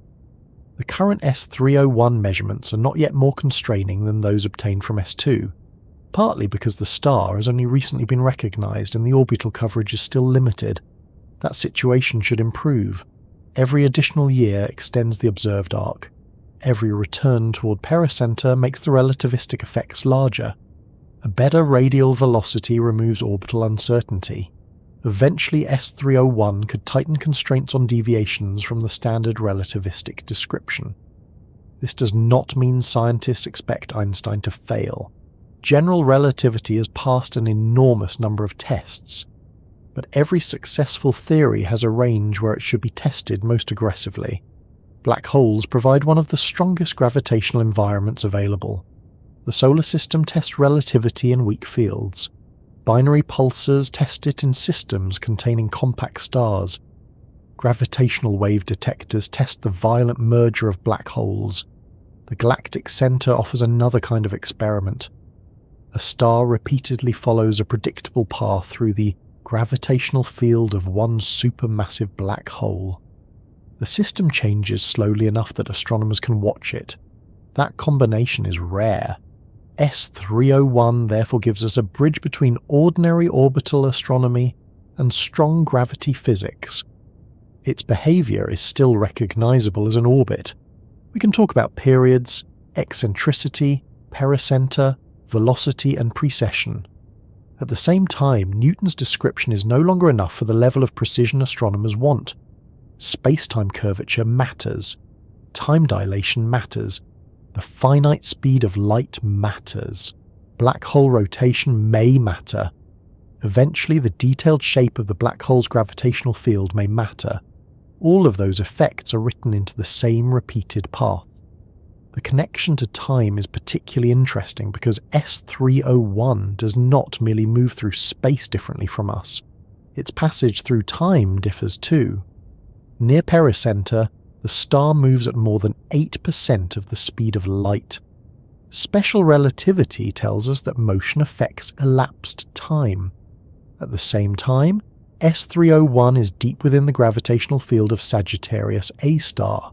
[SPEAKER 1] The current S301 measurements are not yet more constraining than those obtained from S2, partly because the star has only recently been recognised and the orbital coverage is still limited. That situation should improve. Every additional year extends the observed arc. Every return toward pericenter makes the relativistic effects larger. A better radial velocity removes orbital uncertainty. Eventually S301 could tighten constraints on deviations from the standard relativistic description. This does not mean scientists expect Einstein to fail. General relativity has passed an enormous number of tests, but every successful theory has a range where it should be tested most aggressively. Black holes provide one of the strongest gravitational environments available. The solar system tests relativity in weak fields. Binary pulsars test it in systems containing compact stars. Gravitational wave detectors test the violent merger of black holes. The galactic center offers another kind of experiment. A star repeatedly follows a predictable path through the gravitational field of one supermassive black hole. The system changes slowly enough that astronomers can watch it, That combination is rare. S301 therefore gives us a bridge between ordinary orbital astronomy and strong gravity physics. Its behaviour is still recognisable as an orbit. We can talk about periods, eccentricity, pericenter, velocity and precession. At the same time, Newton's description is no longer enough for the level of precision astronomers want. Space-time curvature matters. Time dilation matters. The finite speed of light matters. Black hole rotation may matter. Eventually, the detailed shape of the black hole's gravitational field may matter. All of those effects are written into the same repeated path. The connection to time is particularly interesting because S301 does not merely move through space differently from us. Its passage through time differs too. Near pericenter, the star moves at more than 8% of the speed of light. Special relativity tells us that motion affects elapsed time. At the same time, S301 is deep within the gravitational field of Sagittarius A star.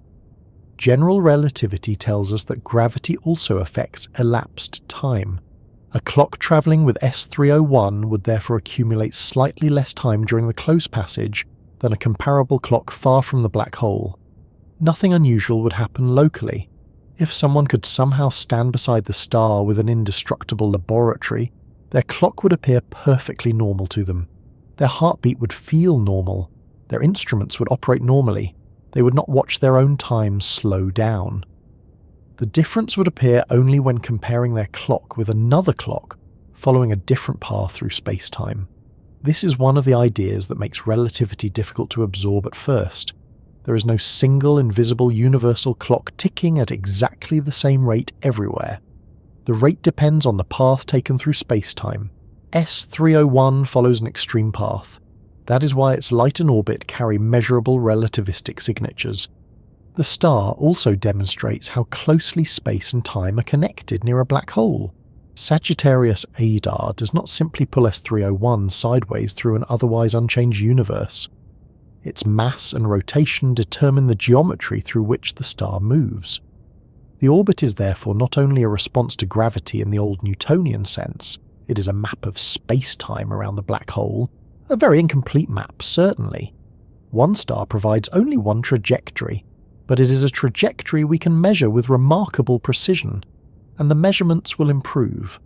[SPEAKER 1] General relativity tells us that gravity also affects elapsed time. A clock travelling with S301 would therefore accumulate slightly less time during the close passage than a comparable clock far from the black hole. Nothing unusual would happen locally. If someone could somehow stand beside the star with an indestructible laboratory, their clock would appear perfectly normal to them. Their heartbeat would feel normal. Their instruments would operate normally. They would not watch their own time slow down. The difference would appear only when comparing their clock with another clock following a different path through space-time. This is one of the ideas that makes relativity difficult to absorb at first. There is no single invisible universal clock ticking at exactly the same rate everywhere. The rate depends on the path taken through space-time. S301 follows an extreme path. That is why its light and orbit carry measurable relativistic signatures. The star also demonstrates how closely space and time are connected near a black hole. Sagittarius A star does not simply pull S301 sideways through an otherwise unchanged universe. Its mass and rotation determine the geometry through which the star moves. The orbit is therefore not only a response to gravity in the old Newtonian sense, it is a map of space-time around the black hole. A very incomplete map, certainly. One star provides only one trajectory, but it is a trajectory we can measure with remarkable precision, and the measurements will improve.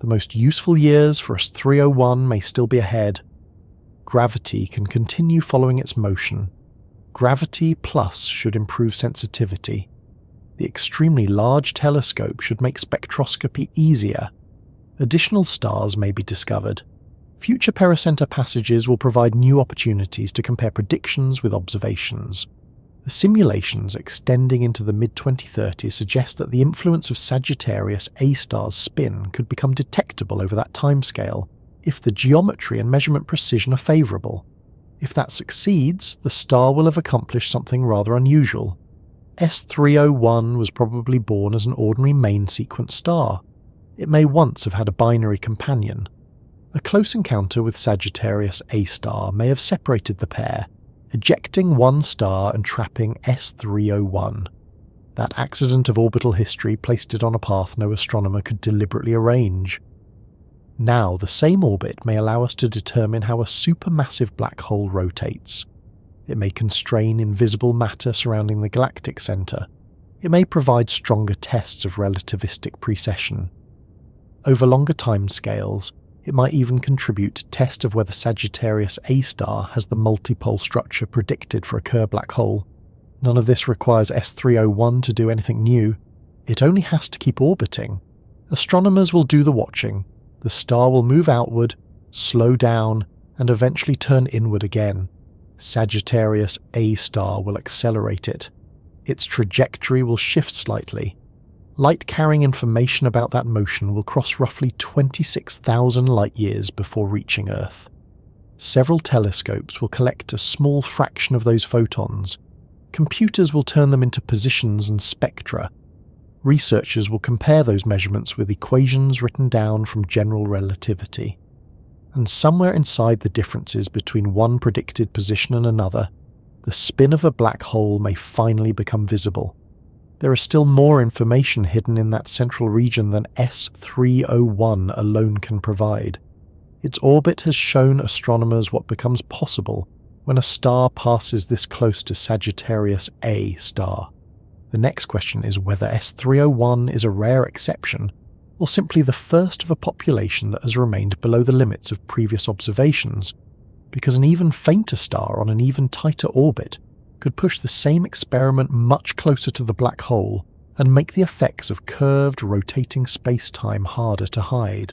[SPEAKER 1] The most useful years for S301 may still be ahead. Gravity can continue following its motion. Gravity plus should improve sensitivity. The extremely large telescope should make spectroscopy easier. Additional stars may be discovered. Future pericenter passages will provide new opportunities to compare predictions with observations. The simulations extending into the mid-2030s suggest that the influence of Sagittarius A star's spin could become detectable over that timescale if the geometry and measurement precision are favourable. If that succeeds, the star will have accomplished something rather unusual. S301 was probably born as an ordinary main sequence star. It may once have had a binary companion. A close encounter with Sagittarius A star may have separated the pair, ejecting one star and trapping S301. That accident of orbital history placed it on a path no astronomer could deliberately arrange. Now, the same orbit may allow us to determine how a supermassive black hole rotates. It may constrain invisible matter surrounding the galactic centre. It may provide stronger tests of relativistic precession. Over longer timescales, it might even contribute to test of whether Sagittarius A star has the multipole structure predicted for a Kerr black hole. None of this requires S301 to do anything new. It only has to keep orbiting. Astronomers will do the watching. The star will move outward, slow down, and eventually turn inward again. Sagittarius A star will accelerate it. Its trajectory will shift slightly. Light carrying information about that motion will cross roughly 26,000 light-years before reaching Earth. Several telescopes will collect a small fraction of those photons. Computers will turn them into positions and spectra. Researchers will compare those measurements with equations written down from general relativity. And somewhere inside the differences between one predicted position and another, the spin of a black hole may finally become visible. there is still more information hidden in that central region than S301 alone can provide. Its orbit has shown astronomers what becomes possible when a star passes this close to Sagittarius A star. The next question is whether S301 is a rare exception, or simply the first of a population that has remained below the limits of previous observations, because an even fainter star on an even tighter orbit could push the same experiment much closer to the black hole and make the effects of curved, rotating space-time harder to hide.